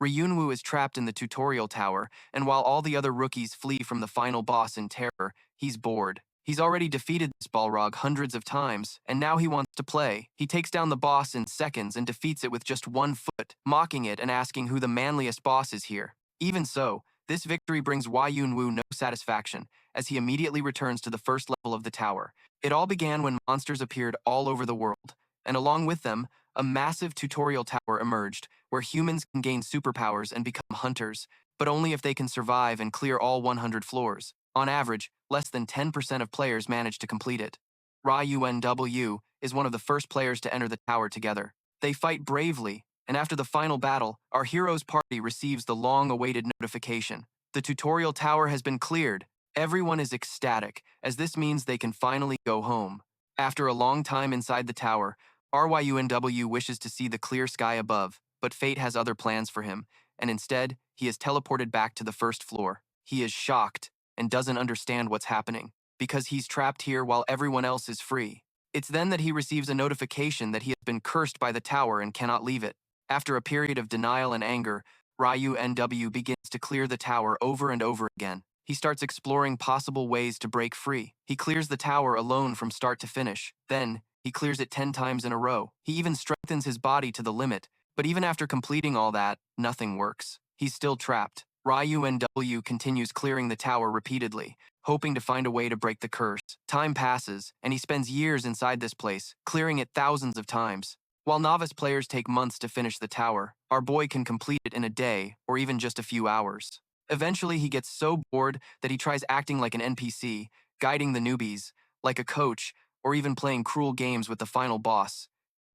Ryunwu is trapped in the tutorial tower, and while all the other rookies flee from the final boss in terror, he's bored. He's already defeated this Balrog hundreds of times, and now he wants to play. He takes down the boss in seconds and defeats it with just 1 foot, mocking it and asking who the manliest boss is here. Even so, this victory brings Hyeonu no satisfaction, as he immediately returns to the first level of the tower. It all began when monsters appeared all over the world, and along with them, a massive tutorial tower emerged, where humans can gain superpowers and become hunters, but only if they can survive and clear all 100 floors. On average, less than 10% of players manage to complete it. Ryunwu is one of the first players to enter the tower together. They fight bravely, and after the final battle, our hero's party receives the long-awaited notification. The tutorial tower has been cleared. Everyone is ecstatic, as this means they can finally go home. After a long time inside the tower, Ryunwu wishes to see the clear sky above, but fate has other plans for him, and instead, he is teleported back to the first floor. He is shocked and doesn't understand what's happening, because he's trapped here while everyone else is free. It's then that he receives a notification that he has been cursed by the tower and cannot leave it. After a period of denial and anger, Ryunwu begins to clear the tower over and over again. He starts exploring possible ways to break free. He clears the tower alone from start to finish. Then, he clears it 10 times in a row. He even strengthens his body to the limit, but even after completing all that, nothing works. He's still trapped. Ryunwu continues clearing the tower repeatedly, hoping to find a way to break the curse. Time passes, and he spends years inside this place, clearing it thousands of times. While novice players take months to finish the tower, our boy can complete it in a day or even just a few hours. Eventually, he gets so bored that he tries acting like an NPC, guiding the newbies, like a coach, or even playing cruel games with the final boss.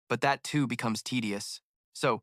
But that too becomes tedious. So,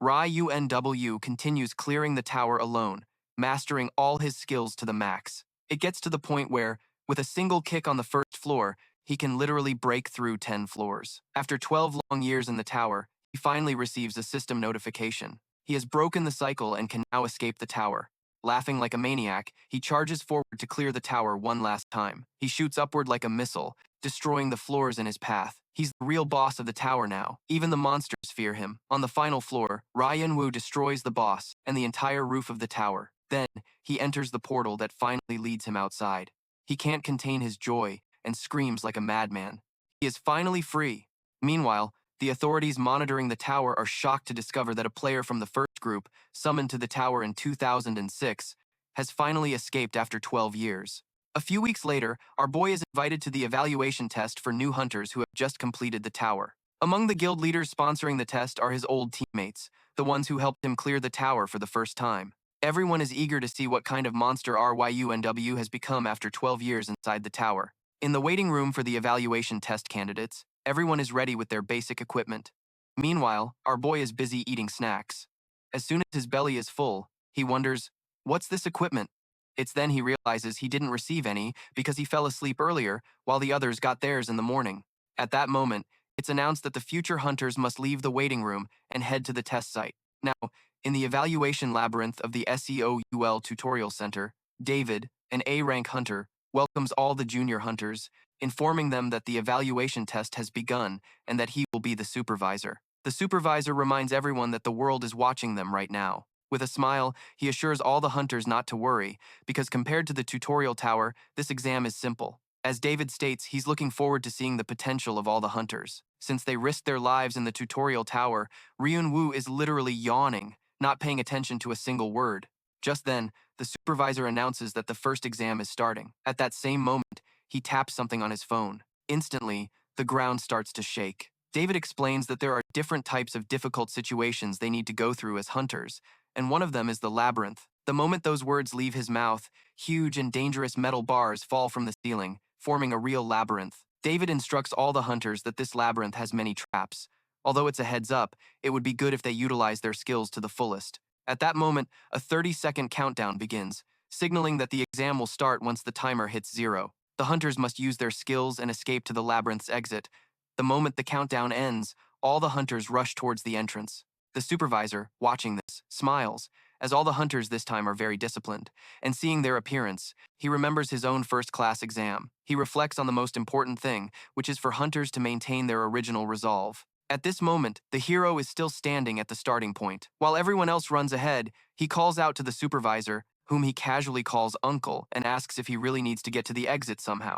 Ryunwu continues clearing the tower alone, mastering all his skills to the max. It gets to the point where, with a single kick on the first floor, he can literally break through 10 floors. After 12 long years in the tower, he finally receives a system notification. He has broken the cycle and can now escape the tower. Laughing like a maniac, he charges forward to clear the tower one last time. He shoots upward like a missile, destroying the floors in his path. He's the real boss of the tower now. Even the monsters fear him. On the final floor, Ryunwu destroys the boss and the entire roof of the tower. Then, he enters the portal that finally leads him outside. He can't contain his joy and screams like a madman. He is finally free. Meanwhile, the authorities monitoring the tower are shocked to discover that a player from the first group, summoned to the tower in 2006, has finally escaped after 12 years. A few weeks later, our boy is invited to the evaluation test for new hunters who have just completed the tower. Among the guild leaders sponsoring the test are his old teammates, the ones who helped him clear the tower for the first time. Everyone is eager to see what kind of monster Ryunwu has become after 12 years inside the tower. In the waiting room for the evaluation test candidates, everyone is ready with their basic equipment. Meanwhile, our boy is busy eating snacks. As soon as his belly is full, he wonders, what's this equipment? It's then he realizes he didn't receive any because he fell asleep earlier while the others got theirs in the morning. At that moment, it's announced that the future hunters must leave the waiting room and head to the test site. Now, in the evaluation labyrinth of the SEOUL Tutorial Center, David, an A-rank hunter, welcomes all the junior hunters, informing them that the evaluation test has begun and that he will be the supervisor. The supervisor reminds everyone that the world is watching them right now. With a smile, he assures all the hunters not to worry, because compared to the tutorial tower, this exam is simple. As David states, he's looking forward to seeing the potential of all the hunters. Since they risked their lives in the tutorial tower, Ryunwu is literally yawning, not paying attention to a single word. Just then, the supervisor announces that the first exam is starting. At that same moment, he taps something on his phone. Instantly, the ground starts to shake. David explains that there are different types of difficult situations they need to go through as hunters, and one of them is the Labyrinth. The moment those words leave his mouth, huge and dangerous metal bars fall from the ceiling, forming a real labyrinth. David instructs all the hunters that this labyrinth has many traps. Although it's a heads up, it would be good if they utilize their skills to the fullest. At that moment, a 30-second countdown begins, signaling that the exam will start once the timer hits 0. The hunters must use their skills and escape to the labyrinth's exit. The moment the countdown ends, all the hunters rush towards the entrance. The supervisor, watching this, smiles, as all the hunters this time are very disciplined, and seeing their appearance, he remembers his own first-class exam. He reflects on the most important thing, which is for hunters to maintain their original resolve. At this moment, the hero is still standing at the starting point. While everyone else runs ahead, he calls out to the supervisor, whom he casually calls Uncle, and asks if he really needs to get to the exit somehow.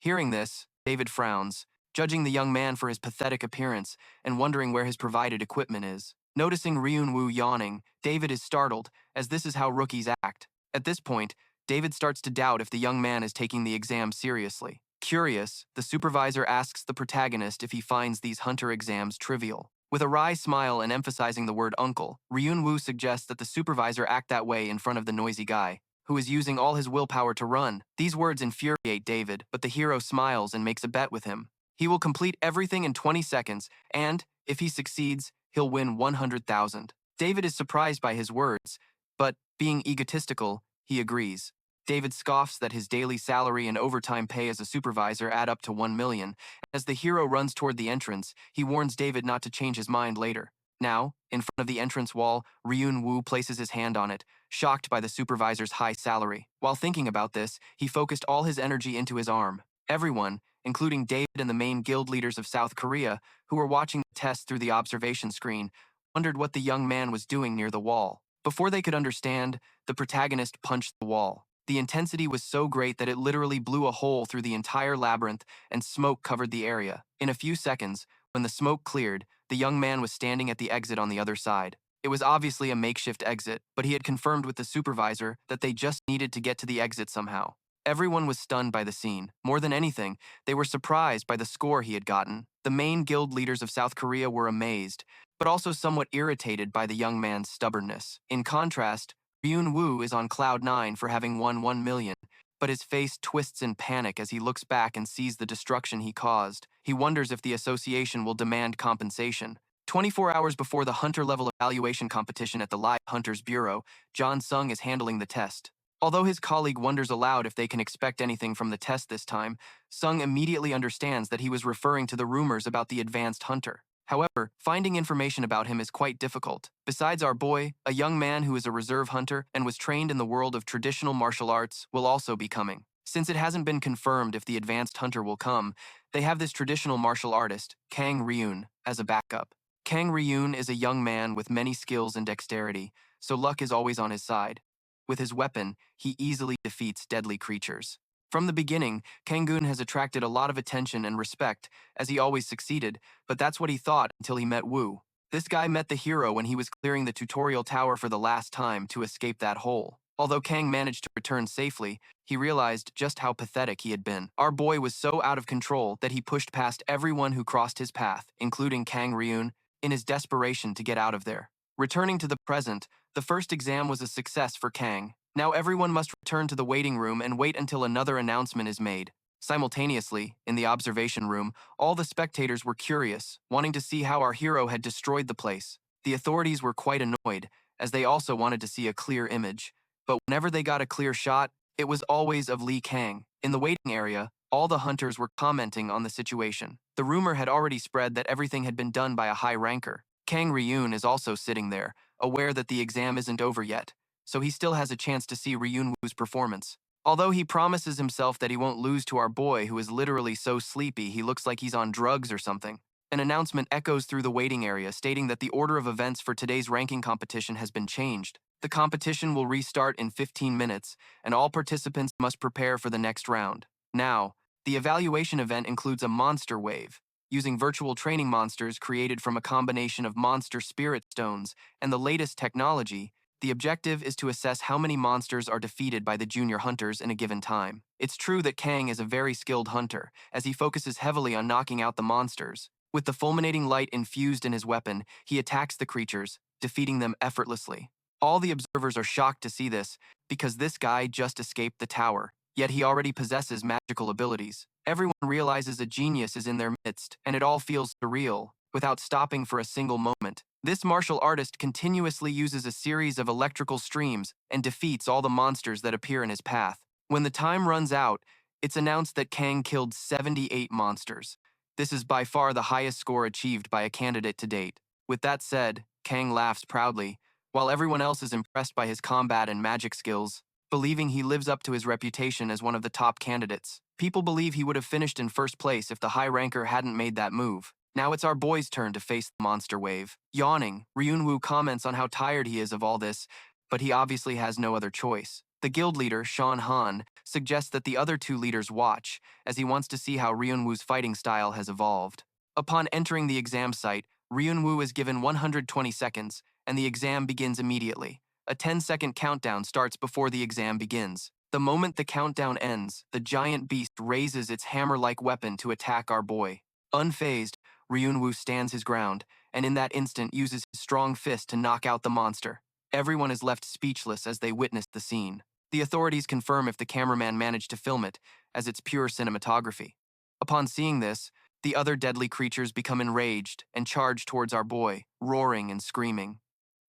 Hearing this, David frowns, judging the young man for his pathetic appearance and wondering where his provided equipment is. Noticing Ryunwu yawning, David is startled, as this is how rookies act. At this point, David starts to doubt if the young man is taking the exam seriously. Curious, the supervisor asks the protagonist if he finds these hunter exams trivial. With a wry smile and emphasizing the word uncle, Ryunwu suggests that the supervisor act that way in front of the noisy guy, who is using all his willpower to run. These words infuriate David, but the hero smiles and makes a bet with him. He will complete everything in 20 seconds, and, if he succeeds, he'll win 100,000. David is surprised by his words, but, being egotistical, he agrees. David scoffs that his daily salary and overtime pay as a supervisor add up to 1 million. As the hero runs toward the entrance, he warns David not to change his mind later. Now, in front of the entrance wall, Ryunwu places his hand on it, shocked by the supervisor's high salary. While thinking about this, he focused all his energy into his arm. Everyone, including David and the main guild leaders of South Korea, who were watching the test through the observation screen, wondered what the young man was doing near the wall. Before they could understand, the protagonist punched the wall. The intensity was so great that it literally blew a hole through the entire labyrinth, and smoke covered the area. In a few seconds, when the smoke cleared, the young man was standing at the exit on the other side. It was obviously a makeshift exit, but he had confirmed with the supervisor that they just needed to get to the exit somehow. Everyone was stunned by the scene. More than anything, they were surprised by the score he had gotten. The main guild leaders of South Korea were amazed, but also somewhat irritated by the young man's stubbornness. In contrast, Ryunwu is on cloud 9 for having won 1 million, but his face twists in panic as he looks back and sees the destruction he caused. He wonders if the association will demand compensation. 24 hours before the hunter-level evaluation competition at the Live Hunters Bureau, John Sung is handling the test. Although his colleague wonders aloud if they can expect anything from the test this time, Sung immediately understands that he was referring to the rumors about the advanced hunter. However, finding information about him is quite difficult. Besides our boy, a young man who is a reserve hunter and was trained in the world of traditional martial arts will also be coming. Since it hasn't been confirmed if the advanced hunter will come, they have this traditional martial artist, Kang Ryun, as a backup. Kang Ryun is a young man with many skills and dexterity, so luck is always on his side. With his weapon, he easily defeats deadly creatures. From the beginning, Kang-gun has attracted a lot of attention and respect, as he always succeeded, but that's what he thought until he met Wu. This guy met the hero when he was clearing the tutorial tower for the last time to escape that hole. Although Kang managed to return safely, he realized just how pathetic he had been. Our boy was so out of control that he pushed past everyone who crossed his path, including Kang Ryun, in his desperation to get out of there. Returning to the present, the first exam was a success for Kang. Now everyone must return to the waiting room and wait until another announcement is made. Simultaneously, in the observation room, all the spectators were curious, wanting to see how our hero had destroyed the place. The authorities were quite annoyed, as they also wanted to see a clear image. But whenever they got a clear shot, it was always of Li Kang. In the waiting area, all the hunters were commenting on the situation. The rumor had already spread that everything had been done by a high ranker. Kang Ryun is also sitting there, aware that the exam isn't over yet, so he still has a chance to see Ryunwoo's performance. Although he promises himself that he won't lose to our boy who is literally so sleepy he looks like he's on drugs or something. An announcement echoes through the waiting area stating that the order of events for today's ranking competition has been changed. The competition will restart in 15 minutes, and all participants must prepare for the next round. Now, the evaluation event includes a monster wave, using virtual training monsters created from a combination of monster spirit stones and the latest technology. The objective is to assess how many monsters are defeated by the junior hunters in a given time. It's true that Kang is a very skilled hunter, as he focuses heavily on knocking out the monsters. With the fulminating light infused in his weapon, he attacks the creatures, defeating them effortlessly. All the observers are shocked to see this, because this guy just escaped the tower, yet he already possesses magical abilities. Everyone realizes a genius is in their midst, and it all feels surreal, without stopping for a single moment. This martial artist continuously uses a series of electrical streams and defeats all the monsters that appear in his path. When the time runs out, it's announced that Kang killed 78 monsters. This is by far the highest score achieved by a candidate to date. With that said, Kang laughs proudly, while everyone else is impressed by his combat and magic skills, believing he lives up to his reputation as one of the top candidates. People believe he would have finished in first place if the high ranker hadn't made that move. Now it's our boy's turn to face the monster wave. Yawning, Ryunwu comments on how tired he is of all this, but he obviously has no other choice. The guild leader, Sean Han, suggests that the other two leaders watch, as he wants to see how Ryunwu's fighting style has evolved. Upon entering the exam site, Ryunwu is given 120 seconds, and the exam begins immediately. A 10-second countdown starts before the exam begins. The moment the countdown ends, the giant beast raises its hammer-like weapon to attack our boy. Unfazed, Ryunwu stands his ground, and in that instant uses his strong fist to knock out the monster. Everyone is left speechless as they witness the scene. The authorities confirm if the cameraman managed to film it, as it's pure cinematography. Upon seeing this, the other deadly creatures become enraged and charge towards our boy, roaring and screaming.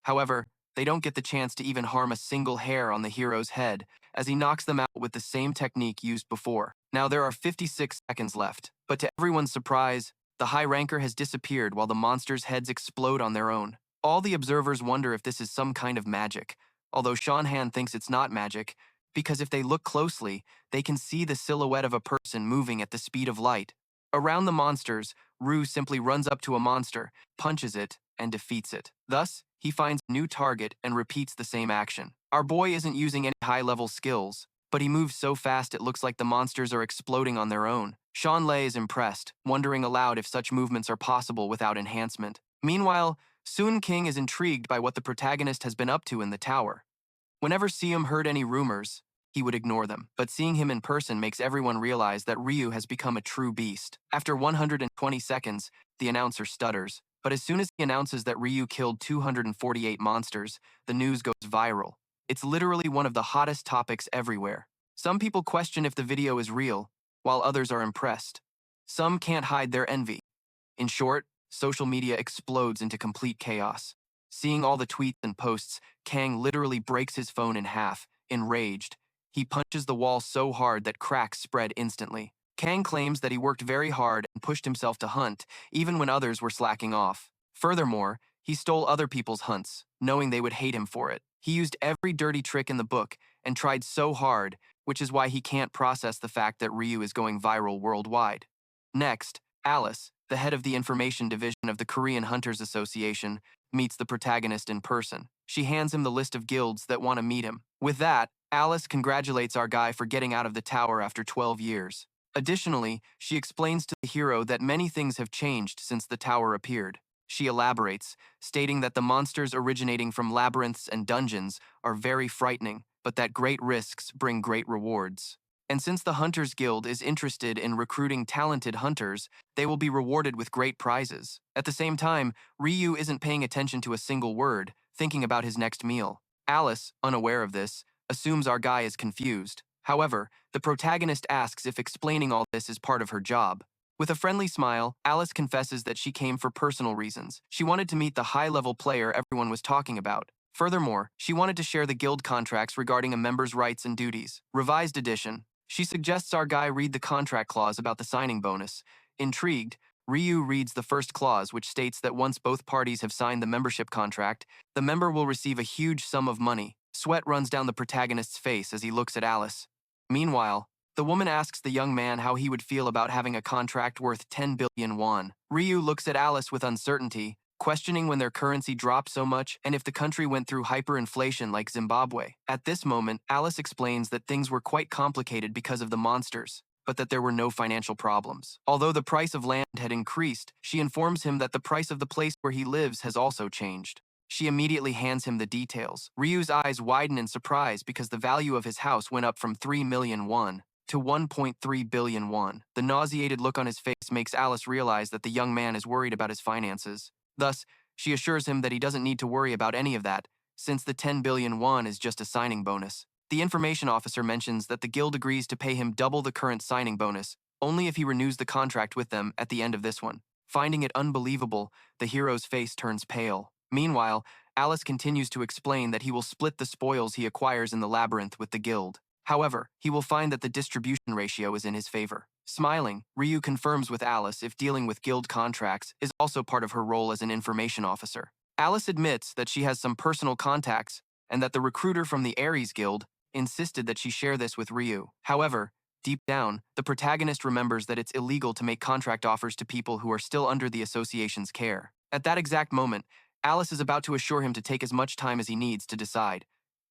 However, they don't get the chance to even harm a single hair on the hero's head, as he knocks them out with the same technique used before. Now there are 56 seconds left, but to everyone's surprise, the high ranker has disappeared while the monsters' heads explode on their own. All the observers wonder if this is some kind of magic, although Sean Han thinks it's not magic, because if they look closely, they can see the silhouette of a person moving at the speed of light. Around the monsters, Ryu simply runs up to a monster, punches it, and defeats it. Thus, he finds a new target and repeats the same action. Our boy isn't using any high-level skills, but he moves so fast it looks like the monsters are exploding on their own. Sean Lei is impressed, wondering aloud if such movements are possible without enhancement. Meanwhile, Sun King is intrigued by what the protagonist has been up to in the tower. Whenever Seum heard any rumors, he would ignore them, but seeing him in person makes everyone realize that Ryu has become a true beast. After 120 seconds, the announcer stutters, but as soon as he announces that Ryu killed 248 monsters, the news goes viral. It's literally one of the hottest topics everywhere. Some people question if the video is real, while others are impressed. Some can't hide their envy. In short, social media explodes into complete chaos. Seeing all the tweets and posts, Kang literally breaks his phone in half, enraged. He punches the wall so hard that cracks spread instantly. Kang claims that he worked very hard and pushed himself to hunt, even when others were slacking off. Furthermore, he stole other people's hunts, knowing they would hate him for it. He used every dirty trick in the book and tried so hard, which is why he can't process the fact that Ryu is going viral worldwide. Next, Alice, the head of the information division of the Korean Hunters Association, meets the protagonist in person. She hands him the list of guilds that want to meet him. With that, Alice congratulates our guy for getting out of the tower after 12 years. Additionally, she explains to the hero that many things have changed since the tower appeared. She elaborates, stating that the monsters originating from labyrinths and dungeons are very frightening, but that great risks bring great rewards. And since the Hunters Guild is interested in recruiting talented hunters, they will be rewarded with great prizes. At the same time, Ryu isn't paying attention to a single word, thinking about his next meal. Alice, unaware of this, assumes our guy is confused. However, the protagonist asks if explaining all this is part of her job. With a friendly smile, Alice confesses that she came for personal reasons. She wanted to meet the high-level player everyone was talking about. Furthermore, she wanted to share the guild contracts regarding a member's rights and duties. Revised edition. She suggests our guy read the contract clause about the signing bonus. Intrigued, Ryu reads the first clause, which states that once both parties have signed the membership contract, the member will receive a huge sum of money. Sweat runs down the protagonist's face as he looks at Alice. Meanwhile, the woman asks the young man how he would feel about having a contract worth 10 billion won. Ryu looks at Alice with uncertainty, questioning when their currency dropped so much and if the country went through hyperinflation like Zimbabwe. At this moment, Alice explains that things were quite complicated because of the monsters, but that there were no financial problems. Although the price of land had increased, she informs him that the price of the place where he lives has also changed. She immediately hands him the details. Ryu's eyes widen in surprise because the value of his house went up from 3 million won to 1.3 billion won. The nauseated look on his face makes Alice realize that the young man is worried about his finances. Thus, she assures him that he doesn't need to worry about any of that, since the 10 billion won is just a signing bonus. The information officer mentions that the guild agrees to pay him double the current signing bonus, only if he renews the contract with them at the end of this one. Finding it unbelievable, the hero's face turns pale. Meanwhile, Alice continues to explain that he will split the spoils he acquires in the labyrinth with the guild. However, he will find that the distribution ratio is in his favor. Smiling, Ryu confirms with Alice if dealing with guild contracts is also part of her role as an information officer. Alice admits that she has some personal contacts and that the recruiter from the Aries guild insisted that she share this with Ryu. However, Deep down, the protagonist remembers that it's illegal to make contract offers to people who are still under the association's care. At that exact moment, Alice is about to assure him to take as much time as he needs to decide.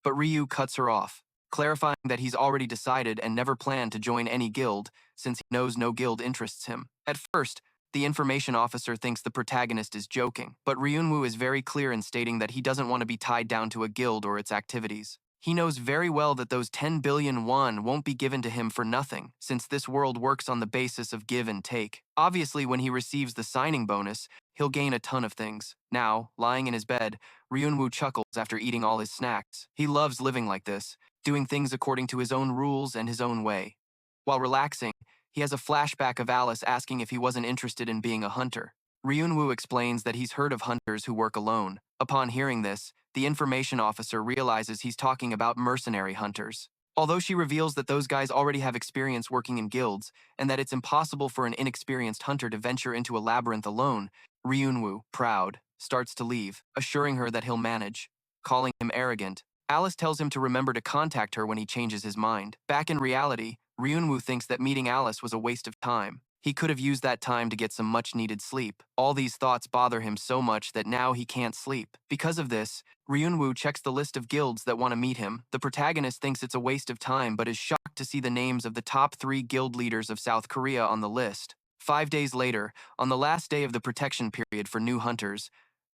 But Ryu cuts her off, clarifying that he's already decided and never planned to join any guild, since he knows no guild interests him. At first, the information officer thinks the protagonist is joking, but Ryunwu is very clear in stating that he doesn't want to be tied down to a guild or its activities. He knows very well that those 10 billion won won't be given to him for nothing, since this world works on the basis of give and take. Obviously, when he receives the signing bonus, he'll gain a ton of things. Now, lying in his bed, Ryunwu chuckles after eating all his snacks. He loves living like this, doing things according to his own rules and his own way. While relaxing, he has a flashback of Alice asking if he wasn't interested in being a hunter. Ryunwu explains that he's heard of hunters who work alone. Upon hearing this, the information officer realizes he's talking about mercenary hunters. Although she reveals that those guys already have experience working in guilds, and that it's impossible for an inexperienced hunter to venture into a labyrinth alone, Ryunwu, proud, starts to leave, assuring her that he'll manage. Calling him arrogant, Alice tells him to remember to contact her when he changes his mind. Back in reality, Ryunwu thinks that meeting Alice was a waste of time. He could have used that time to get some much-needed sleep. All these thoughts bother him so much that now he can't sleep. Because of this, Ryunwu checks the list of guilds that want to meet him. The protagonist thinks it's a waste of time but is shocked to see the names of the top 3 guild leaders of South Korea on the list. 5 days later, on the last day of the protection period for new hunters,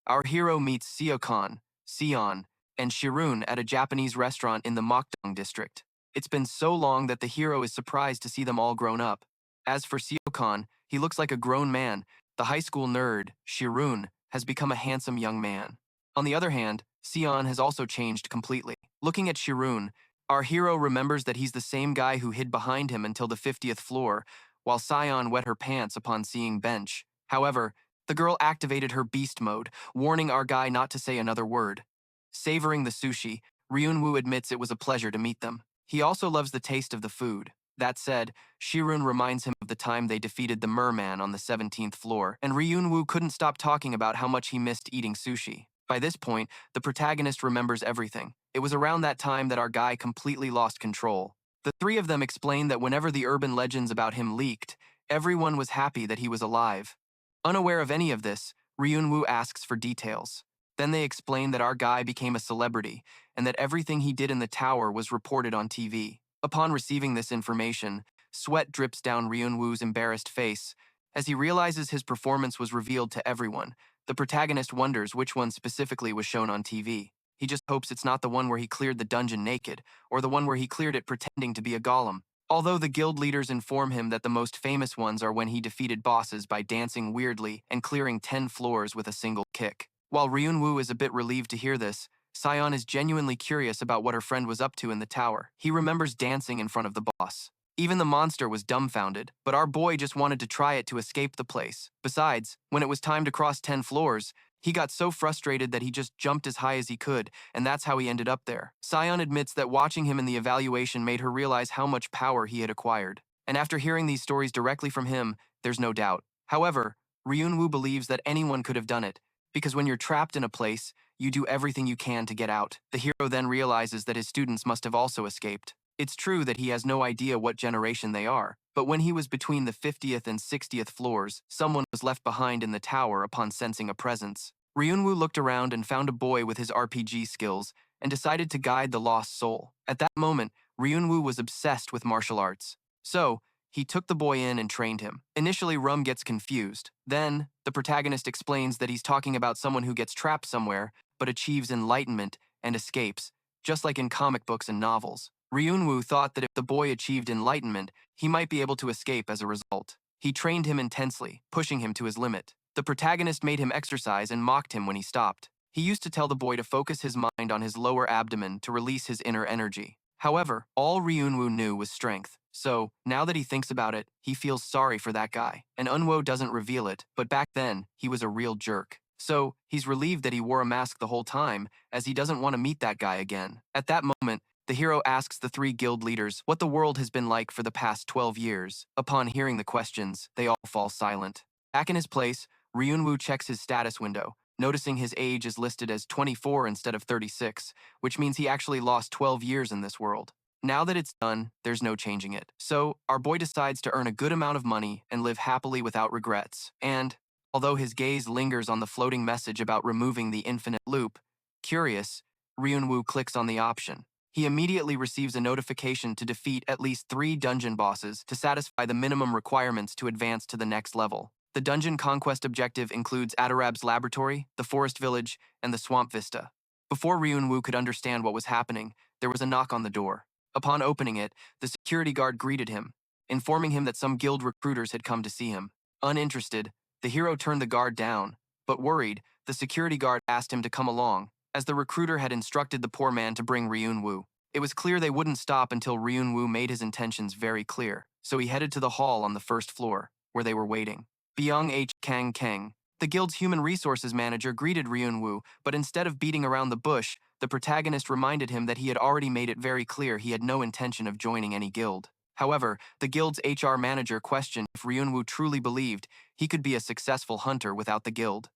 our hero meets Seokon, Sion, and Shirun at a Japanese restaurant in the Mokdong district. It's been so long that the hero is surprised to see them all grown up. As for Seokon, he looks like a grown man. The high school nerd, Shirun, has become a handsome young man. On the other hand, Sion has also changed completely. Looking at Shirun, our hero remembers that he's the same guy who hid behind him until the 50th floor, while Sion wet her pants upon seeing Bench. However, the girl activated her beast mode, warning our guy not to say another word. Savoring the sushi, Ryunwu admits it was a pleasure to meet them. He also loves the taste of the food. That said, Shirun reminds him of the time they defeated the merman on the 17th floor, and Ryunwu couldn't stop talking about how much he missed eating sushi. By this point, the protagonist remembers everything. It was around that time that our guy completely lost control. The 3 of them explain that whenever the urban legends about him leaked, everyone was happy that he was alive. Unaware of any of this, Ryunwu asks for details. Then they explain that our guy became a celebrity, and that everything he did in the tower was reported on TV. Upon receiving this information, sweat drips down Ryunwoo's embarrassed face. As he realizes his performance was revealed to everyone, the protagonist wonders which one specifically was shown on TV. He just hopes it's not the one where he cleared the dungeon naked, or the one where he cleared it pretending to be a golem. Although the guild leaders inform him that the most famous ones are when he defeated bosses by dancing weirdly and clearing 10 floors with a single kick. While Ryunwu is a bit relieved to hear this, Sion is genuinely curious about what her friend was up to in the tower. He remembers dancing in front of the boss. Even the monster was dumbfounded, but our boy just wanted to try it to escape the place. Besides, when it was time to cross 10 floors, he got so frustrated that he just jumped as high as he could, and that's how he ended up there. Sion admits that watching him in the evaluation made her realize how much power he had acquired. And after hearing these stories directly from him, there's no doubt. However, Ryunwu believes that anyone could have done it, because when you're trapped in a place, you do everything you can to get out. The hero then realizes that his students must have also escaped. It's true that he has no idea what generation they are, but when he was between the 50th and 60th floors, someone was left behind in the tower upon sensing a presence. Ryunwu looked around and found a boy with his RPG skills and decided to guide the lost soul. At that moment, Ryunwu was obsessed with martial arts. So, he took the boy in and trained him. Initially, Rum gets confused. Then, the protagonist explains that he's talking about someone who gets trapped somewhere, but achieves enlightenment and escapes, just like in comic books and novels. Ryunwu thought that if the boy achieved enlightenment, he might be able to escape as a result. He trained him intensely, pushing him to his limit. The protagonist made him exercise and mocked him when he stopped. He used to tell the boy to focus his mind on his lower abdomen to release his inner energy. However, all Ryunwu knew was strength. So, now that he thinks about it, he feels sorry for that guy. And Unwo doesn't reveal it, but back then, he was a real jerk. So, he's relieved that he wore a mask the whole time, as he doesn't want to meet that guy again. At that moment, the hero asks the 3 guild leaders what the world has been like for the past 12 years. Upon hearing the questions, they all fall silent. Back in his place, Ryunwu checks his status window, noticing his age is listed as 24 instead of 36, which means he actually lost 12 years in this world. Now that it's done, there's no changing it. So, our boy decides to earn a good amount of money and live happily without regrets. And, although his gaze lingers on the floating message about removing the infinite loop, curious, Ryunwu clicks on the option. He immediately receives a notification to defeat at least 3 dungeon bosses to satisfy the minimum requirements to advance to the next level. The dungeon conquest objective includes Aderab's laboratory, the forest village, and the swamp vista. Before Ryunwu could understand what was happening, there was a knock on the door. Upon opening it, the security guard greeted him, informing him that some guild recruiters had come to see him. Uninterested, the hero turned the guard down, but worried, the security guard asked him to come along, as the recruiter had instructed the poor man to bring Ryunwu. It was clear they wouldn't stop until Ryunwu made his intentions very clear, so he headed to the hall on the first floor, where they were waiting. Byung H. Kang Kang, the guild's human resources manager, greeted Ryunwu, but instead of beating around the bush, the protagonist reminded him that he had already made it very clear he had no intention of joining any guild. However, the guild's HR manager questioned if Ryunwu truly believed he could be a successful hunter without the guild.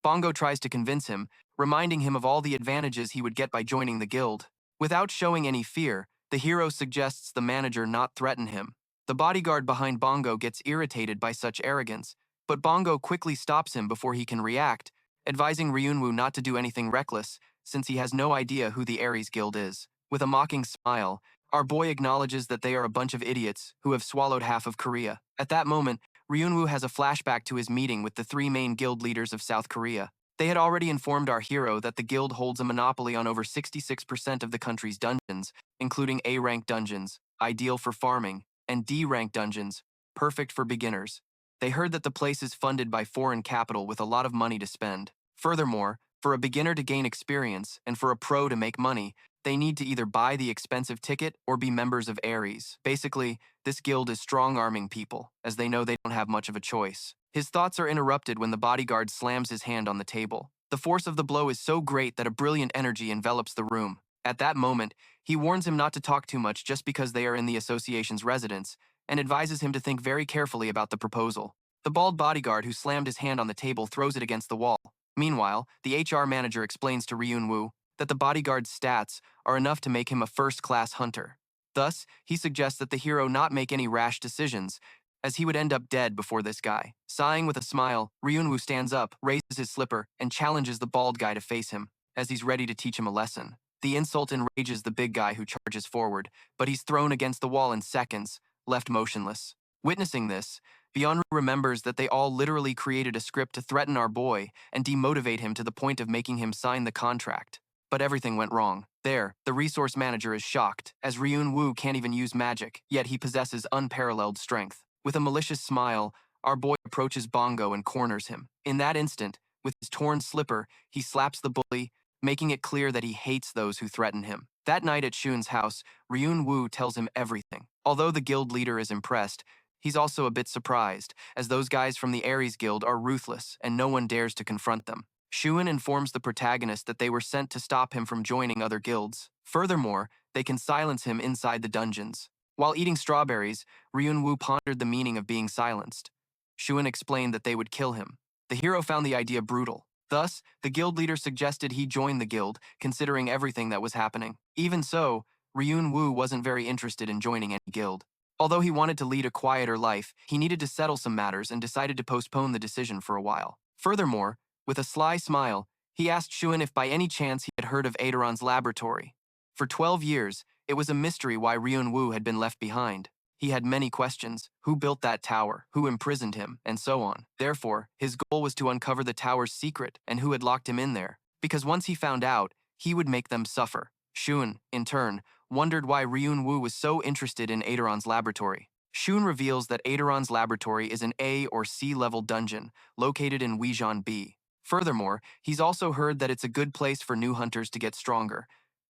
Bongo tries to convince him, reminding him of all the advantages he would get by joining the guild. Without showing any fear, the hero suggests the manager not threaten him. The bodyguard behind Bongo gets irritated by such arrogance, but Bongo quickly stops him before he can react, advising Ryunwu not to do anything reckless, since he has no idea who the Aries Guild is. With a mocking smile, our boy acknowledges that they are a bunch of idiots who have swallowed half of Korea. At that moment, Ryunwu has a flashback to his meeting with the 3 main guild leaders of South Korea. They had already informed our hero that the guild holds a monopoly on over 66% of the country's dungeons, including A-rank dungeons, ideal for farming, and D-rank dungeons, perfect for beginners. They heard that the place is funded by foreign capital with a lot of money to spend. Furthermore, for a beginner to gain experience and for a pro to make money, they need to either buy the expensive ticket or be members of Aries. Basically, this guild is strong-arming people, as they know they don't have much of a choice. His thoughts are interrupted when the bodyguard slams his hand on the table. The force of the blow is so great that a brilliant energy envelops the room. At that moment, he warns him not to talk too much just because they are in the association's residence, and advises him to think very carefully about the proposal. The bald bodyguard who slammed his hand on the table throws it against the wall. Meanwhile, the HR manager explains to Ryunwu that the bodyguard's stats are enough to make him a first-class hunter. Thus, he suggests that the hero not make any rash decisions, as he would end up dead before this guy. Sighing with a smile, Ryunwu stands up, raises his slipper, and challenges the bald guy to face him, as he's ready to teach him a lesson. The insult enrages the big guy who charges forward, but he's thrown against the wall in seconds, left motionless. Witnessing this, Byeonru remembers that they all literally created a script to threaten our boy and demotivate him to the point of making him sign the contract. But everything went wrong. There, the resource manager is shocked, as Ryunwu can't even use magic, yet he possesses unparalleled strength. With a malicious smile, our boy approaches Bongo and corners him. In that instant, with his torn slipper, he slaps the bully, making it clear that he hates those who threaten him. That night at Shun's house, Ryunwu tells him everything. Although the guild leader is impressed, he's also a bit surprised, as those guys from the Aries Guild are ruthless and no one dares to confront them. Shun informs the protagonist that they were sent to stop him from joining other guilds. Furthermore, they can silence him inside the dungeons. While eating strawberries, Ryunwu pondered the meaning of being silenced. Shun explained that they would kill him. The hero found the idea brutal. Thus, the guild leader suggested he join the guild, considering everything that was happening. Even so, Ryunwu wasn't very interested in joining any guild. Although he wanted to lead a quieter life, he needed to settle some matters and decided to postpone the decision for a while. Furthermore, with a sly smile, he asked Shun if by any chance he had heard of Aderon's laboratory. For 12 years, it was a mystery why Ryunwu had been left behind. He had many questions: who built that tower, who imprisoned him, and so on. Therefore, his goal was to uncover the tower's secret and who had locked him in there, because once he found out, he would make them suffer. Shun, in turn, wondered why Ryunwu was so interested in Aderon's laboratory. Shun reveals that Aderon's laboratory is an A or C level dungeon located in Wijan B. Furthermore, he's also heard that it's a good place for new hunters to get stronger.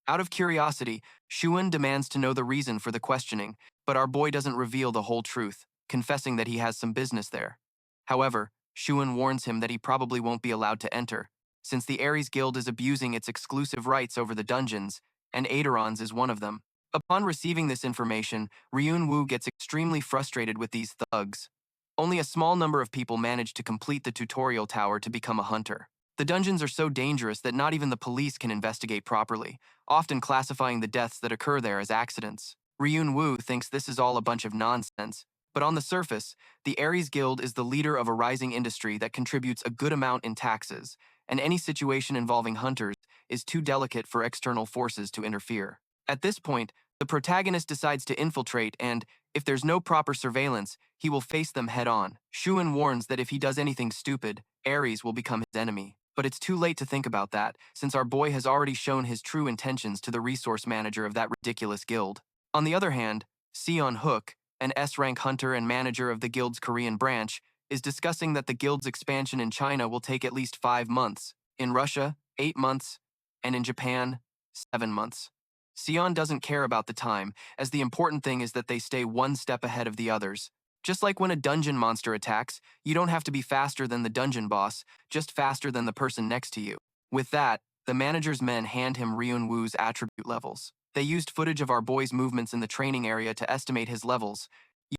Out of curiosity, Shun demands to know the reason for the questioning, but our boy doesn't reveal the whole truth, confessing that he has some business there. However, Shun warns him that he probably won't be allowed to enter, since the Aries Guild is abusing its exclusive rights over the dungeons, and Aderon's is one of them. Upon receiving this information, Ryunwu gets extremely frustrated with these thugs. Only a small number of people manage to complete the tutorial tower to become a hunter. The dungeons are so dangerous that not even the police can investigate properly, often classifying the deaths that occur there as accidents. Ryunwu thinks this is all a bunch of nonsense, but on the surface, the Aries Guild is the leader of a rising industry that contributes a good amount in taxes, and any situation involving hunters is too delicate for external forces to interfere. At this point, the protagonist decides to infiltrate and, if there's no proper surveillance, he will face them head-on. Shuan warns that if he does anything stupid, Aries will become his enemy. But it's too late to think about that, since our boy has already shown his true intentions to the resource manager of that ridiculous guild. On the other hand, Seon Hook, an S-rank hunter and manager of the guild's Korean branch, is discussing that the guild's expansion in China will take at least 5 months, in Russia, 8 months, and in Japan, 7 months. Seon doesn't care about the time, as the important thing is that they stay one step ahead of the others. Just like when a dungeon monster attacks, you don't have to be faster than the dungeon boss, just faster than the person next to you. With that, the manager's men hand him Ryunwoo's attribute levels. They used footage of our boy's movements in the training area to estimate his levels,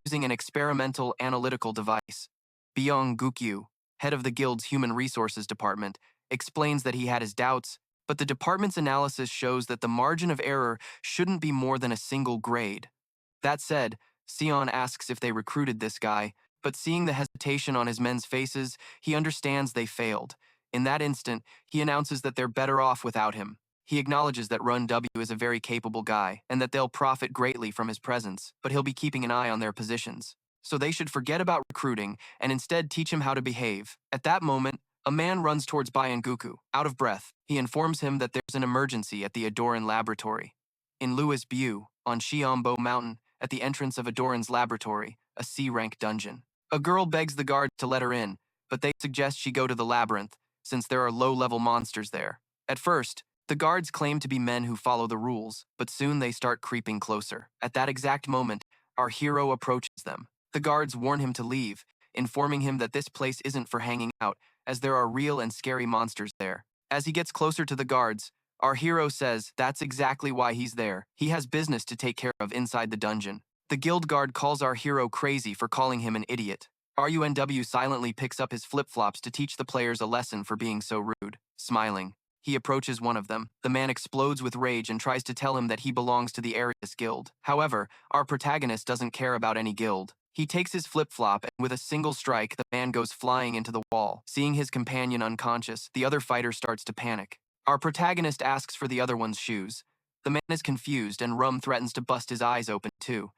using an experimental analytical device. Byung Gukyu, head of the guild's human resources department, explains that he had his doubts, but the department's analysis shows that the margin of error shouldn't be more than a single grade. That said, Seon asks if they recruited this guy, but seeing the hesitation on his men's faces, he understands they failed. In that instant, he announces that they're better off without him. He acknowledges that Ryunwu is a very capable guy, and that they'll profit greatly from his presence, but he'll be keeping an eye on their positions. So they should forget about recruiting, and instead teach him how to behave. At that moment, a man runs towards Byanguku, out of breath. He informs him that there's an emergency at the Aderon laboratory. In Louis Bu, on Shiombo Mountain, at the entrance of Adoran's laboratory, a C-rank dungeon. A girl begs the guards to let her in, but they suggest she go to the Labyrinth, since there are low-level monsters there. At first, the guards claim to be men who follow the rules, but soon they start creeping closer. At that exact moment, our hero approaches them. The guards warn him to leave, informing him that this place isn't for hanging out, as there are real and scary monsters there. As he gets closer to the guards, our hero says that's exactly why he's there. He has business to take care of inside the dungeon. The guild guard calls our hero crazy for calling him an idiot. RUNW silently picks up his flip-flops to teach the players a lesson for being so rude. Smiling, he approaches one of them. The man explodes with rage and tries to tell him that he belongs to the Aries Guild. However, our protagonist doesn't care about any guild. He takes his flip-flop and with a single strike, the man goes flying into the wall. Seeing his companion unconscious, the other fighter starts to panic. Our protagonist asks for the other one's shoes. The man is confused and Rum threatens to bust his eyes open too.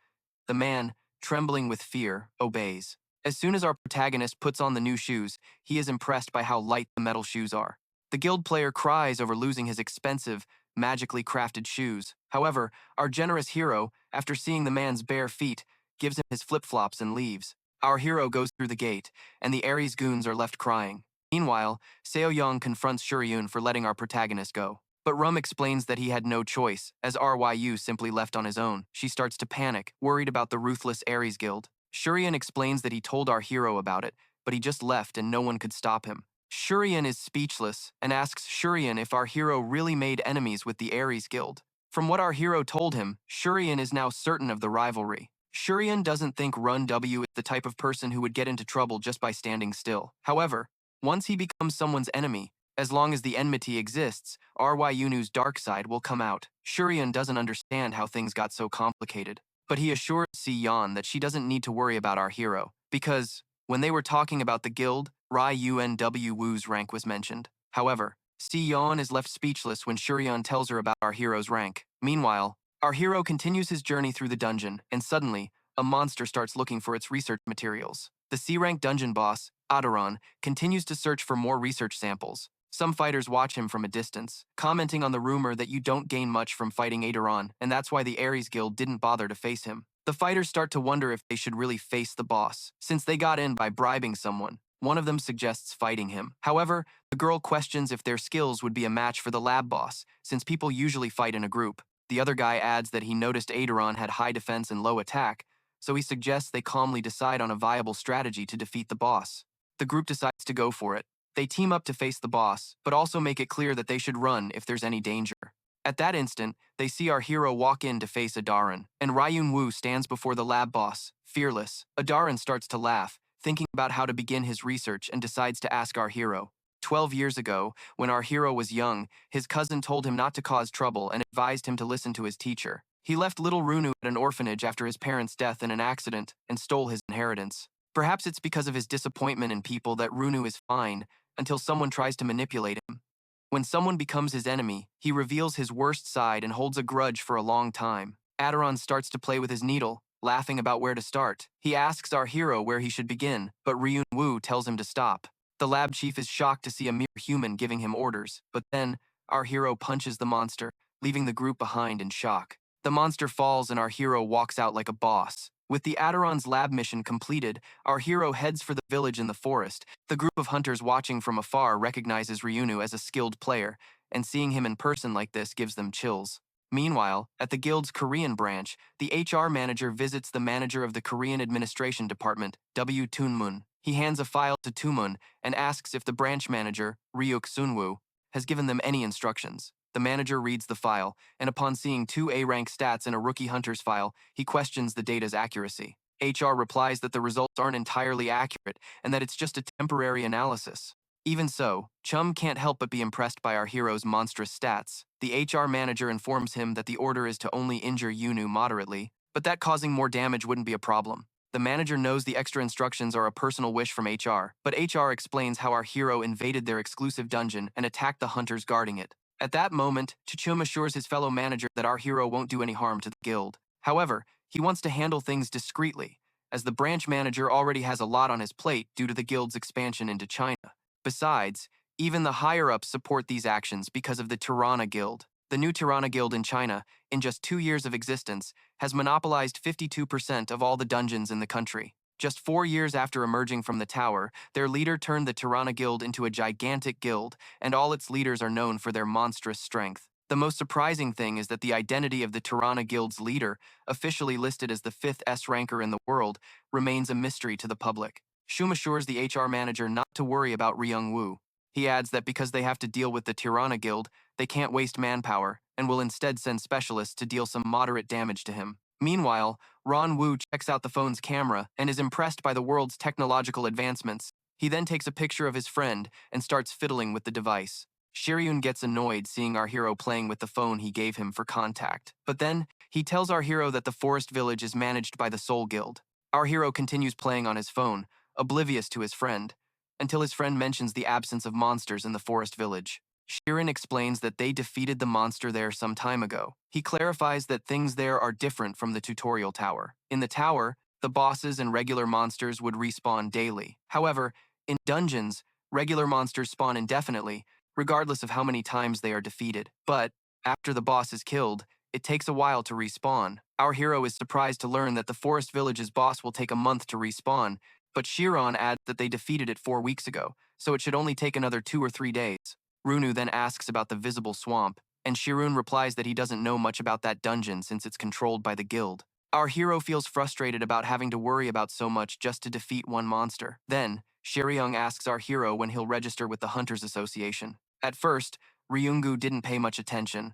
The man, trembling with fear, obeys. As soon as our protagonist puts on the new shoes, he is impressed by how light the metal shoes are. The guild player cries over losing his expensive, magically crafted shoes. However, our generous hero, after seeing the man's bare feet, gives him his flip-flops and leaves. Our hero goes through the gate, and the Aries goons are left crying. Meanwhile, Seo-young confronts Shuryun for letting our protagonist go. But Rum explains that he had no choice, as Ryu simply left on his own. She starts to panic, worried about the ruthless Aries Guild. Shuryun explains that he told our hero about it, but he just left and no one could stop him. Shuryun is speechless and asks Shuryun if our hero really made enemies with the Aries Guild. From what our hero told him, Shuryun is now certain of the rivalry. Shuryun doesn't think Ryunwu is the type of person who would get into trouble just by standing still. However, once he becomes someone's enemy, as long as the enmity exists, Ryunu's dark side will come out. Shuryun doesn't understand how things got so complicated, but he assures Si-yeon that she doesn't need to worry about our hero, because when they were talking about the guild, Ryunwu's rank was mentioned. However, Si-yeon is left speechless when Shuryun tells her about our hero's rank. Meanwhile, our hero continues his journey through the dungeon, and suddenly, a monster starts looking for its research materials. The C-rank dungeon boss, Aderon, continues to search for more research samples. Some fighters watch him from a distance, commenting on the rumor that you don't gain much from fighting Aderon, and that's why the Aries Guild didn't bother to face him. The fighters start to wonder if they should really face the boss, since they got in by bribing someone. One of them suggests fighting him. However, the girl questions if their skills would be a match for the lab boss, since people usually fight in a group. The other guy adds that he noticed Aderon had high defense and low attack, so he suggests they calmly decide on a viable strategy to defeat the boss. The group decides to go for it. They team up to face the boss, but also make it clear that they should run if there's any danger. At that instant, they see our hero walk in to face Aderon, and Ryunwu stands before the lab boss, fearless. Aderon starts to laugh, thinking about how to begin his research and decides to ask our hero. 12 years ago, when our hero was young, his cousin told him not to cause trouble and advised him to listen to his teacher. He left little Ryunwu at an orphanage after his parents' death in an accident and stole his inheritance. Perhaps it's because of his disappointment in people that Ryunwu is fine until someone tries to manipulate him. When someone becomes his enemy, he reveals his worst side and holds a grudge for a long time. Aderon starts to play with his needle, laughing about where to start. He asks our hero where he should begin, but Ryunwu tells him to stop. The lab chief is shocked to see a mere human giving him orders, but then our hero punches the monster, leaving the group behind in shock. The monster falls and our hero walks out like a boss. With the Aderon's lab mission completed, our hero heads for the village in the forest. The group of hunters watching from afar recognizes Ryunwu as a skilled player, and seeing him in person like this gives them chills. Meanwhile, at the guild's Korean branch, the HR manager visits the manager of the Korean Administration Department, W. Tunmun. He hands a file to Tunmun and asks if the branch manager, Ryuk Sunwoo, has given them any instructions. The manager reads the file, and upon seeing 2 A-rank stats in a rookie hunter's file, he questions the data's accuracy. HR replies that the results aren't entirely accurate and that it's just a temporary analysis. Even so, Chum can't help but be impressed by our hero's monstrous stats. The HR manager informs him that the order is to only injure Ryunwu moderately, but that causing more damage wouldn't be a problem. The manager knows the extra instructions are a personal wish from HR, but HR explains how our hero invaded their exclusive dungeon and attacked the hunters guarding it. At that moment, Chum assures his fellow manager that our hero won't do any harm to the guild. However, he wants to handle things discreetly, as the branch manager already has a lot on his plate due to the guild's expansion into China. Besides, even the higher-ups support these actions because of the Tirana Guild. The new Tirana Guild in China, in just 2 years of existence, has monopolized 52% of all the dungeons in the country. Just 4 years after emerging from the tower, their leader turned the Tirana Guild into a gigantic guild, and all its leaders are known for their monstrous strength. The most surprising thing is that the identity of the Tirana Guild's leader, officially listed as the 5th S-ranker in the world, remains a mystery to the public. Shum assures the HR manager not to worry about Ryunwu. He adds that because they have to deal with the Tirana Guild, they can't waste manpower, and will instead send specialists to deal some moderate damage to him. Meanwhile, Ryunwu checks out the phone's camera and is impressed by the world's technological advancements. He then takes a picture of his friend and starts fiddling with the device. Shiryun gets annoyed seeing our hero playing with the phone he gave him for contact. But then, he tells our hero that the forest village is managed by the Soul Guild. Our hero continues playing on his phone, oblivious to his friend, until his friend mentions the absence of monsters in the forest village. Shirin explains that they defeated the monster there some time ago. He clarifies that things there are different from the tutorial tower. In the tower, the bosses and regular monsters would respawn daily. However, in dungeons, regular monsters spawn indefinitely, regardless of how many times they are defeated. But, after the boss is killed, it takes a while to respawn. Our hero is surprised to learn that the forest village's boss will take a month to respawn, but Shiron adds that they defeated it 4 weeks ago, so it should only take another 2 or 3 days. Ryunwu then asks about the visible swamp, and Shirun replies that he doesn't know much about that dungeon since it's controlled by the guild. Our hero feels frustrated about having to worry about so much just to defeat one monster. Then, Shiryeong asks our hero when he'll register with the Hunters Association. At first, Ryungu didn't pay much attention,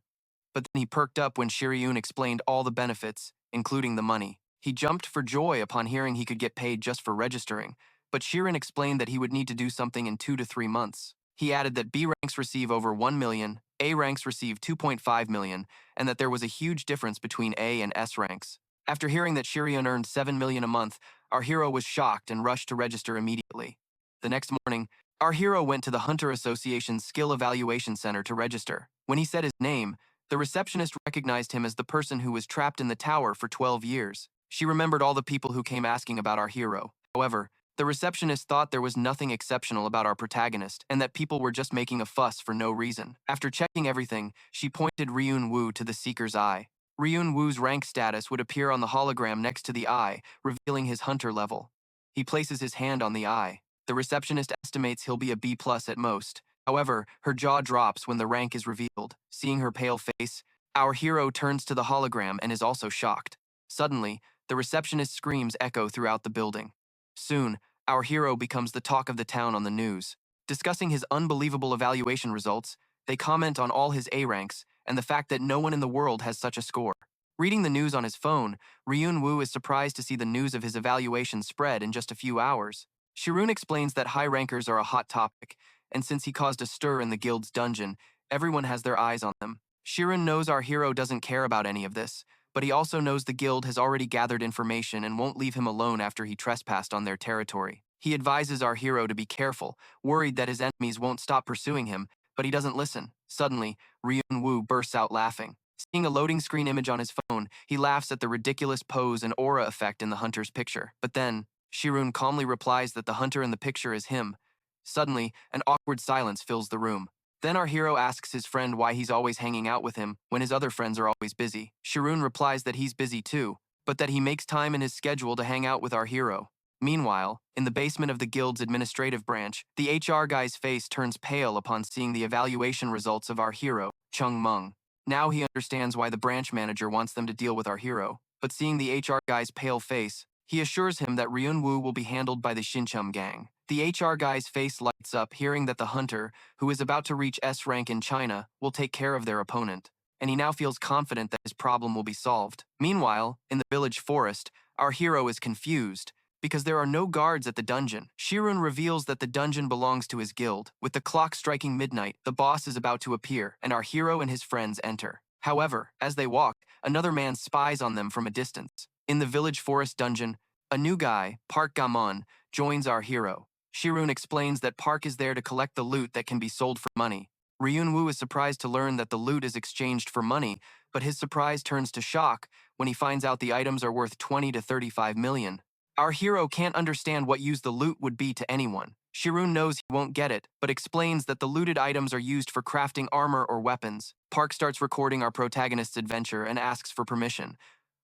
but then he perked up when Shiryun explained all the benefits, including the money. He jumped for joy upon hearing he could get paid just for registering, but Shirin explained that he would need to do something in 2 to 3 months. He added that B ranks receive over 1 million, A ranks receive 2.5 million, and that there was a huge difference between A and S ranks. After hearing that Shiryeon earned 7 million a month, our hero was shocked and rushed to register immediately. The next morning, our hero went to the Hunter Association's Skill Evaluation Center to register. When he said his name, the receptionist recognized him as the person who was trapped in the tower for 12 years. She remembered all the people who came asking about our hero. However, the receptionist thought there was nothing exceptional about our protagonist and that people were just making a fuss for no reason. After checking everything, she pointed Ryunwu to the Seeker's Eye. Ryunwu's rank status would appear on the hologram next to the eye, revealing his hunter level. He places his hand on the eye. The receptionist estimates he'll be a B+ at most. However, her jaw drops when the rank is revealed. Seeing her pale face, our hero turns to the hologram and is also shocked. Suddenly, the receptionist's screams echo throughout the building. Soon, our hero becomes the talk of the town on the news. Discussing his unbelievable evaluation results, they comment on all his A ranks and the fact that no one in the world has such a score. Reading the news on his phone, Ryunwu is surprised to see the news of his evaluation spread in just a few hours. Shirun explains that high rankers are a hot topic, and since he caused a stir in the guild's dungeon, everyone has their eyes on them. Shirun knows our hero doesn't care about any of this, but he also knows the guild has already gathered information and won't leave him alone after he trespassed on their territory. He advises our hero to be careful, worried that his enemies won't stop pursuing him, but he doesn't listen. Suddenly, Ryunwu bursts out laughing. Seeing a loading screen image on his phone, he laughs at the ridiculous pose and aura effect in the hunter's picture. But then, Shirun calmly replies that the hunter in the picture is him. Suddenly, an awkward silence fills the room. Then our hero asks his friend why he's always hanging out with him when his other friends are always busy. Shirun replies that he's busy too, but that he makes time in his schedule to hang out with our hero. Meanwhile, in the basement of the guild's administrative branch, the HR guy's face turns pale upon seeing the evaluation results of our hero, Chung Meng. Now he understands why the branch manager wants them to deal with our hero, but seeing the HR guy's pale face, he assures him that Ryunwu will be handled by the Shinchum gang. The HR guy's face lights up hearing that the hunter, who is about to reach S rank in China, will take care of their opponent, and he now feels confident that his problem will be solved. Meanwhile, in the village forest, our hero is confused because there are no guards at the dungeon. Shirun reveals that the dungeon belongs to his guild. With the clock striking midnight, the boss is about to appear, and our hero and his friends enter. However, as they walk, another man spies on them from a distance. In the village forest dungeon, a new guy, Park Gamon, joins our hero. Shirun explains that Park is there to collect the loot that can be sold for money. Ryunwu is surprised to learn that the loot is exchanged for money, but his surprise turns to shock when he finds out the items are worth 20 to 35 million. Our hero can't understand what use the loot would be to anyone. Shirun knows he won't get it, but explains that the looted items are used for crafting armor or weapons. Park starts recording our protagonist's adventure and asks for permission.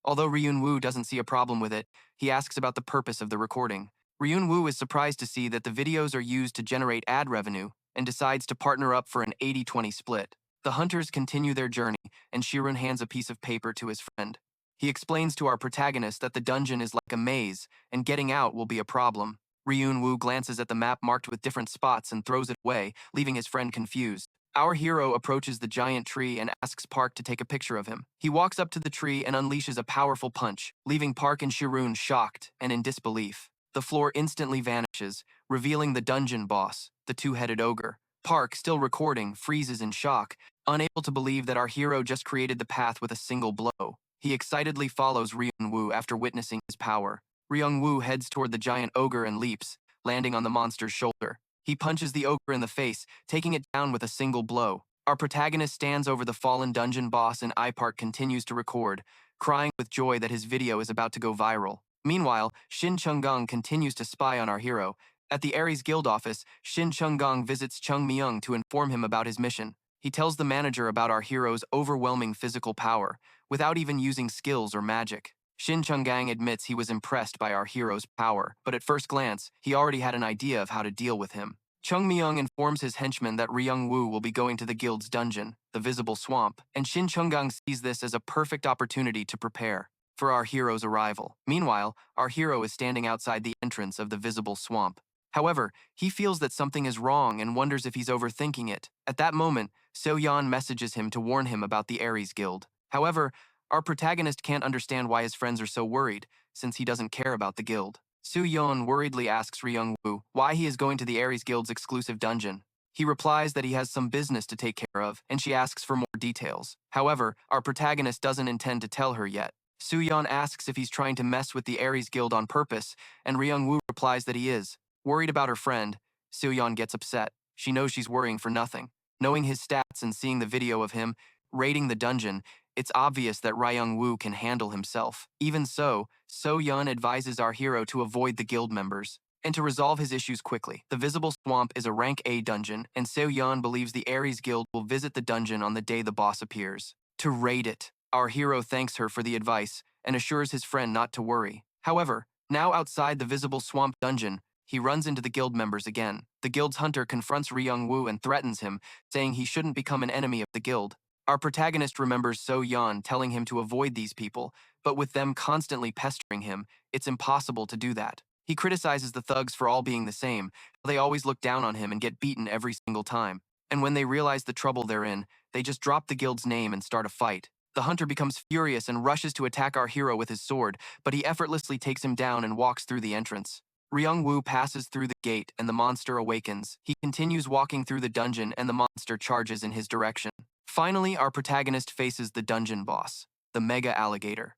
Although Ryunwu doesn't see a problem with it, he asks about the purpose of the recording. Ryunwu is surprised to see that the videos are used to generate ad revenue and decides to partner up for an 80-20 split. The hunters continue their journey, and Shirun hands a piece of paper to his friend. He explains to our protagonist that the dungeon is like a maze, and getting out will be a problem. Ryunwu glances at the map marked with different spots and throws it away, leaving his friend confused. Our hero approaches the giant tree and asks Park to take a picture of him. He walks up to the tree and unleashes a powerful punch, leaving Park and Shirun shocked and in disbelief. The floor instantly vanishes, revealing the dungeon boss, the two-headed ogre. Park, still recording, freezes in shock, unable to believe that our hero just created the path with a single blow. He excitedly follows Ryunwu after witnessing his power. Ryunwu heads toward the giant ogre and leaps, landing on the monster's shoulder. He punches the ogre in the face, taking it down with a single blow. Our protagonist stands over the fallen dungeon boss and Park continues to record, crying with joy that his video is about to go viral. Meanwhile, Shin Chunggang continues to spy on our hero. At the Aries guild office, Shin Chunggang visits Chung Myung to inform him about his mission. He tells the manager about our hero's overwhelming physical power, without even using skills or magic. Shin Chunggang admits he was impressed by our hero's power, but at first glance, he already had an idea of how to deal with him. Chung Myung informs his henchman that Ryungwu will be going to the guild's dungeon, the Visible Swamp, and Shin Chunggang sees this as a perfect opportunity to prepare for our hero's arrival. Meanwhile, our hero is standing outside the entrance of the Visible Swamp. However, he feels that something is wrong and wonders if he's overthinking it. At that moment, So-yeon messages him to warn him about the Aries Guild. However, our protagonist can't understand why his friends are so worried, since he doesn't care about the guild. So-yeon worriedly asks Ryungwu why he is going to the Aries Guild's exclusive dungeon. He replies that he has some business to take care of, and she asks for more details. However, our protagonist doesn't intend to tell her yet. So-yeon asks if he's trying to mess with the Aries Guild on purpose, and Ryungwu replies that he is. Worried about her friend, So-yeon gets upset. She knows she's worrying for nothing. Knowing his stats and seeing the video of him raiding the dungeon, it's obvious that Ryungwu can handle himself. Even so, So-yeon advises our hero to avoid the guild members and to resolve his issues quickly. The Visible Swamp is a rank A dungeon, and So-yeon believes the Aries Guild will visit the dungeon on the day the boss appears to raid it. Our hero thanks her for the advice and assures his friend not to worry. However, now outside the Visible Swamp dungeon, he runs into the guild members again. The guild's hunter confronts Ryungwu and threatens him, saying he shouldn't become an enemy of the guild. Our protagonist remembers So-yeon telling him to avoid these people, but with them constantly pestering him, it's impossible to do that. He criticizes the thugs for all being the same. They always look down on him and get beaten every single time. And when they realize the trouble they're in, they just drop the guild's name and start a fight. The hunter becomes furious and rushes to attack our hero with his sword, but he effortlessly takes him down and walks through the entrance. Ryungwu passes through the gate and the monster awakens. He continues walking through the dungeon and the monster charges in his direction. Finally, our protagonist faces the dungeon boss. the mega alligator.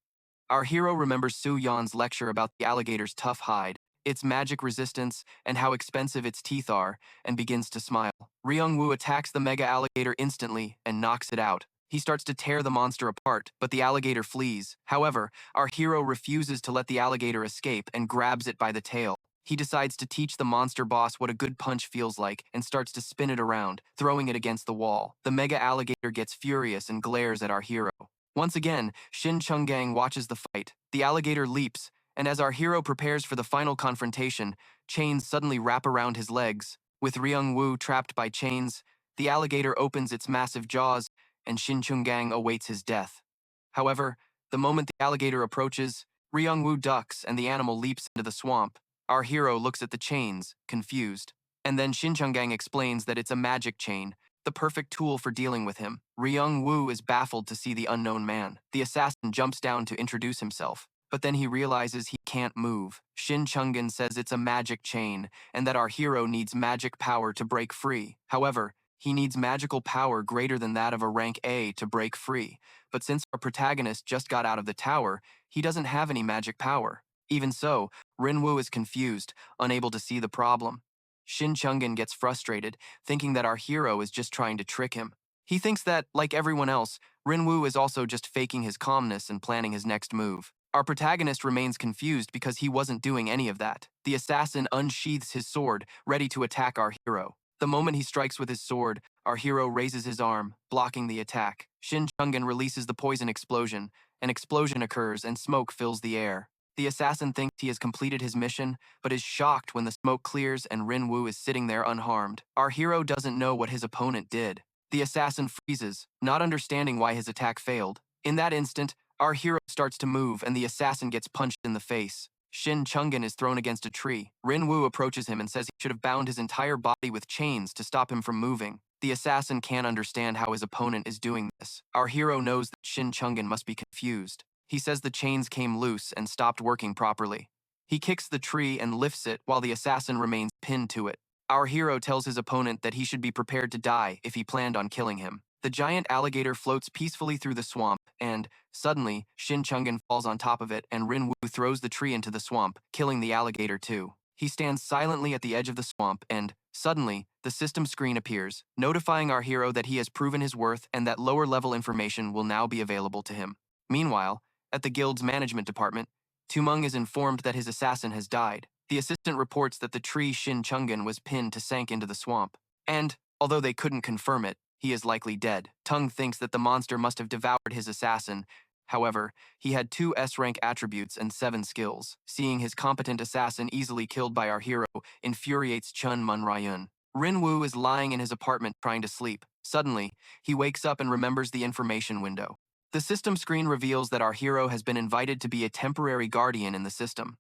Our hero remembers Su Yan's lecture about the alligator's tough hide, its magic resistance, and how expensive its teeth are, and begins to smile. Ryunwu attacks the mega alligator instantly and knocks it out. He starts to tear the monster apart, but the alligator flees. However, our hero refuses to let the alligator escape and grabs it by the tail. He decides to teach the monster boss what a good punch feels like and starts to spin it around, throwing it against the wall. The mega alligator gets furious and glares at our hero. Once again, Shin Chunggang watches the fight. The alligator leaps, and as our hero prepares for the final confrontation, chains suddenly wrap around his legs. With Ryungwu trapped by chains, the alligator opens its massive jaws, and Shin Chunggang awaits his death. However, the moment the alligator approaches, Ryungwu ducks and the animal leaps into the swamp. Our hero looks at the chains, confused. And then Shin Chunggang explains that it's a magic chain, the perfect tool for dealing with him. Ryungwu is baffled to see the unknown man. The assassin jumps down to introduce himself, but then he realizes he can't move. Shin Chunggan says it's a magic chain, and that our hero needs magic power to break free. However, he needs magical power greater than that of a rank A to break free. But since our protagonist just got out of the tower, he doesn't have any magic power. Even so, Ryunwu is confused, unable to see the problem. Shin Chunggan gets frustrated, thinking that our hero is just trying to trick him. He thinks that, like everyone else, Ryunwu is also just faking his calmness and planning his next move. Our protagonist remains confused because he wasn't doing any of that. The assassin unsheathes his sword, ready to attack our hero. The moment he strikes with his sword, our hero raises his arm, blocking the attack. Shin Chunggan releases the poison explosion. An explosion occurs and smoke fills the air. The assassin thinks he has completed his mission, but is shocked when the smoke clears and Ryunwu is sitting there unharmed. Our hero doesn't know what his opponent did. The assassin freezes, not understanding why his attack failed. In that instant, our hero starts to move and the assassin gets punched in the face. Shin Chunggan is thrown against a tree. Ryunwu approaches him and says he should have bound his entire body with chains to stop him from moving. The assassin can't understand how his opponent is doing this. Our hero knows that Shin Chunggan must be confused. He says the chains came loose and stopped working properly. He kicks the tree and lifts it while the assassin remains pinned to it. Our hero tells his opponent that he should be prepared to die if he planned on killing him. The giant alligator floats peacefully through the swamp, and, suddenly, Shin Chunggan falls on top of it and Ryunwu throws the tree into the swamp, killing the alligator too. He stands silently at the edge of the swamp and, suddenly, the system screen appears, notifying our hero that he has proven his worth and that lower-level information will now be available to him. Meanwhile, at the guild's management department, Tumung is informed that his assassin has died. The assistant reports that the tree Shin Chunggan was pinned to sank into the swamp. And, although they couldn't confirm it, he is likely dead. Tung thinks that the monster must have devoured his assassin. However, he had 2 S-rank attributes and 7 skills. Seeing his competent assassin easily killed by our hero infuriates Chun Mun Ryun. Ryunwu is lying in his apartment trying to sleep. Suddenly, he wakes up and remembers the information window. The system screen reveals that our hero has been invited to be a temporary guardian in the system.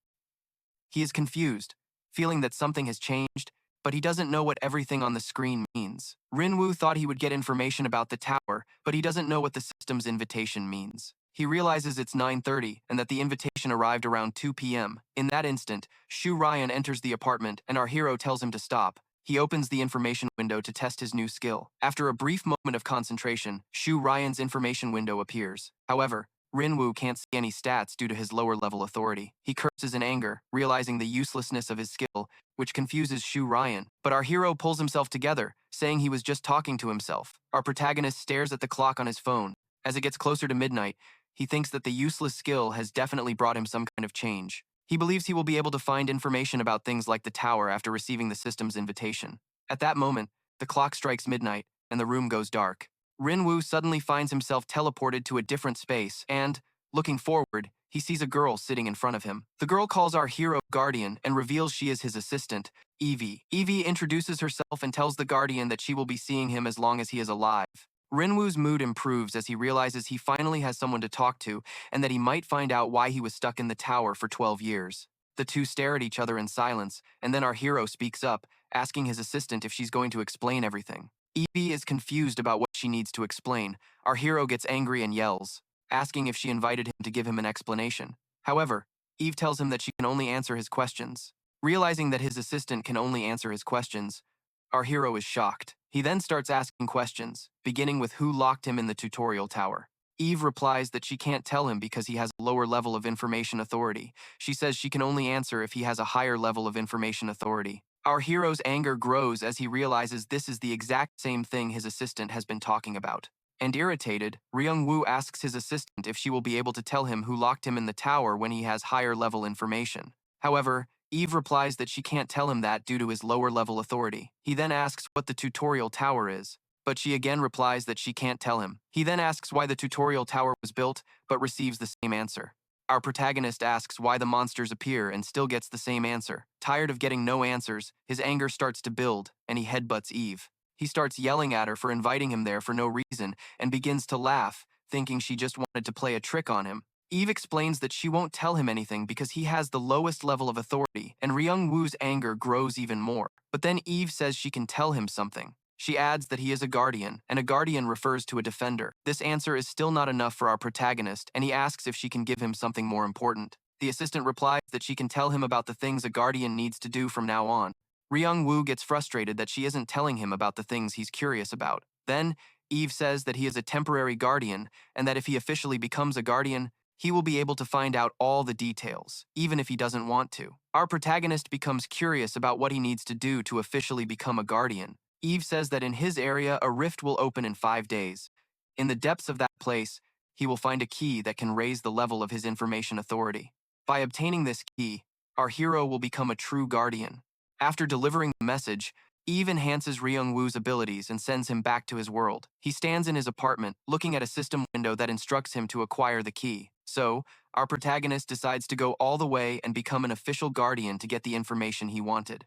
He is confused, feeling that something has changed, but he doesn't know what everything on the screen means. Ryunwu thought he would get information about the tower, but he doesn't know what the system's invitation means. He realizes it's 9:30 and that the invitation arrived around 2 p.m. In that instant, Shu Ryan enters the apartment and our hero tells him to stop. He opens the information window to test his new skill. After a brief moment of concentration, Shu Ryan's information window appears. However, Ryunwu can't see any stats due to his lower-level authority. He curses in anger, realizing the uselessness of his skill, which confuses Shu Ryan. But our hero pulls himself together, saying he was just talking to himself. Our protagonist stares at the clock on his phone. As it gets closer to midnight, he thinks that the useless skill has definitely brought him some kind of change. He believes he will be able to find information about things like the tower after receiving the system's invitation. At that moment, the clock strikes midnight, and the room goes dark. Ryunwu suddenly finds himself teleported to a different space and, looking forward, he sees a girl sitting in front of him. The girl calls our hero Guardian and reveals she is his assistant, Evie. Evie introduces herself and tells the Guardian that she will be seeing him as long as he is alive. Ryunwu's mood improves as he realizes he finally has someone to talk to and that he might find out why he was stuck in the tower for 12 years. The two stare at each other in silence, and then our hero speaks up, asking his assistant if she's going to explain everything. Evie is confused about what she needs to explain. Our hero gets angry and yells, asking if she invited him to give him an explanation. However, Eve tells him that she can only answer his questions. Realizing that his assistant can only answer his questions, our hero is shocked. He then starts asking questions, beginning with who locked him in the tutorial tower. Eve replies that she can't tell him because he has a lower level of information authority. She says she can only answer if he has a higher level of information authority. Our hero's anger grows as he realizes this is the exact same thing his assistant has been talking about. And irritated, Ryunwu asks his assistant if she will be able to tell him who locked him in the tower when he has higher level information. However, Eve replies that she can't tell him that due to his lower level authority. He then asks what the tutorial tower is, but she again replies that she can't tell him. He then asks why the tutorial tower was built, but receives the same answer. Our protagonist asks why the monsters appear and still gets the same answer. Tired of getting no answers, his anger starts to build, and he headbutts Eve. He starts yelling at her for inviting him there for no reason and begins to laugh, thinking she just wanted to play a trick on him. Eve explains that she won't tell him anything because he has the lowest level of authority, and Ryungwoo's anger grows even more. But then Eve says she can tell him something. She adds that he is a guardian, and a guardian refers to a defender. This answer is still not enough for our protagonist, and he asks if she can give him something more important. The assistant replies that she can tell him about the things a guardian needs to do from now on. Ryungwoo gets frustrated that she isn't telling him about the things he's curious about. Then, Eve says that he is a temporary guardian, and that if he officially becomes a guardian, he will be able to find out all the details, even if he doesn't want to. Our protagonist becomes curious about what he needs to do to officially become a guardian. Eve says that in his area, a rift will open in 5 days. In the depths of that place, he will find a key that can raise the level of his information authority. By obtaining this key, our hero will become a true guardian. After delivering the message, Eve enhances Ryungwoo's abilities and sends him back to his world. He stands in his apartment, looking at a system window that instructs him to acquire the key. So, our protagonist decides to go all the way and become an official guardian to get the information he wanted.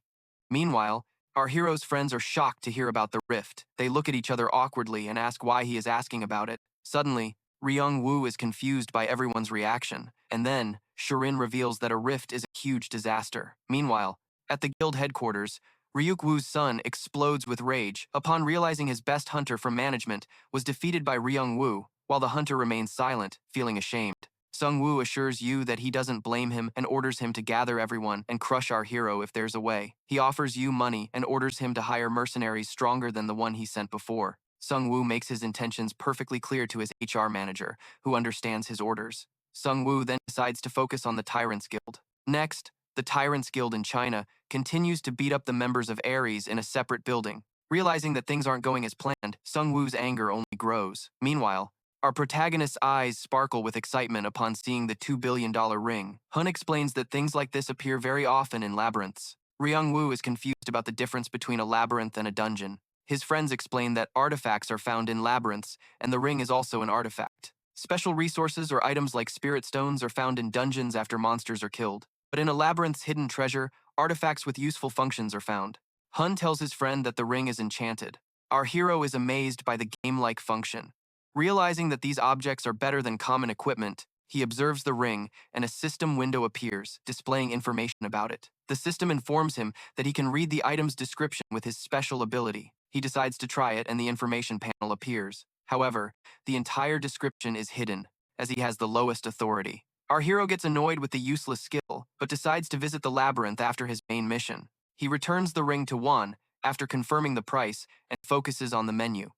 Meanwhile, our hero's friends are shocked to hear about the rift. They look at each other awkwardly and ask why he is asking about it. Suddenly, Ryungwoo is confused by everyone's reaction, and then, Shirin reveals that a rift is a huge disaster. Meanwhile, at the guild headquarters, Ryukwoo's son explodes with rage upon realizing his best hunter from management was defeated by Ryungwoo, while the hunter remains silent, feeling ashamed. Sungwoo assures Yu that he doesn't blame him and orders him to gather everyone and crush our hero if there's a way. He offers Yu money and orders him to hire mercenaries stronger than the one he sent before. Sungwoo makes his intentions perfectly clear to his HR manager, who understands his orders. Sungwoo then decides to focus on the Tyrants Guild. Next, the Tyrants Guild in China continues to beat up the members of Aries in a separate building. Realizing that things aren't going as planned, Sungwoo's anger only grows. Meanwhile, our protagonist's eyes sparkle with excitement upon seeing the $2 billion ring. Hun explains that things like this appear very often in labyrinths. Ryungwoo is confused about the difference between a labyrinth and a dungeon. His friends explain that artifacts are found in labyrinths, and the ring is also an artifact. Special resources or items like spirit stones are found in dungeons after monsters are killed. But in a labyrinth's hidden treasure, artifacts with useful functions are found. Hun tells his friend that the ring is enchanted. Our hero is amazed by the game-like function. Realizing that these objects are better than common equipment, he observes the ring, and a system window appears, displaying information about it. The system informs him that he can read the item's description with his special ability. He decides to try it, and the information panel appears. However, the entire description is hidden, as he has the lowest authority. Our hero gets annoyed with the useless skill, but decides to visit the labyrinth after his main mission. He returns the ring to Wan after confirming the price and focuses on the menu.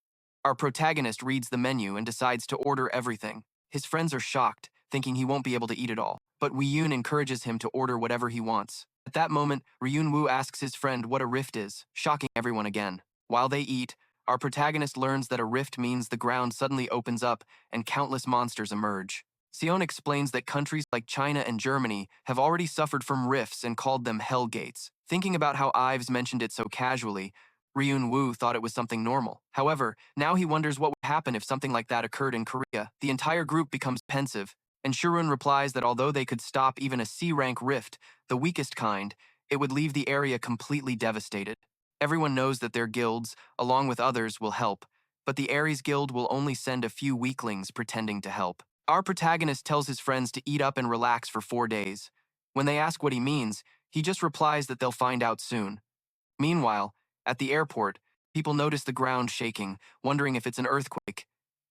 Our protagonist reads the menu and decides to order everything. His friends are shocked, thinking he won't be able to eat it all, but Wiyun encourages him to order whatever he wants. At that moment, Ryunwu asks his friend what a rift is, shocking everyone again. While they eat, our protagonist learns that a rift means the ground suddenly opens up and countless monsters emerge. Sion explains that countries like China and Germany have already suffered from rifts and called them hell gates. Thinking about how Ives mentioned it so casually, Ryunwu thought it was something normal. However, now he wonders what would happen if something like that occurred in Korea. The entire group becomes pensive, and Shirun replies that although they could stop even a C-rank rift, the weakest kind, it would leave the area completely devastated. Everyone knows that their guilds, along with others, will help, but the Aries guild will only send a few weaklings pretending to help. Our protagonist tells his friends to eat up and relax for 4 days. When they ask what he means, he just replies that they'll find out soon. Meanwhile, at the airport, people notice the ground shaking, wondering if it's an earthquake.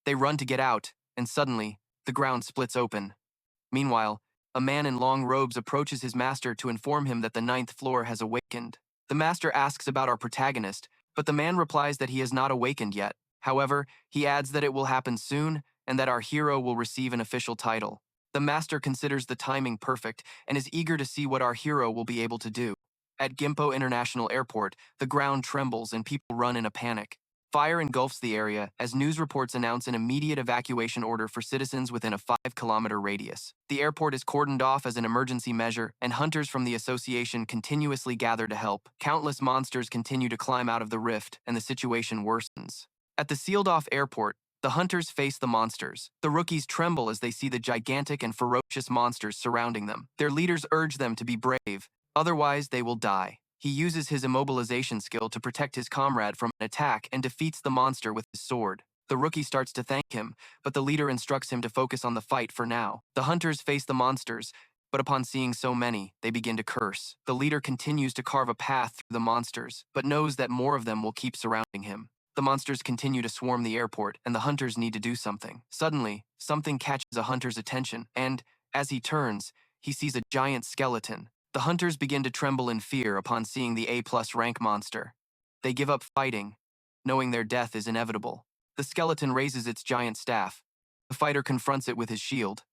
They run to get out, and suddenly, the ground splits open. Meanwhile, a man in long robes approaches his master to inform him that the 9th floor has awakened. The master asks about our protagonist, but the man replies that he has not awakened yet. However, he adds that it will happen soon, and that our hero will receive an official title. The master considers the timing perfect and is eager to see what our hero will be able to do. At Gimpo International Airport, the ground trembles and people run in a panic. Fire engulfs the area as news reports announce an immediate evacuation order for citizens within a 5-kilometer radius. The airport is cordoned off as an emergency measure, and hunters from the association continuously gather to help. Countless monsters continue to climb out of the rift, and the situation worsens. At the sealed-off airport, the hunters face the monsters. The rookies tremble as they see the gigantic and ferocious monsters surrounding them. Their leaders urge them to be brave, otherwise they will die. He uses his immobilization skill to protect his comrade from an attack and defeats the monster with his sword. The rookie starts to thank him, but the leader instructs him to focus on the fight for now. The hunters face the monsters, but upon seeing so many, they begin to curse. The leader continues to carve a path through the monsters, but knows that more of them will keep surrounding him. The monsters continue to swarm the airport, and the hunters need to do something. Suddenly, something catches a hunter's attention, and, as he turns, he sees a giant skeleton. The hunters begin to tremble in fear upon seeing the A+ rank monster. They give up fighting, knowing their death is inevitable. The skeleton raises its giant staff. The fighter confronts it with his shield.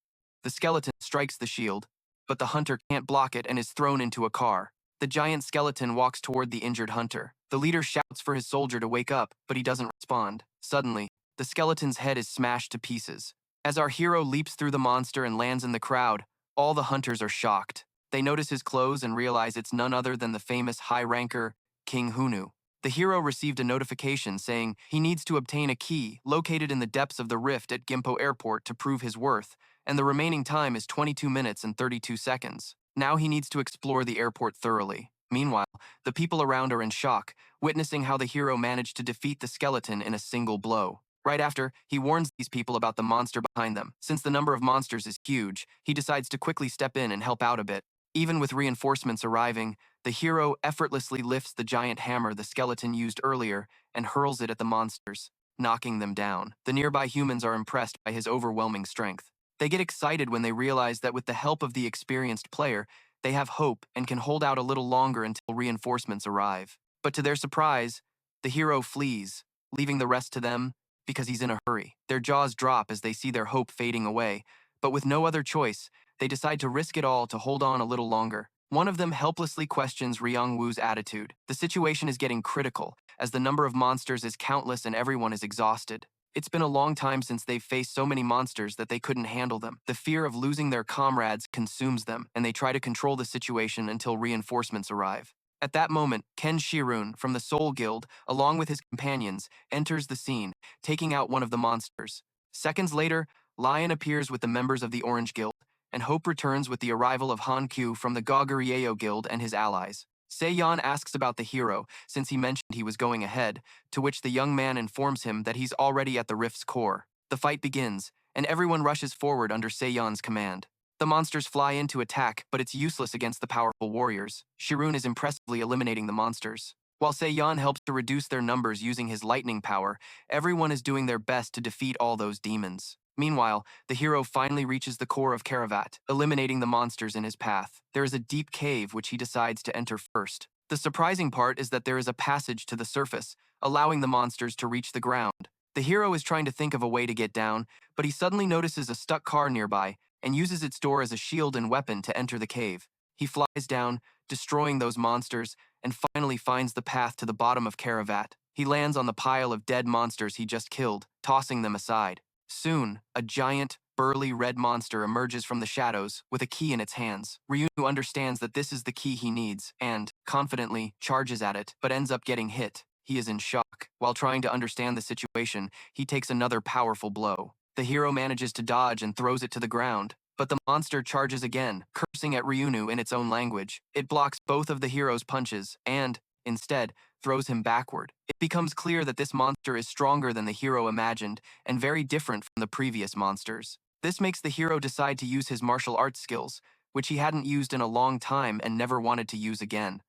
The skeleton strikes the shield, but the hunter can't block it and is thrown into a car. The giant skeleton walks toward the injured hunter. The leader shouts for his soldier to wake up, but he doesn't respond. Suddenly, the skeleton's head is smashed to pieces. As our hero leaps through the monster and lands in the crowd, all the hunters are shocked. They notice his clothes and realize it's none other than the famous high-ranker, King Hyeonu. The hero received a notification saying he needs to obtain a key located in the depths of the rift at Gimpo Airport to prove his worth, and the remaining time is 22 minutes and 32 seconds. Now he needs to explore the airport thoroughly. Meanwhile, the people around are in shock, witnessing how the hero managed to defeat the skeleton in a single blow. Right after, he warns these people about the monster behind them. Since the number of monsters is huge, he decides to quickly step in and help out a bit. Even with reinforcements arriving, the hero effortlessly lifts the giant hammer the skeleton used earlier and hurls it at the monsters, knocking them down. The nearby humans are impressed by his overwhelming strength. They get excited when they realize that with the help of the experienced player, they have hope and can hold out a little longer until reinforcements arrive. But to their surprise, the hero flees, leaving the rest to them because he's in a hurry. Their jaws drop as they see their hope fading away, but with no other choice, they decide to risk it all to hold on a little longer. One of them helplessly questions Ryunwu's attitude. The situation is getting critical, as the number of monsters is countless and everyone is exhausted. It's been a long time since they've faced so many monsters that they couldn't handle them. The fear of losing their comrades consumes them, and they try to control the situation until reinforcements arrive. At that moment, Ken Shirun from the Soul Guild, along with his companions, enters the scene, taking out one of the monsters. Seconds later, Lion appears with the members of the Orange Guild, and hope returns with the arrival of Han Q from the Gogurieo Guild and his allies. Se-yeon asks about the hero, since he mentioned he was going ahead, to which the young man informs him that he's already at the rift's core. The fight begins, and everyone rushes forward under Se-yeon's command. The monsters fly in to attack, but it's useless against the powerful warriors. Shirun is impressively eliminating the monsters. While Se-yeon helps to reduce their numbers using his lightning power, everyone is doing their best to defeat all those demons. Meanwhile, the hero finally reaches the core of Karavat, eliminating the monsters in his path. There is a deep cave which he decides to enter first. The surprising part is that there is a passage to the surface, allowing the monsters to reach the ground. The hero is trying to think of a way to get down, but he suddenly notices a stuck car nearby and uses its door as a shield and weapon to enter the cave. He flies down, destroying those monsters, and finally finds the path to the bottom of Karavat. He lands on the pile of dead monsters he just killed, tossing them aside. Soon, a giant, burly red monster emerges from the shadows with a key in its hands. Ryunwu understands that this is the key he needs and, confidently, charges at it, but ends up getting hit. He is in shock. While trying to understand the situation, he takes another powerful blow. The hero manages to dodge and throws it to the ground, but the monster charges again, cursing at Ryunwu in its own language. It blocks both of the hero's punches and, instead, throws him backward. It becomes clear that this monster is stronger than the hero imagined and very different from the previous monsters. This makes the hero decide to use his martial arts skills, which he hadn't used in a long time and never wanted to use again.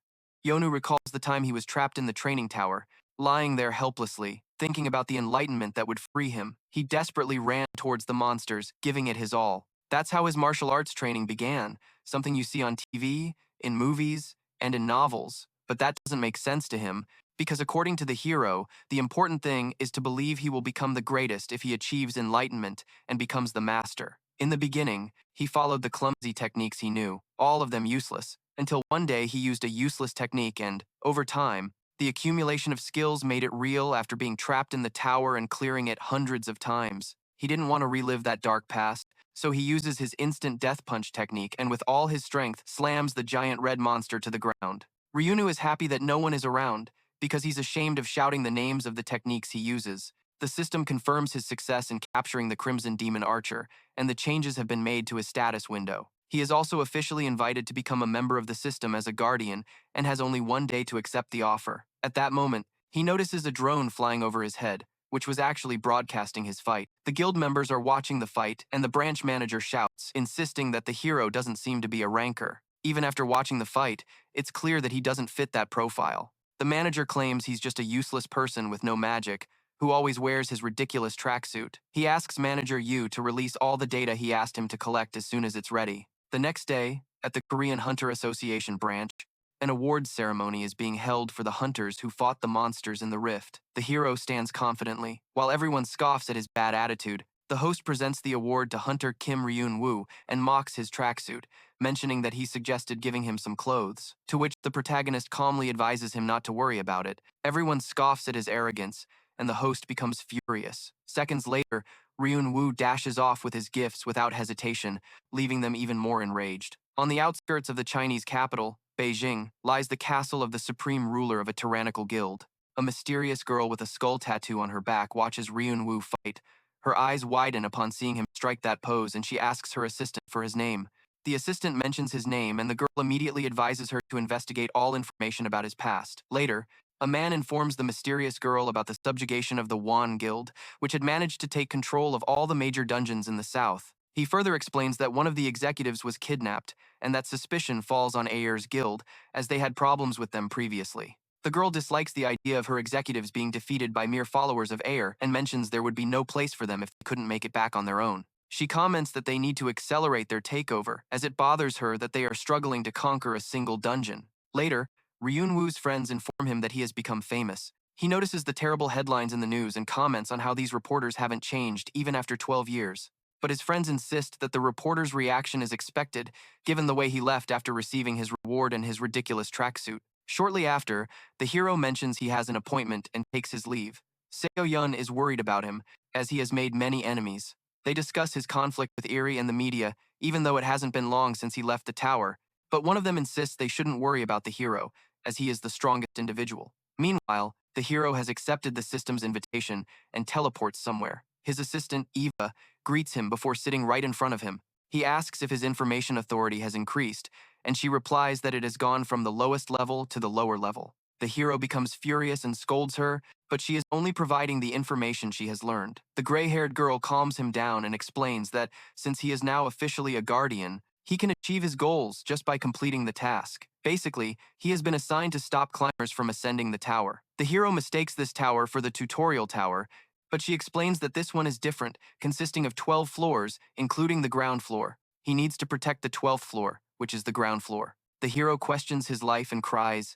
Hyeonu recalls the time he was trapped in the training tower, lying there helplessly, thinking about the enlightenment that would free him. He desperately ran towards the monsters, giving it his all. That's how his martial arts training began, something you see on TV, in movies, and in novels. But that doesn't make sense to him, because according to the hero, the important thing is to believe he will become the greatest if he achieves enlightenment and becomes the master. In the beginning, he followed the clumsy techniques he knew, all of them useless, until one day he used a useless technique and, over time, the accumulation of skills made it real after being trapped in the tower and clearing it hundreds of times. He didn't want to relive that dark past, so he uses his instant death punch technique and with all his strength slams the giant red monster to the ground. Ryunwu is happy that no one is around, because he's ashamed of shouting the names of the techniques he uses. The system confirms his success in capturing the Crimson Demon Archer, and the changes have been made to his status window. He is also officially invited to become a member of the system as a guardian, and has only one day to accept the offer. At that moment, he notices a drone flying over his head, which was actually broadcasting his fight. The guild members are watching the fight, and the branch manager shouts, insisting that the hero doesn't seem to be a ranker. Even after watching the fight, it's clear that he doesn't fit that profile. The manager claims he's just a useless person with no magic, who always wears his ridiculous tracksuit. He asks manager Yu to release all the data he asked him to collect as soon as it's ready. The next day, at the Korean Hunter Association branch, an awards ceremony is being held for the hunters who fought the monsters in the rift. The hero stands confidently. While everyone scoffs at his bad attitude, the host presents the award to Hunter Kim Ryunwu and mocks his tracksuit, mentioning that he suggested giving him some clothes, to which the protagonist calmly advises him not to worry about it. Everyone scoffs at his arrogance, and the host becomes furious. Seconds later, Ryunwu dashes off with his gifts without hesitation, leaving them even more enraged. On the outskirts of the Chinese capital, Beijing, lies the castle of the supreme ruler of a tyrannical guild. A mysterious girl with a skull tattoo on her back watches Ryunwu fight. Her eyes widen upon seeing him strike that pose, and she asks her assistant for his name. The assistant mentions his name, and the girl immediately advises her to investigate all information about his past. Later, a man informs the mysterious girl about the subjugation of the Wan Guild, which had managed to take control of all the major dungeons in the south. He further explains that one of the executives was kidnapped, and that suspicion falls on Ayer's guild, as they had problems with them previously. The girl dislikes the idea of her executives being defeated by mere followers of Ayer and mentions there would be no place for them if they couldn't make it back on their own. She comments that they need to accelerate their takeover, as it bothers her that they are struggling to conquer a single dungeon. Later, Ryunwoo's friends inform him that he has become famous. He notices the terrible headlines in the news and comments on how these reporters haven't changed even after 12 years. But his friends insist that the reporter's reaction is expected, given the way he left after receiving his reward and his ridiculous tracksuit. Shortly after, the hero mentions he has an appointment and takes his leave. Seo-yun is worried about him, as he has made many enemies. They discuss his conflict with Aries and the media, even though it hasn't been long since he left the tower, but one of them insists they shouldn't worry about the hero, as he is the strongest individual. Meanwhile, the hero has accepted the system's invitation and teleports somewhere. His assistant, Eva, greets him before sitting right in front of him. He asks if his information authority has increased, and she replies that it has gone from the lowest level to the lower level. The hero becomes furious and scolds her, but she is only providing the information she has learned. The gray-haired girl calms him down and explains that, since he is now officially a guardian, he can achieve his goals just by completing the task. Basically, he has been assigned to stop climbers from ascending the tower. The hero mistakes this tower for the tutorial tower, but she explains that this one is different, consisting of 12 floors, including the ground floor. He needs to protect the 12th floor, which is the ground floor. The hero questions his life and cries,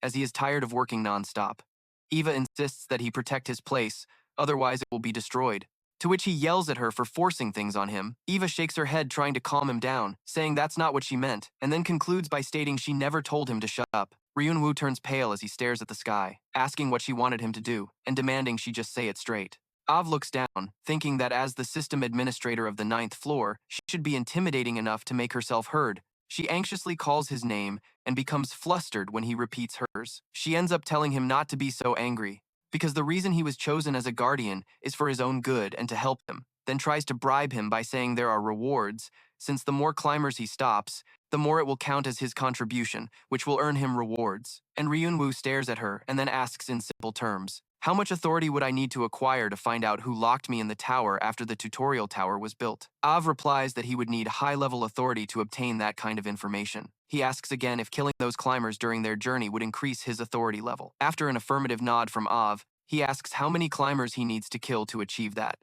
as he is tired of working non-stop. Eva insists that he protect his place, otherwise it will be destroyed. To which he yells at her for forcing things on him. Eva shakes her head trying to calm him down, saying that's not what she meant, and then concludes by stating she never told him to shut up. Ryunwu turns pale as he stares at the sky, asking what she wanted him to do, and demanding she just say it straight. Av looks down, thinking that as the system administrator of the 9th floor, she should be intimidating enough to make herself heard. She anxiously calls his name and becomes flustered when he repeats hers. She ends up telling him not to be so angry, because the reason he was chosen as a guardian is for his own good and to help him, then tries to bribe him by saying there are rewards, since the more climbers he stops, the more it will count as his contribution, which will earn him rewards. And Ryunwu stares at her and then asks in simple terms, how much authority would I need to acquire to find out who locked me in the tower after the tutorial tower was built? Av replies that he would need high-level authority to obtain that kind of information. He asks again if killing those climbers during their journey would increase his authority level. After an affirmative nod from Av, he asks how many climbers he needs to kill to achieve that.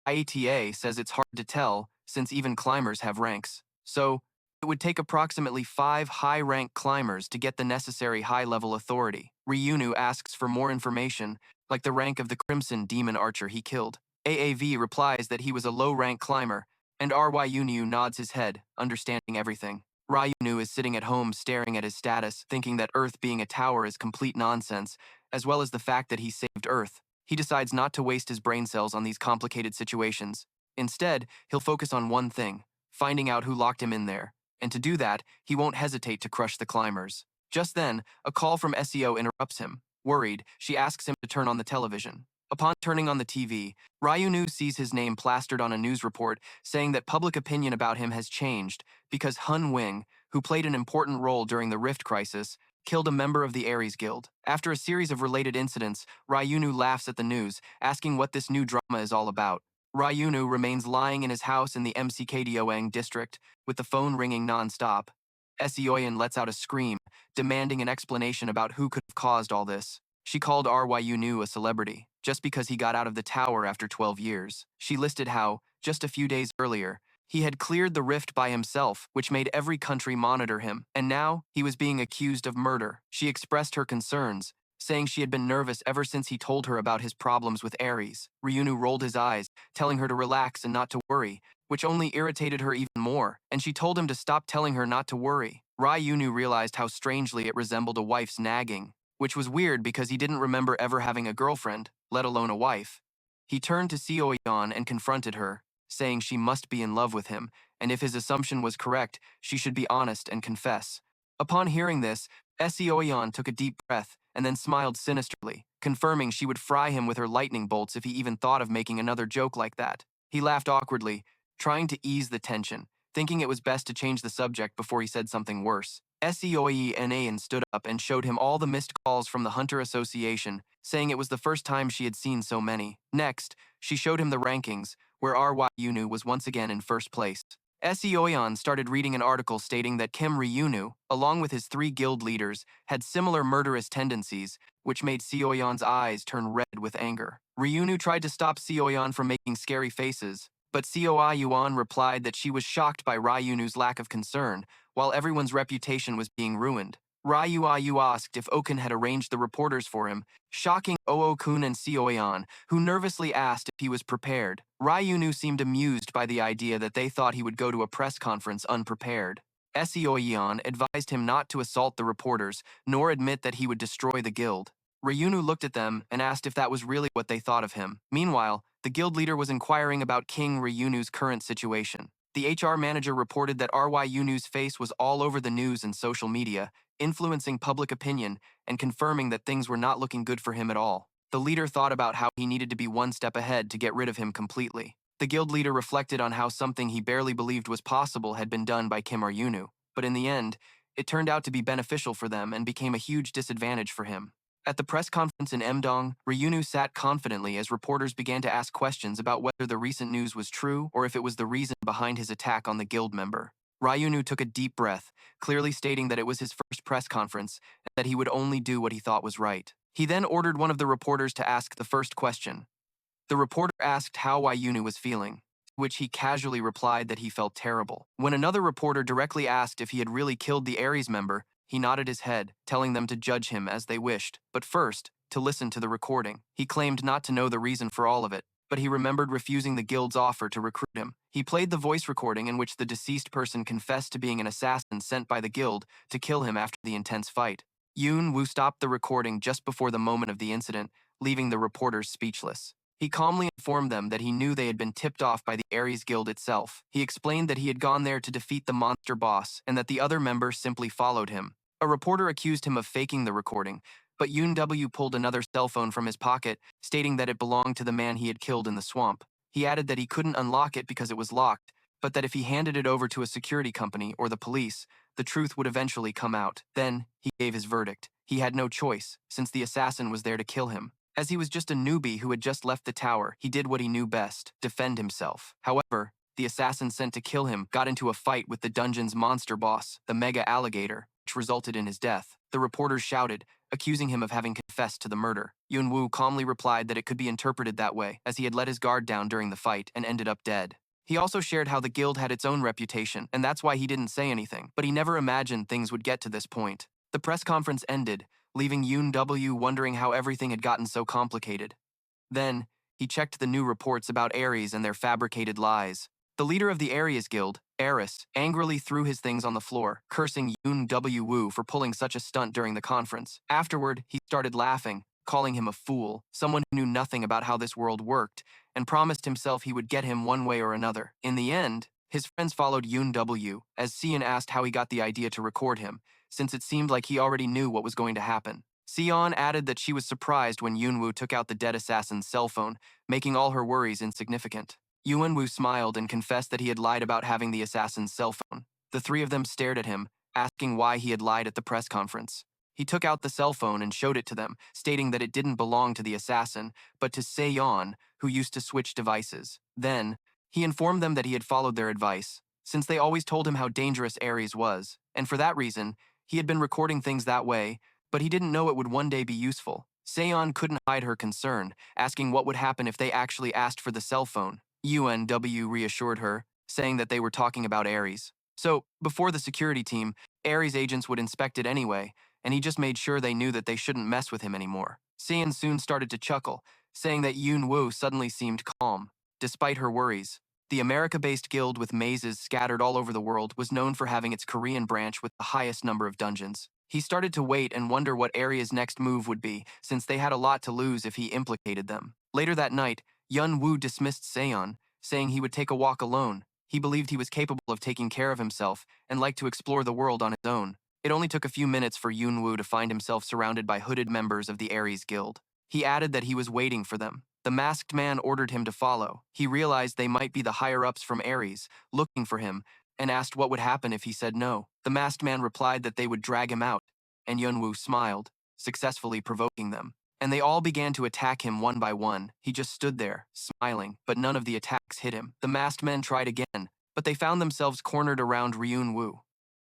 IATA says it's hard to tell, since even climbers have ranks. So, It would take approximately 5 high-rank climbers to get the necessary high-level authority. Ryunwu asks for more information, like the rank of the Crimson Demon Archer he killed. AAV replies that he was a low-rank climber, and Ryunwu nods his head, understanding everything. Ryunwu is sitting at home staring at his status, thinking that Earth being a tower is complete nonsense, as well as the fact that he saved Earth. He decides not to waste his brain cells on these complicated situations. Instead, he'll focus on one thing, finding out who locked him in there. And to do that, he won't hesitate to crush the climbers. Just then, a call from SEO interrupts him. Worried, she asks him to turn on the television. Upon turning on the TV, Ryunwu sees his name plastered on a news report saying that public opinion about him has changed because Hun Wing, who played an important role during the Rift Crisis, killed a member of the Aries Guild. After a series of related incidents, Ryunwu laughs at the news, asking what this new drama is all about. Ryunwu remains lying in his house in the MCKDOang district, with the phone ringing non-stop. Seoyeon lets out a scream, demanding an explanation about who could have caused all this. She called Ryunwu a celebrity, just because he got out of the tower after 12 years. She listed how, just a few days earlier, he had cleared the rift by himself, which made every country monitor him, and now he was being accused of murder. She expressed her concerns, saying she had been nervous ever since he told her about his problems with Aries. Ryunwu rolled his eyes, telling her to relax and not to worry, which only irritated her even more, and she told him to stop telling her not to worry. Ryunwu realized how strangely it resembled a wife's nagging, which was weird because he didn't remember ever having a girlfriend, let alone a wife. He turned to Seoyeon and confronted her, saying she must be in love with him, and if his assumption was correct, she should be honest and confess. Upon hearing this, Seoyeon took a deep breath and then smiled sinisterly, confirming she would fry him with her lightning bolts if he even thought of making another joke like that. He laughed awkwardly, trying to ease the tension, thinking it was best to change the subject before he said something worse. Seoyeon stood up and showed him all the missed calls from the Hunter Association, saying it was the first time she had seen so many. Next, she showed him the rankings, where Ryunwu was once again in first place. Seoyeon started reading an article stating that Kim Ryunwu, along with his 3 guild leaders, had similar murderous tendencies, which made Seoyeon's eyes turn red with anger. Ryunwu tried to stop Seoyeon from making scary faces, but Seoyeon replied that she was shocked by Ryunwu's lack of concern, while everyone's reputation was being ruined. Ryunwu asked if Okun had arranged the reporters for him, shocking Okun and Seoyeon, who nervously asked if he was prepared. Ryunwu seemed amused by the idea that they thought he would go to a press conference unprepared. Seoyeon advised him not to assault the reporters, nor admit that he would destroy the guild. Ryunwu looked at them and asked if that was really what they thought of him. Meanwhile, the guild leader was inquiring about King Ryunwu's current situation. The HR manager reported that Ryunwu's face was all over the news and social media, influencing public opinion and confirming that things were not looking good for him at all. The leader thought about how he needed to be one step ahead to get rid of him completely. The guild leader reflected on how something he barely believed was possible had been done by Kim Ryunwu, but in the end, it turned out to be beneficial for them and became a huge disadvantage for him. At the press conference in Mdong, Ryunwu sat confidently as reporters began to ask questions about whether the recent news was true or if it was the reason behind his attack on the guild member. Ryunwu took a deep breath, clearly stating that it was his first press conference and that he would only do what he thought was right. He then ordered one of the reporters to ask the first question. The reporter asked how Ryunwu was feeling, to which he casually replied that he felt terrible. When another reporter directly asked if he had really killed the Aries member, he nodded his head, telling them to judge him as they wished, but first, to listen to the recording. He claimed not to know the reason for all of it, but he remembered refusing the guild's offer to recruit him. He played the voice recording in which the deceased person confessed to being an assassin sent by the guild to kill him after the intense fight. Ryunwu stopped the recording just before the moment of the incident, leaving the reporters speechless. He calmly informed them that he knew they had been tipped off by the Aries Guild itself. He explained that he had gone there to defeat the monster boss and that the other members simply followed him. A reporter accused him of faking the recording, but Ryunwu pulled another cell phone from his pocket, stating that it belonged to the man he had killed in the swamp. He added that he couldn't unlock it because it was locked, but that if he handed it over to a security company or the police, the truth would eventually come out. Then, he gave his verdict. He had no choice, since the assassin was there to kill him. As he was just a newbie who had just left the tower, he did what he knew best, defend himself. However, the assassin sent to kill him got into a fight with the dungeon's monster boss, the Mega Alligator, which resulted in his death. The reporters shouted, accusing him of having confessed to the murder. Ryunwu calmly replied that it could be interpreted that way, as he had let his guard down during the fight and ended up dead. He also shared how the guild had its own reputation, and that's why he didn't say anything, but he never imagined things would get to this point. The press conference ended, leaving Yoon wondering how everything had gotten so complicated. Then, he checked the new reports about Aries and their fabricated lies. The leader of the Aries Guild, Aries, angrily threw his things on the floor, cursing Woo for pulling such a stunt during the conference. Afterward, he started laughing, calling him a fool, someone who knew nothing about how this world worked, and promised himself he would get him one way or another. In the end, his friends followed W, as Sion asked how he got the idea to record him, since it seemed like he already knew what was going to happen. Sion added that she was surprised when Yunwoo took out the dead assassin's cell phone, making all her worries insignificant. Yunwoo smiled and confessed that he had lied about having the assassin's cell phone. The three of them stared at him, asking why he had lied at the press conference. He took out the cell phone and showed it to them, stating that it didn't belong to the assassin, but to Seon, who used to switch devices. Then, he informed them that he had followed their advice, since they always told him how dangerous Aries was, and for that reason, he had been recording things that way, but he didn't know it would one day be useful. Seon couldn't hide her concern, asking what would happen if they actually asked for the cell phone. UNW reassured her, saying that they were talking about Aries. So, before the security team, Aries agents would inspect it anyway, and he just made sure they knew that they shouldn't mess with him anymore. Seon soon started to chuckle, saying that Yunwoo suddenly seemed calm, despite her worries. The America-based guild with mazes scattered all over the world was known for having its Korean branch with the highest number of dungeons. He started to wait and wonder what Aries' next move would be, since they had a lot to lose if he implicated them. Later that night, Yunwoo dismissed Seon, saying he would take a walk alone. He believed he was capable of taking care of himself and liked to explore the world on his own. It only took a few minutes for Yunwoo to find himself surrounded by hooded members of the Aries Guild. He added that he was waiting for them. The masked man ordered him to follow. He realized they might be the higher-ups from Aries, looking for him, and asked what would happen if he said no. The masked man replied that they would drag him out, and Yunwoo smiled, successfully provoking them. And they all began to attack him one by one. He just stood there, smiling, but none of the attacks hit him. The masked men tried again, but they found themselves cornered around Ryunwu.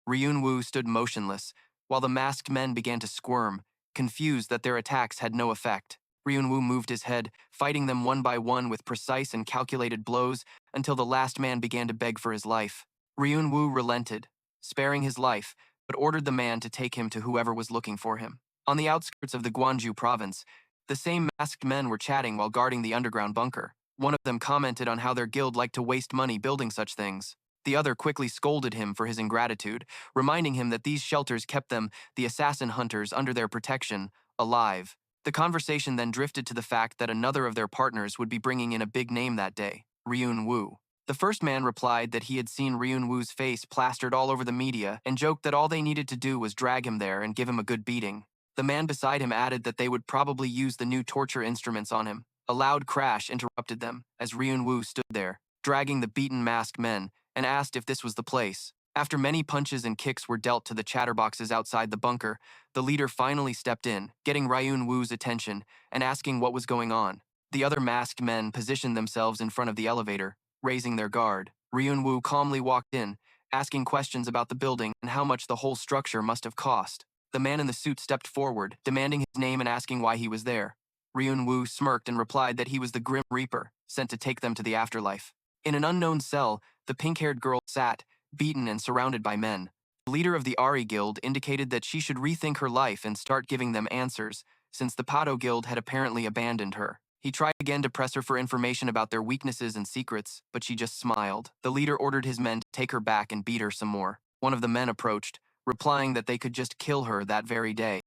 Ryunwu stood motionless, while the masked men began to squirm, confused that their attacks had no effect. Ryunwu moved his head, fighting them one by one with precise and calculated blows until the last man began to beg for his life. Ryunwu relented, sparing his life, but ordered the man to take him to whoever was looking for him. On the outskirts of the Gwangju province, the same masked men were chatting while guarding the underground bunker. One of them commented on how their guild liked to waste money building such things. The other quickly scolded him for his ingratitude, reminding him that these shelters kept them, the assassin hunters under their protection, alive. The conversation then drifted to the fact that another of their partners would be bringing in a big name that day, Ryunwu. The first man replied that he had seen Ryunwoo's face plastered all over the media and joked that all they needed to do was drag him there and give him a good beating. The man beside him added that they would probably use the new torture instruments on him. A loud crash interrupted them as Ryunwu stood there, dragging the beaten masked men, and asked if this was the place. After many punches and kicks were dealt to the chatterboxes outside the bunker, the leader finally stepped in, getting Ryunwoo's attention and asking what was going on. The other masked men positioned themselves in front of the elevator, raising their guard. Ryunwu calmly walked in, asking questions about the building and how much the whole structure must have cost. The man in the suit stepped forward, demanding his name and asking why he was there. Ryunwu smirked and replied that he was the Grim Reaper, sent to take them to the afterlife. In an unknown cell, the pink-haired girl sat, beaten and surrounded by men. The leader of the Ari Guild indicated that she should rethink her life and start giving them answers, since the Pado Guild had apparently abandoned her. He tried again to press her for information about their weaknesses and secrets, but she just smiled. The leader ordered his men to take her back and beat her some more. One of the men approached, replying that they could just kill her that very day.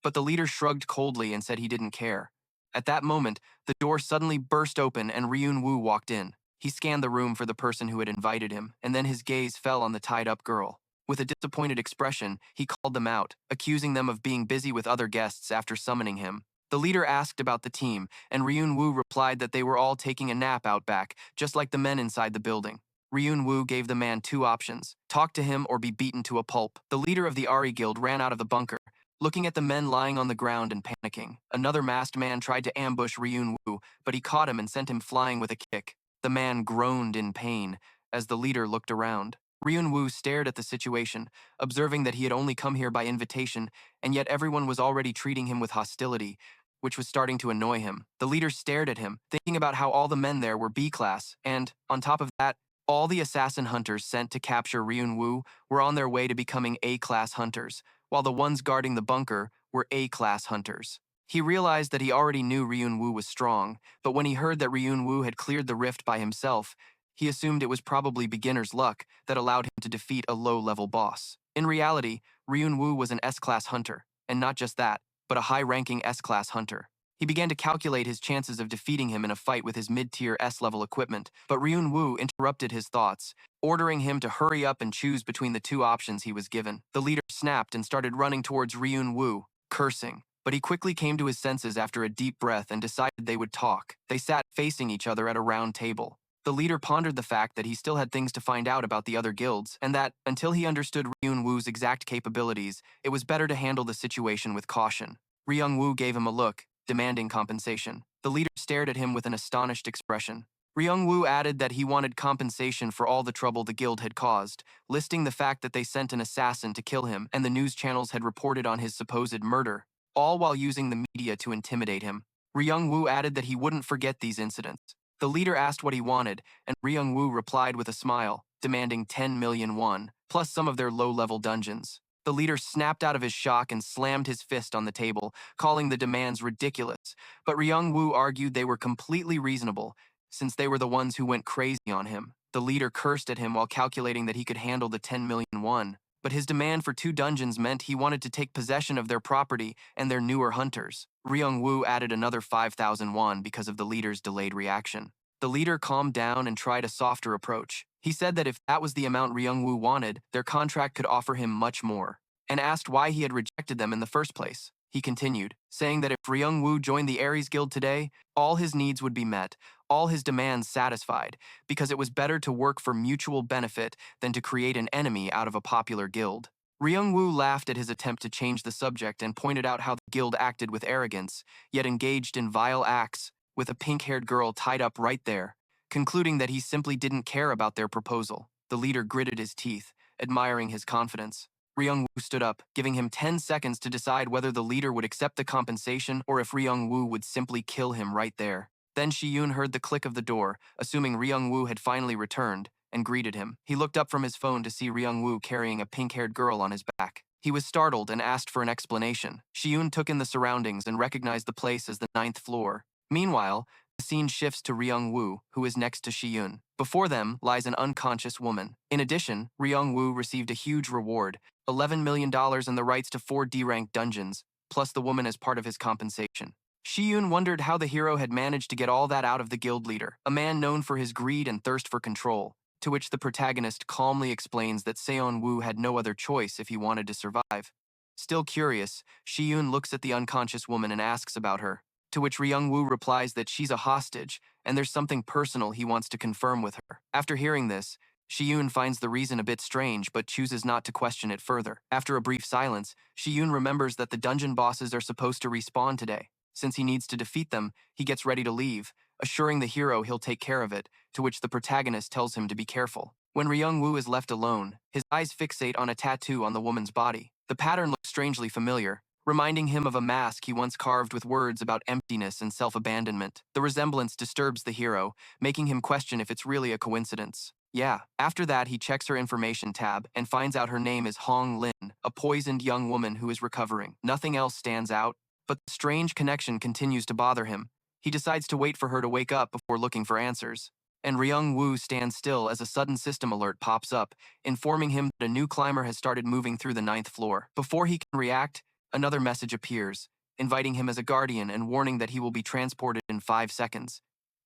But the leader shrugged coldly and said he didn't care. At that moment, the door suddenly burst open and Ryunwu walked in. He scanned the room for the person who had invited him, and then his gaze fell on the tied-up girl. With a disappointed expression, he called them out, accusing them of being busy with other guests after summoning him. The leader asked about the team, and Ryunwu replied that they were all taking a nap out back, just like the men inside the building. Ryunwu gave the man two options: talk to him or be beaten to a pulp. The leader of the Ari Guild ran out of the bunker, looking at the men lying on the ground and panicking. Another masked man tried to ambush Ryunwu, but he caught him and sent him flying with a kick. The man groaned in pain as the leader looked around. Ryunwu stared at the situation, observing that he had only come here by invitation, and yet everyone was already treating him with hostility, which was starting to annoy him. The leader stared at him, thinking about how all the men there were B-class, and, on top of that, All the assassin hunters sent to capture Ryunwu were on their way to becoming A-class hunters, while the ones guarding the bunker were A-class hunters. He realized that he already knew Ryunwu was strong, but when he heard that Ryunwu had cleared the rift by himself, he assumed it was probably beginner's luck that allowed him to defeat a low-level boss. In reality, Ryunwu was an S-class hunter, and not just that, but a high-ranking S-class hunter. He began to calculate his chances of defeating him in a fight with his mid-tier S-level equipment, but Ryunwu interrupted his thoughts, ordering him to hurry up and choose between the two options he was given. The leader snapped and started running towards Ryunwu, cursing, but he quickly came to his senses after a deep breath and decided they would talk. They sat facing each other at a round table. The leader pondered the fact that he still had things to find out about the other guilds, and that, until he understood Ryunwu's exact capabilities, it was better to handle the situation with caution. Ryunwu gave him a look, demanding compensation. The leader stared at him with an astonished expression. Ryunwu added that he wanted compensation for all the trouble the guild had caused, listing the fact that they sent an assassin to kill him and the news channels had reported on his supposed murder, all while using the media to intimidate him. Ryunwu added that he wouldn't forget these incidents. The leader asked what he wanted, and Ryunwu replied with a smile, demanding 10 million won, plus some of their low-level dungeons. The leader snapped out of his shock and slammed his fist on the table, calling the demands ridiculous, but Ryunwu argued they were completely reasonable, since they were the ones who went crazy on him. The leader cursed at him while calculating that he could handle the 10 million won, but his demand for 2 dungeons meant he wanted to take possession of their property and their newer hunters. Ryunwu added another 5,000 won because of the leader's delayed reaction. The leader calmed down and tried a softer approach. He said that if that was the amount Ryunwu wanted, their contract could offer him much more, and asked why he had rejected them in the first place. He continued, saying that if Ryunwu joined the Aries Guild today, all his needs would be met, all his demands satisfied, because it was better to work for mutual benefit than to create an enemy out of a popular guild. Ryunwu laughed at his attempt to change the subject and pointed out how the guild acted with arrogance, yet engaged in vile acts, with a pink-haired girl tied up right there, concluding that he simply didn't care about their proposal. The leader gritted his teeth, admiring his confidence. Ryunwu stood up, giving him 10 seconds to decide whether the leader would accept the compensation or if Ryunwu would simply kill him right there. Then Shiyun heard the click of the door, assuming Ryunwu had finally returned, and greeted him. He looked up from his phone to see Ryunwu carrying a pink-haired girl on his back. He was startled and asked for an explanation. Shiyun took in the surroundings and recognized the place as the 9th floor. Meanwhile, the scene shifts to Ryunwu, who is next to Shiyun. Before them lies an unconscious woman. In addition, Ryunwu received a huge reward, $11 million and the rights to 4 D-rank dungeons, plus the woman as part of his compensation. Shiyun wondered how the hero had managed to get all that out of the guild leader, a man known for his greed and thirst for control, to which the protagonist calmly explains that Seon-woo had no other choice if he wanted to survive. Still curious, Shiyun looks at the unconscious woman and asks about her, to which Ryunwu replies that she's a hostage and there's something personal he wants to confirm with her. After hearing this, Shiyun finds the reason a bit strange but chooses not to question it further. After a brief silence, Shiyun remembers that the dungeon bosses are supposed to respawn today. Since he needs to defeat them, he gets ready to leave, assuring the hero he'll take care of it, to which the protagonist tells him to be careful. When Ryunwu is left alone, his eyes fixate on a tattoo on the woman's body. The pattern looks strangely familiar, reminding him of a mask he once carved with words about emptiness and self-abandonment. The resemblance disturbs the hero, making him question if it's really a coincidence. Yeah. After that, he checks her information tab and finds out her name is Hong Lin, a poisoned young woman who is recovering. Nothing else stands out, but the strange connection continues to bother him. He decides to wait for her to wake up before looking for answers. And Ryunwu stands still as a sudden system alert pops up, informing him that a new climber has started moving through the 9th floor. Before he can react, another message appears, inviting him as a guardian and warning that he will be transported in 5 seconds.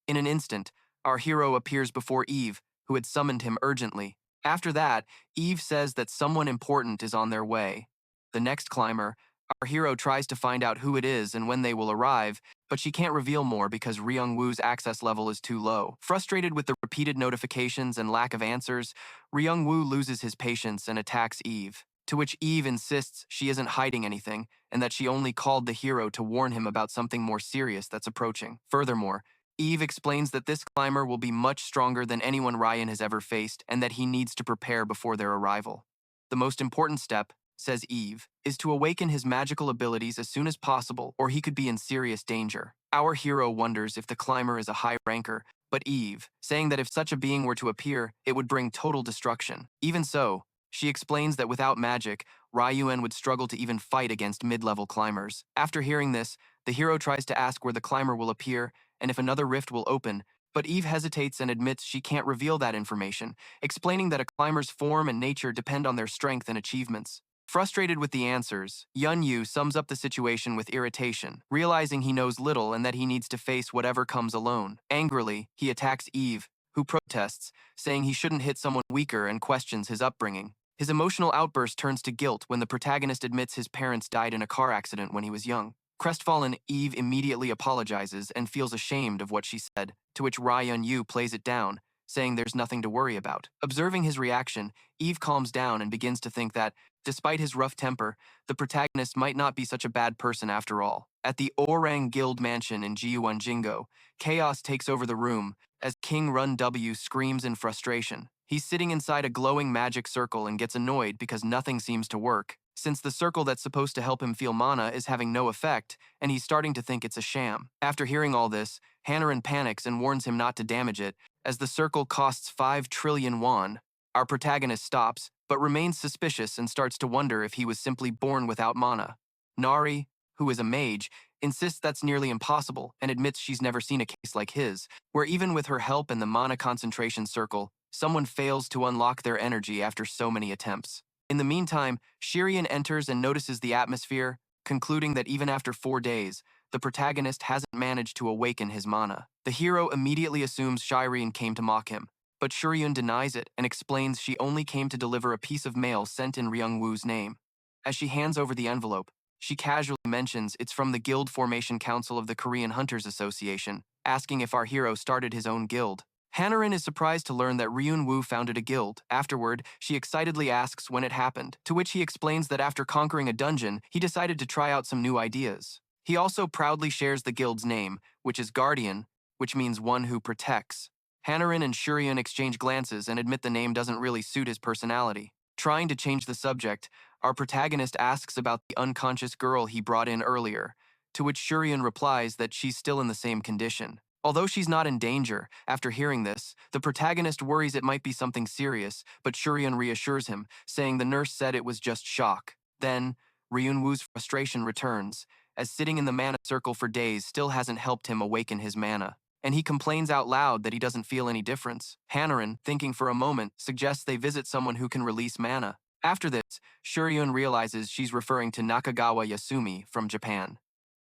In an instant, our hero appears before Eve, who had summoned him urgently. After that, Eve says that someone important is on their way. The next climber, our hero tries to find out who it is and when they will arrive, but she can't reveal more because Ryunwoo's access level is too low. Frustrated with the repeated notifications and lack of answers, Ryunwu loses his patience and attacks Eve, to which Eve insists she isn't hiding anything and that she only called the hero to warn him about something more serious that's approaching. Furthermore, Eve explains that this climber will be much stronger than anyone Ryan has ever faced and that he needs to prepare before their arrival. The most important step, says Eve, is to awaken his magical abilities as soon as possible or he could be in serious danger. Our hero wonders if the climber is a high ranker, but Eve, saying that if such a being were to appear, it would bring total destruction. Even so, she explains that without magic, Ryunwu would struggle to even fight against mid-level climbers. After hearing this, the hero tries to ask where the climber will appear and if another rift will open, but Eve hesitates and admits she can't reveal that information, explaining that a climber's form and nature depend on their strength and achievements. Frustrated with the answers, Ryunwu sums up the situation with irritation, realizing he knows little and that he needs to face whatever comes alone. Angrily, he attacks Eve, who protests, saying he shouldn't hit someone weaker and questions his upbringing. His emotional outburst turns to guilt when the protagonist admits his parents died in a car accident when he was young. Crestfallen, Eve immediately apologizes and feels ashamed of what she said, to which Ryunwu plays it down, saying there's nothing to worry about. Observing his reaction, Eve calms down and begins to think that, despite his rough temper, the protagonist might not be such a bad person after all. At the Orang Guild mansion in Jiuanjingo, chaos takes over the room as King Run W screams in frustration. He's sitting inside a glowing magic circle and gets annoyed because nothing seems to work, since the circle that's supposed to help him feel mana is having no effect, and he's starting to think it's a sham. After hearing all this, Aderon panics and warns him not to damage it, as the circle costs 5 trillion won. Our protagonist stops, but remains suspicious and starts to wonder if he was simply born without mana. Nari, who is a mage, insists that's nearly impossible and admits she's never seen a case like his, where even with her help and the mana concentration circle, someone fails to unlock their energy after so many attempts. In the meantime, Shirian enters and notices the atmosphere, concluding that even after 4 days, the protagonist hasn't managed to awaken his mana. The hero immediately assumes Shirian came to mock him, but Shirian denies it and explains she only came to deliver a piece of mail sent in Ryunwu's name. As she hands over the envelope, she casually mentions it's from the Guild Formation Council of the Korean Hunters Association, asking if our hero started his own guild. Aderon is surprised to learn that Ryunwu founded a guild. Afterward, she excitedly asks when it happened, to which he explains that after conquering a dungeon, he decided to try out some new ideas. He also proudly shares the guild's name, which is Guardian, which means one who protects. Aderon and Shurian exchange glances and admit the name doesn't really suit his personality. Trying to change the subject, our protagonist asks about the unconscious girl he brought in earlier, to which Shurian replies that she's still in the same condition. Although she's not in danger, after hearing this, the protagonist worries it might be something serious, but Shurian reassures him, saying the nurse said it was just shock. Then, Ryunwu's frustration returns, as sitting in the mana circle for days still hasn't helped him awaken his mana, and he complains out loud that he doesn't feel any difference. Aderon, thinking for a moment, suggests they visit someone who can release mana. After this, Shurian realizes she's referring to Nakagawa Yasumi from Japan.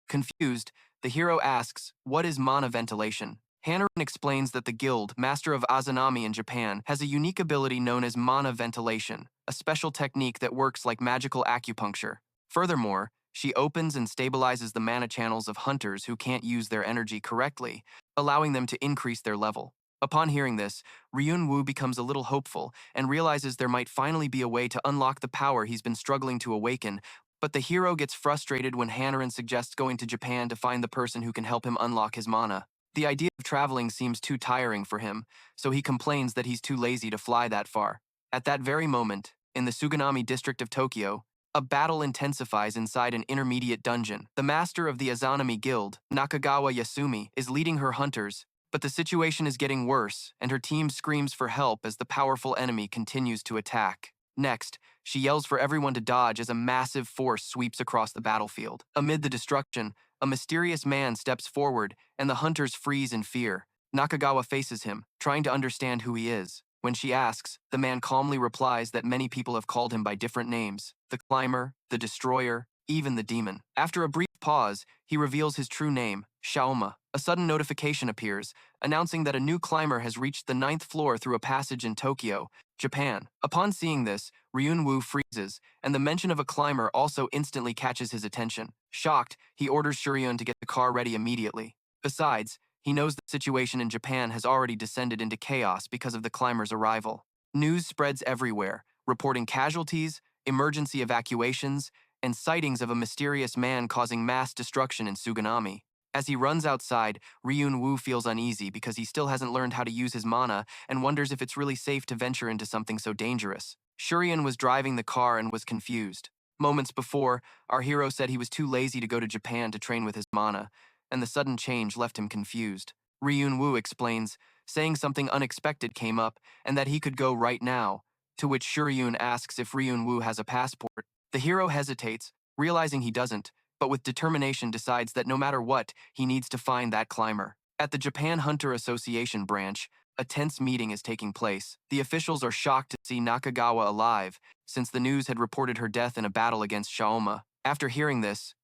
Confused, the hero asks, what is mana ventilation? Aderon explains that the guild, Master of Azanami in Japan, has a unique ability known as mana ventilation, a special technique that works like magical acupuncture. Furthermore, she opens and stabilizes the mana channels of hunters who can't use their energy correctly, allowing them to increase their level. Upon hearing this, Ryunwu becomes a little hopeful and realizes there might finally be a way to unlock the power he's been struggling to awaken, but the hero gets frustrated when Aderon suggests going to Japan to find the person who can help him unlock his mana. The idea of traveling seems too tiring for him, so he complains that he's too lazy to fly that far. At that very moment, in the Suganami district of Tokyo, a battle intensifies inside an intermediate dungeon. The master of the Azanami Guild, Nakagawa Yasumi, is leading her hunters, but the situation is getting worse, and her team screams for help as the powerful enemy continues to attack. Next, she yells for everyone to dodge as a massive force sweeps across the battlefield. Amid the destruction, a mysterious man steps forward, and the hunters freeze in fear. Nakagawa faces him, trying to understand who he is. When she asks, the man calmly replies that many people have called him by different names: the Climber, the Destroyer, even the Demon. After a brief pause, he reveals his true name, Kaoma. A sudden notification appears, announcing that a new climber has reached the 9th floor through a passage in Tokyo, Japan. Upon seeing this, Ryunwu freezes, and the mention of a climber also instantly catches his attention. Shocked, he orders Shurian to get the car ready immediately. Besides, he knows the situation in Japan has already descended into chaos because of the climber's arrival. News spreads everywhere, reporting casualties, emergency evacuations, and sightings of a mysterious man causing mass destruction in Suganami. As he runs outside, Ryunwu feels uneasy because he still hasn't learned how to use his mana and wonders if it's really safe to venture into something so dangerous. Shurian was driving the car and was confused. Moments before, our hero said he was too lazy to go to Japan to train with his mana, and the sudden change left him confused. Ryunwu explains, saying something unexpected came up and that he could go right now, to which Shuryun asks if Ryunwu has a passport. The hero hesitates, realizing he doesn't, but with determination decides that no matter what, he needs to find that climber. At the Japan Hunter Association branch, a tense meeting is taking place. The officials are shocked to see Nakagawa alive, since the news had reported her death in a battle against Kaoma. After hearing this,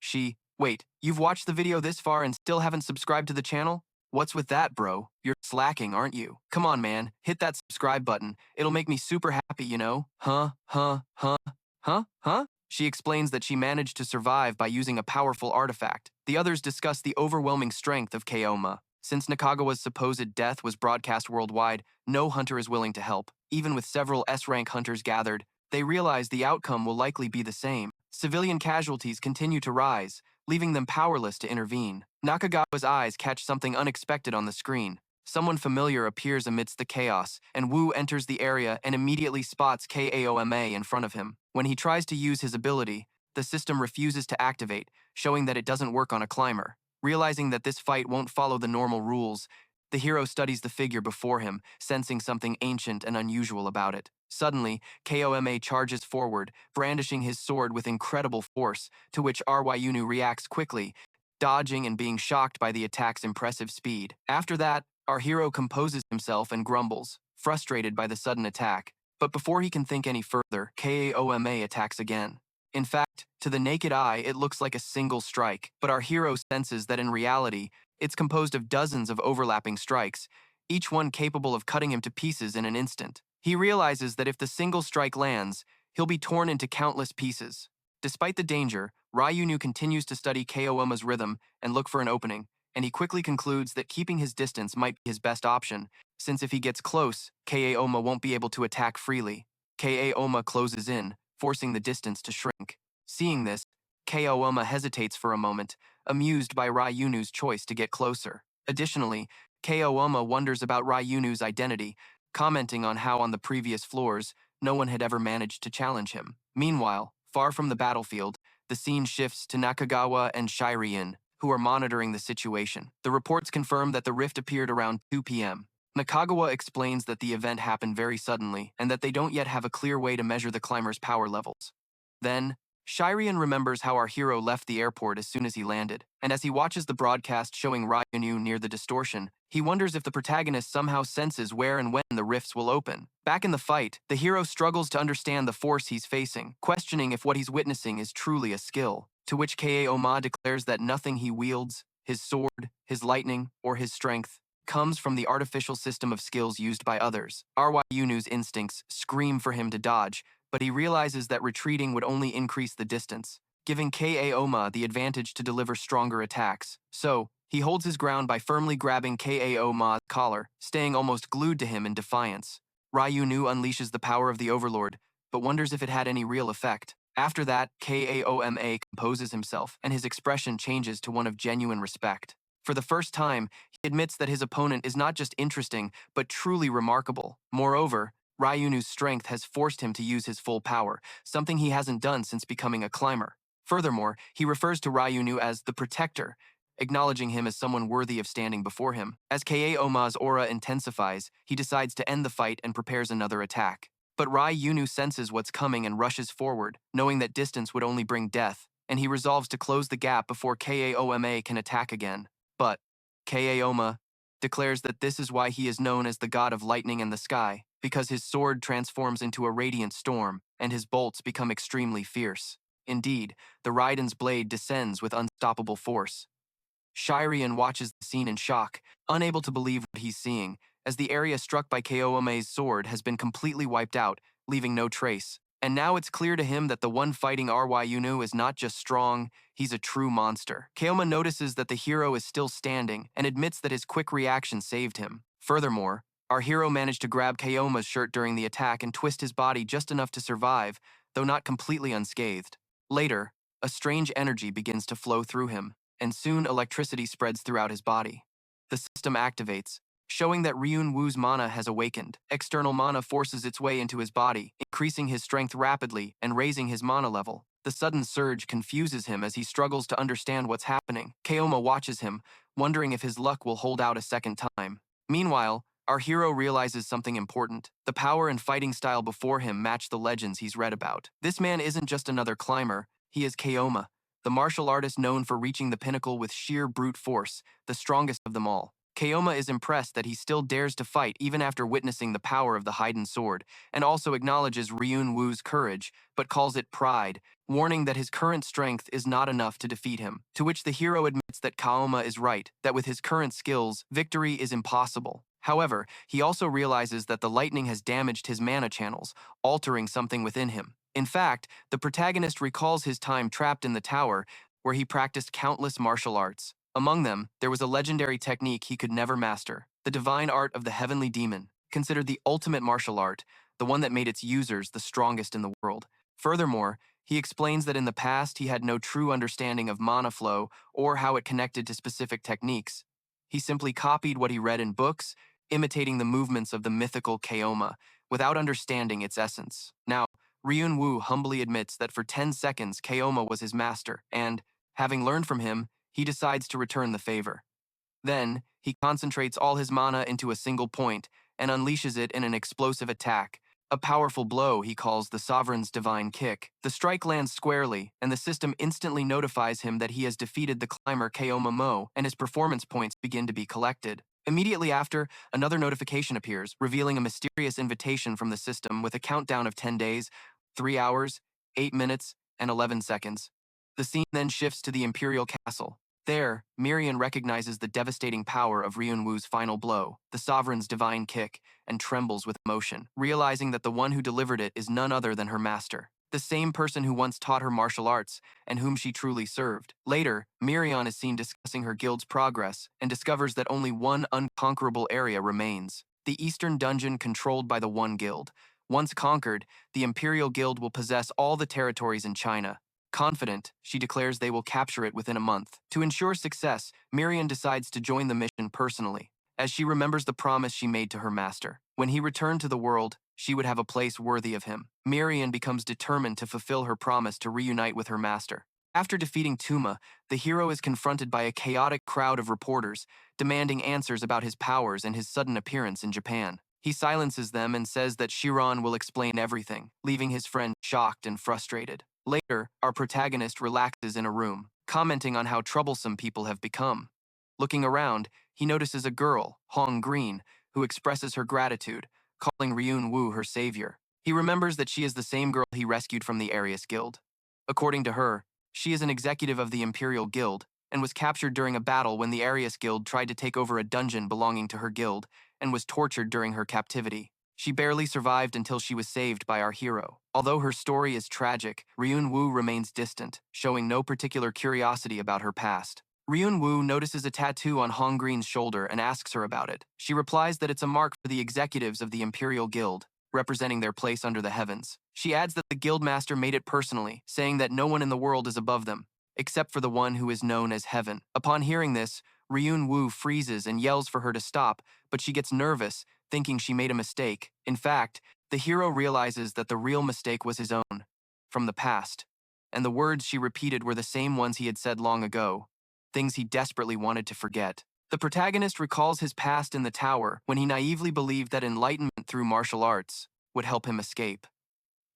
wait, you've watched the video this far and still haven't subscribed to the channel? What's with that, bro? You're slacking, aren't you? Come on, man, hit that subscribe button. It'll make me super happy, you know? Huh? She explains that she managed to survive by using a powerful artifact. The others discuss the overwhelming strength of Kaoma. Since Nakagawa's supposed death was broadcast worldwide, no hunter is willing to help. Even with several S-rank hunters gathered, they realize the outcome will likely be the same. Civilian casualties continue to rise, leaving them powerless to intervene. Nakagawa's eyes catch something unexpected on the screen. Someone familiar appears amidst the chaos, and Wu enters the area and immediately spots Kaoma in front of him. When he tries to use his ability, the system refuses to activate, showing that it doesn't work on a climber. Realizing that this fight won't follow the normal rules, the hero studies the figure before him, sensing something ancient and unusual about it. Suddenly, Kaoma charges forward, brandishing his sword with incredible force, to which Ryunwu reacts quickly, dodging and being shocked by the attack's impressive speed. After that, our hero composes himself and grumbles, frustrated by the sudden attack. But before he can think any further, Kaoma attacks again. In fact, to the naked eye, it looks like a single strike, but our hero senses that in reality, it's composed of dozens of overlapping strikes, each one capable of cutting him to pieces in an instant. He realizes that if the single strike lands, he'll be torn into countless pieces. Despite the danger, Ryunwu continues to study Kaoma's rhythm and look for an opening, and he quickly concludes that keeping his distance might be his best option, since if he gets close, Kaoma won't be able to attack freely. Kaoma closes in, forcing the distance to shrink. Seeing this, Kaoma hesitates for a moment, amused by Ryunu's choice to get closer. Additionally, Kaoma wonders about Ryunu's identity, commenting on how on the previous floors, no one had ever managed to challenge him. Meanwhile, far from the battlefield, the scene shifts to Nakagawa and Shireen, who are monitoring the situation. The reports confirm that the rift appeared around 2 p.m. Nakagawa explains that the event happened very suddenly and that they don't yet have a clear way to measure the climber's power levels. Then, Shireen remembers how our hero left the airport as soon as he landed, and as he watches the broadcast showing Ryunwu near the distortion, he wonders if the protagonist somehow senses where and when the rifts will open. Back in the fight, the hero struggles to understand the force he's facing, questioning if what he's witnessing is truly a skill, to which Kaoma declares that nothing he wields, his sword, his lightning, or his strength, comes from the artificial system of skills used by others. Ryunu's instincts scream for him to dodge, but he realizes that retreating would only increase the distance, giving Kaoma the advantage to deliver stronger attacks. So, he holds his ground by firmly grabbing Kaoma's collar, staying almost glued to him in defiance. Ryunwu unleashes the power of the Overlord, but wonders if it had any real effect. After that, Kaoma composes himself, and his expression changes to one of genuine respect. For the first time, he admits that his opponent is not just interesting, but truly remarkable. Moreover, Ryunu's strength has forced him to use his full power, something he hasn't done since becoming a climber. Furthermore, he refers to Ryunwu as the Protector, acknowledging him as someone worthy of standing before him. As Kaoma's aura intensifies, he decides to end the fight and prepares another attack. But Ryunwu senses what's coming and rushes forward, knowing that distance would only bring death, and he resolves to close the gap before Kaoma can attack again. But Kaoma declares that this is why he is known as the god of lightning and the sky, because his sword transforms into a radiant storm, and his bolts become extremely fierce. Indeed, the Raiden's blade descends with unstoppable force. Shireen watches the scene in shock, unable to believe what he's seeing, as the area struck by Kaoma's sword has been completely wiped out, leaving no trace. And now it's clear to him that the one fighting Ryunwu is not just strong, he's a true monster. Kaoma notices that the hero is still standing and admits that his quick reaction saved him. Furthermore, our hero managed to grab Kaoma's shirt during the attack and twist his body just enough to survive, though not completely unscathed. Later, a strange energy begins to flow through him, and soon electricity spreads throughout his body. The system activates, showing that Ryunwu's mana has awakened. External mana forces its way into his body, increasing his strength rapidly and raising his mana level. The sudden surge confuses him as he struggles to understand what's happening. Kaoma watches him, wondering if his luck will hold out a second time. Meanwhile, Our hero realizes something important. The power and fighting style before him match the legends he's read about. This man isn't just another climber, he is Kaoma, the martial artist known for reaching the pinnacle with sheer brute force, the strongest of them all. Kaoma is impressed that he still dares to fight even after witnessing the power of the hidden sword, and also acknowledges Ryunwu's courage, but calls it pride, warning that his current strength is not enough to defeat him. To which the hero admits that Kaoma is right, that with his current skills, victory is impossible. However, he also realizes that the lightning has damaged his mana channels, altering something within him. In fact, the protagonist recalls his time trapped in the tower, where he practiced countless martial arts. Among them, there was a legendary technique he could never master, the divine art of the heavenly demon, considered the ultimate martial art, the one that made its users the strongest in the world. Furthermore, he explains that in the past he had no true understanding of mana flow or how it connected to specific techniques. He simply copied what he read in books, imitating the movements of the mythical Kaoma, without understanding its essence. Now, Ryunwu humbly admits that for 10 seconds Kaoma was his master, and, having learned from him, he decides to return the favor. Then, he concentrates all his mana into a single point and unleashes it in an explosive attack, a powerful blow he calls the Sovereign's Divine Kick. The strike lands squarely, and the system instantly notifies him that he has defeated the climber Kaoma Mo, and his performance points begin to be collected. Immediately after, another notification appears, revealing a mysterious invitation from the system with a countdown of 10 days, 3 hours, 8 minutes, and 11 seconds. The scene then shifts to the Imperial Castle. There, Mirang recognizes the devastating power of Ryunwu's final blow, the Sovereign's Divine Kick, and trembles with emotion, realizing that the one who delivered it is none other than her master, the same person who once taught her martial arts and whom she truly served. Later, Mirang is seen discussing her guild's progress and discovers that only one unconquerable area remains, the eastern dungeon controlled by the One Guild. Once conquered, the Imperial Guild will possess all the territories in China. Confident, she declares they will capture it within a month. To ensure success, Mirang decides to join the mission personally, as she remembers the promise she made to her master. When he returned to the world, she would have a place worthy of him. Mirang becomes determined to fulfill her promise to reunite with her master. After defeating Tuma, the hero is confronted by a chaotic crowd of reporters, demanding answers about his powers and his sudden appearance in Japan. He silences them and says that Chiron will explain everything, leaving his friend shocked and frustrated. Later, our protagonist relaxes in a room, commenting on how troublesome people have become. Looking around, he notices a girl, Hong Green, who expresses her gratitude, calling Ryunwu her savior. He remembers that she is the same girl he rescued from the Aries Guild. According to her, she is an executive of the Imperial Guild and was captured during a battle when the Aries Guild tried to take over a dungeon belonging to her guild and was tortured during her captivity. She barely survived until she was saved by our hero. Although her story is tragic, Ryunwu remains distant, showing no particular curiosity about her past. Ryunwu notices a tattoo on Hong Green's shoulder and asks her about it. She replies that it's a mark for the executives of the Imperial Guild, representing their place under the heavens. She adds that the guildmaster made it personally, saying that no one in the world is above them, except for the one who is known as Heaven. Upon hearing this, Ryunwu freezes and yells for her to stop, but she gets nervous, thinking she made a mistake. In fact, the hero realizes that the real mistake was his own, from the past, and the words she repeated were the same ones he had said long ago, things he desperately wanted to forget. The protagonist recalls his past in the tower when he naively believed that enlightenment through martial arts would help him escape.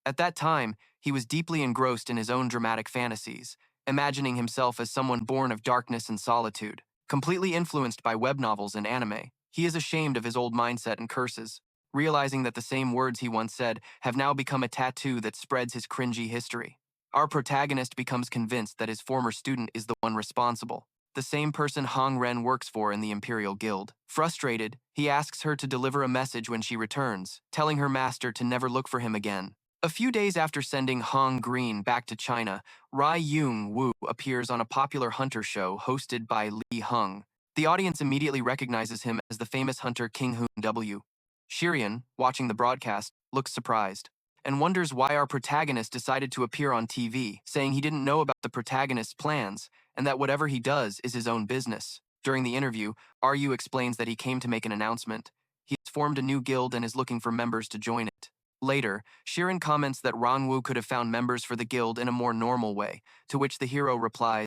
At that time, he was deeply engrossed in his own dramatic fantasies, imagining himself as someone born of darkness and solitude, completely influenced by web novels and anime. He is ashamed of his old mindset and curses, realizing that the same words he once said have now become a tattoo that spreads his cringy history. Our protagonist becomes convinced that his former student is the one responsible, the same person Hong Ren works for in the Imperial Guild. Frustrated, he asks her to deliver a message when she returns, telling her master to never look for him again. A few days after sending Hong Green back to China, Ryunwu appears on a popular hunter show hosted by Li Hung. The audience immediately recognizes him as the famous hunter King Hoon W. Shirian, watching the broadcast, looks surprised and wonders why our protagonist decided to appear on TV, saying he didn't know about the protagonist's plans and that whatever he does is his own business. During the interview, Ryu explains that he came to make an announcement. He has formed a new guild and is looking for members to join it. Later, Shirin comments that Ryunwu could have found members for the guild in a more normal way, to which the hero replies,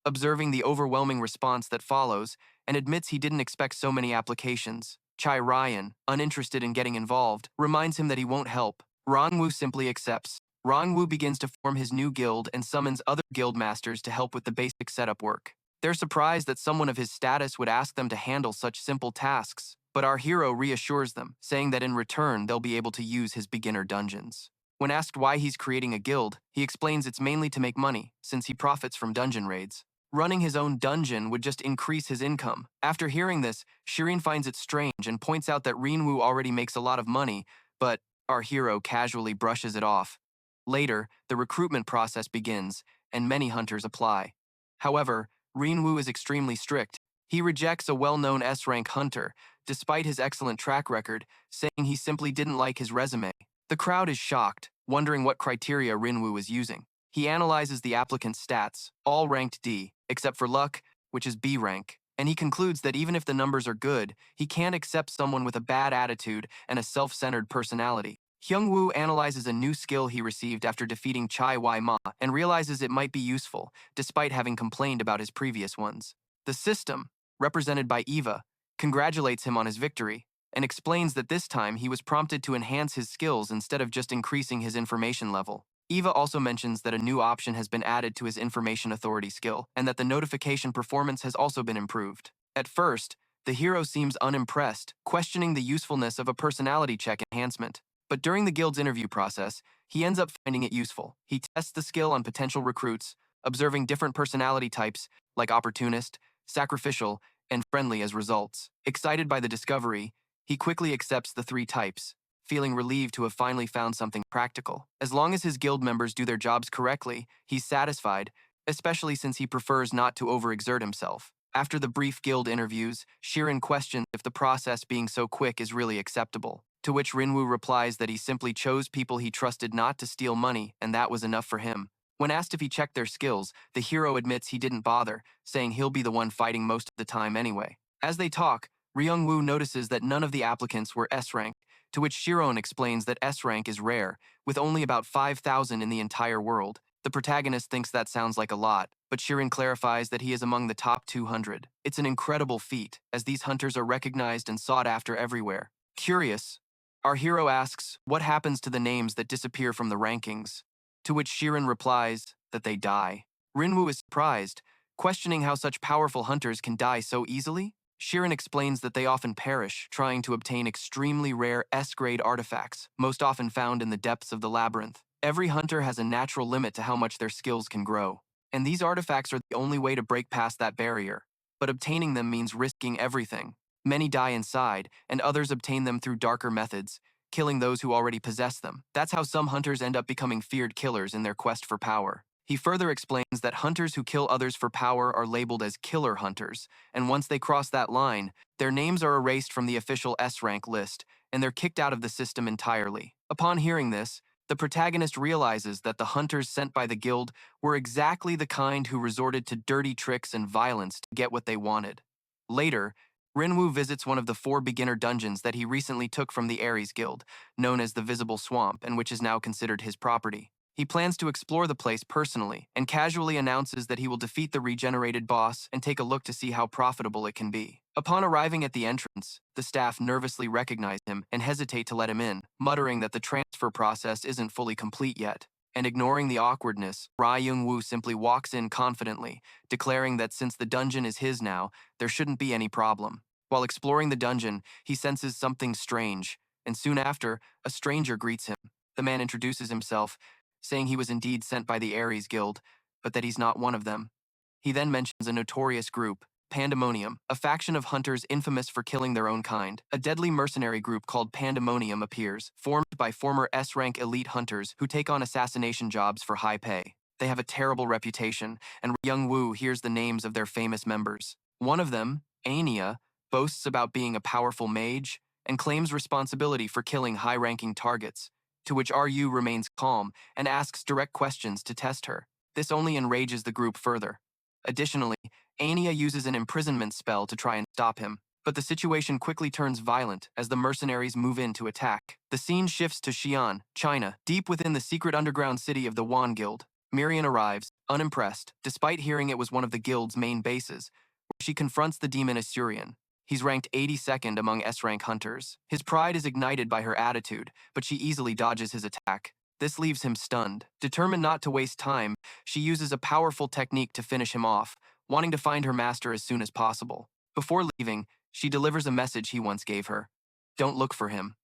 observing the overwhelming response that follows, and admits he didn't expect so many applications. Chai Ryan, uninterested in getting involved, reminds him that he won't help. Ryunwu simply accepts. Ryunwu begins to form his new guild and summons other guild masters to help with the basic setup work. They're surprised that someone of his status would ask them to handle such simple tasks, but our hero reassures them, saying that in return they'll be able to use his beginner dungeons. When asked why he's creating a guild, he explains it's mainly to make money, since he profits from dungeon raids. Running his own dungeon would just increase his income. After hearing this, Shirin finds it strange and points out that Ryunwu already makes a lot of money, but our hero casually brushes it off. Later, the recruitment process begins, and many hunters apply. However, Ryunwu is extremely strict. He rejects a well-known S-rank hunter, despite his excellent track record, saying he simply didn't like his resume. The crowd is shocked, wondering what criteria Ryunwu is using. He analyzes the applicant's stats, all ranked D, except for luck, which is B rank, and he concludes that even if the numbers are good, he can't accept someone with a bad attitude and a self-centered personality. Hyungwoo analyzes a new skill he received after defeating Chai Wai-ma and realizes it might be useful, despite having complained about his previous ones. The system, represented by Eva, congratulates him on his victory and explains that this time he was prompted to enhance his skills instead of just increasing his information level. Eva also mentions that a new option has been added to his information authority skill and that the notification performance has also been improved. At first, the hero seems unimpressed, questioning the usefulness of a personality check enhancement. But during the guild's interview process, he ends up finding it useful. He tests the skill on potential recruits, observing different personality types like opportunist, sacrificial, and friendly as results. Excited by the discovery, he quickly accepts the 3 types, feeling relieved to have finally found something practical. As long as his guild members do their jobs correctly, he's satisfied, especially since he prefers not to overexert himself. After the brief guild interviews, Shirin questions if the process being so quick is really acceptable, to which Ryunwu replies that he simply chose people he trusted not to steal money, and that was enough for him. When asked if he checked their skills, the hero admits he didn't bother, saying he'll be the one fighting most of the time anyway. As they talk, Ryungwoo notices that none of the applicants were S-rank, to which Shiron explains that S-rank is rare, with only about 5,000 in the entire world. The protagonist thinks that sounds like a lot, but Shirin clarifies that he is among the top 200. It's an incredible feat, as these hunters are recognized and sought after everywhere. Curious, our hero asks what happens to the names that disappear from the rankings, to which Shirin replies that they die. Ryunwu is surprised, questioning how such powerful hunters can die so easily. Shirin explains that they often perish trying to obtain extremely rare S-grade artifacts, most often found in the depths of the Labyrinth. Every hunter has a natural limit to how much their skills can grow, and these artifacts are the only way to break past that barrier. But obtaining them means risking everything. Many die inside, and others obtain them through darker methods, killing those who already possess them. That's how some hunters end up becoming feared killers in their quest for power. He further explains that hunters who kill others for power are labeled as killer hunters, and once they cross that line, their names are erased from the official S-rank list, and they're kicked out of the system entirely. Upon hearing this, the protagonist realizes that the hunters sent by the guild were exactly the kind who resorted to dirty tricks and violence to get what they wanted. Later, Ryunwu visits one of the 4 beginner dungeons that he recently took from the Aries guild, known as the Visible Swamp, and which is now considered his property. He plans to explore the place personally and casually announces that he will defeat the regenerated boss and take a look to see how profitable it can be. Upon arriving at the entrance, the staff nervously recognize him and hesitate to let him in, muttering that the transfer process isn't fully complete yet. And ignoring the awkwardness, Ryunwu simply walks in confidently, declaring that since the dungeon is his now, there shouldn't be any problem. While exploring the dungeon, he senses something strange, and soon after, a stranger greets him. The man introduces himself, saying he was indeed sent by the Aries Guild, but that he's not one of them. He then mentions a notorious group, Pandemonium, a faction of hunters infamous for killing their own kind. A deadly mercenary group called Pandemonium appears, formed by former S-rank elite hunters who take on assassination jobs for high pay. They have a terrible reputation, and Ryungwoo hears the names of their famous members. One of them, Anya, boasts about being a powerful mage and claims responsibility for killing high-ranking targets, to which RU remains calm and asks direct questions to test her. This only enrages the group further. Additionally, Anya uses an imprisonment spell to try and stop him, but the situation quickly turns violent as the mercenaries move in to attack. The scene shifts to Xi'an, China, deep within the secret underground city of the Wan Guild. Miriam arrives, unimpressed, despite hearing it was one of the guild's main bases, where she confronts the demon Assyrian. He's ranked 82nd among S-rank hunters. His pride is ignited by her attitude, but she easily dodges his attack. This leaves him stunned. Determined not to waste time, she uses a powerful technique to finish him off, wanting to find her master as soon as possible. Before leaving, she delivers a message he once gave her. Don't look for him.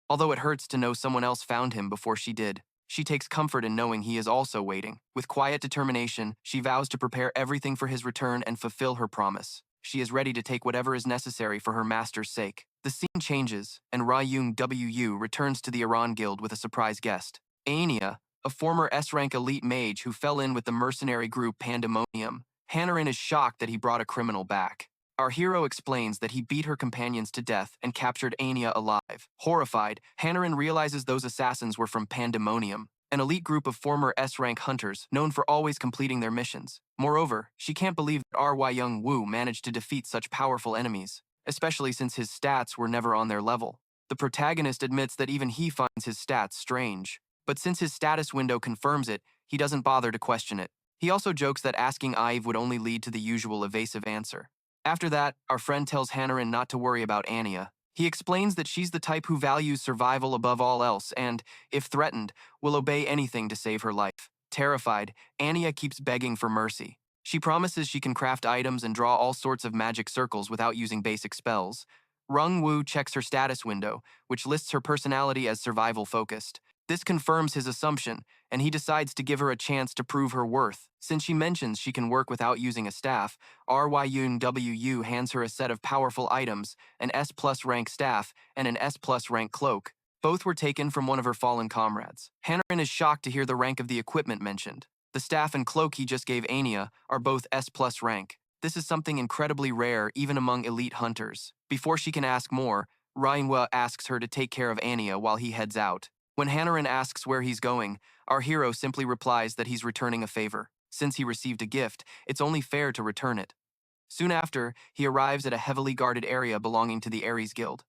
Although it hurts to know someone else found him before she did, she takes comfort in knowing he is also waiting. With quiet determination, she vows to prepare everything for his return and fulfill her promise. She is ready to take whatever is necessary for her master's sake. The scene changes, and Ryunwu returns to the Aderon Guild with a surprise guest. Aenia, a former S-rank elite mage who fell in with the mercenary group Pandemonium. Hyeonu is shocked that he brought a criminal back. Our hero explains that he beat her companions to death and captured Aenia alive. Horrified, Hyeonu realizes those assassins were from Pandemonium, an elite group of former S-rank hunters known for always completing their missions. Moreover, she can't believe that Ryunwu managed to defeat such powerful enemies, especially since his stats were never on their level. The protagonist admits that even he finds his stats strange, but since his status window confirms it, he doesn't bother to question it. He also jokes that asking Ive would only lead to the usual evasive answer. After that, our friend tells Hyeonu not to worry about Aenia. He explains that she's the type who values survival above all else and, if threatened, will obey anything to save her life. Terrified, Aenia keeps begging for mercy. She promises she can craft items and draw all sorts of magic circles without using basic spells. Ryunwu checks her status window, which lists her personality as survival-focused. This confirms his assumption, and he decides to give her a chance to prove her worth. Since she mentions she can work without using a staff, Ryunwu hands her a set of powerful items, an S+ rank staff and an S+ rank cloak. Both were taken from one of her fallen comrades. Hyeonu is shocked to hear the rank of the equipment mentioned. The staff and cloak he just gave Aenia are both S+ rank. This is something incredibly rare even among elite hunters. Before she can ask more, Ryunwu asks her to take care of Aenia while he heads out. When Hyeonu asks where he's going, our hero simply replies that he's returning a favor. Since he received a gift, it's only fair to return it. Soon after, he arrives at a heavily guarded area belonging to the Aries Guild.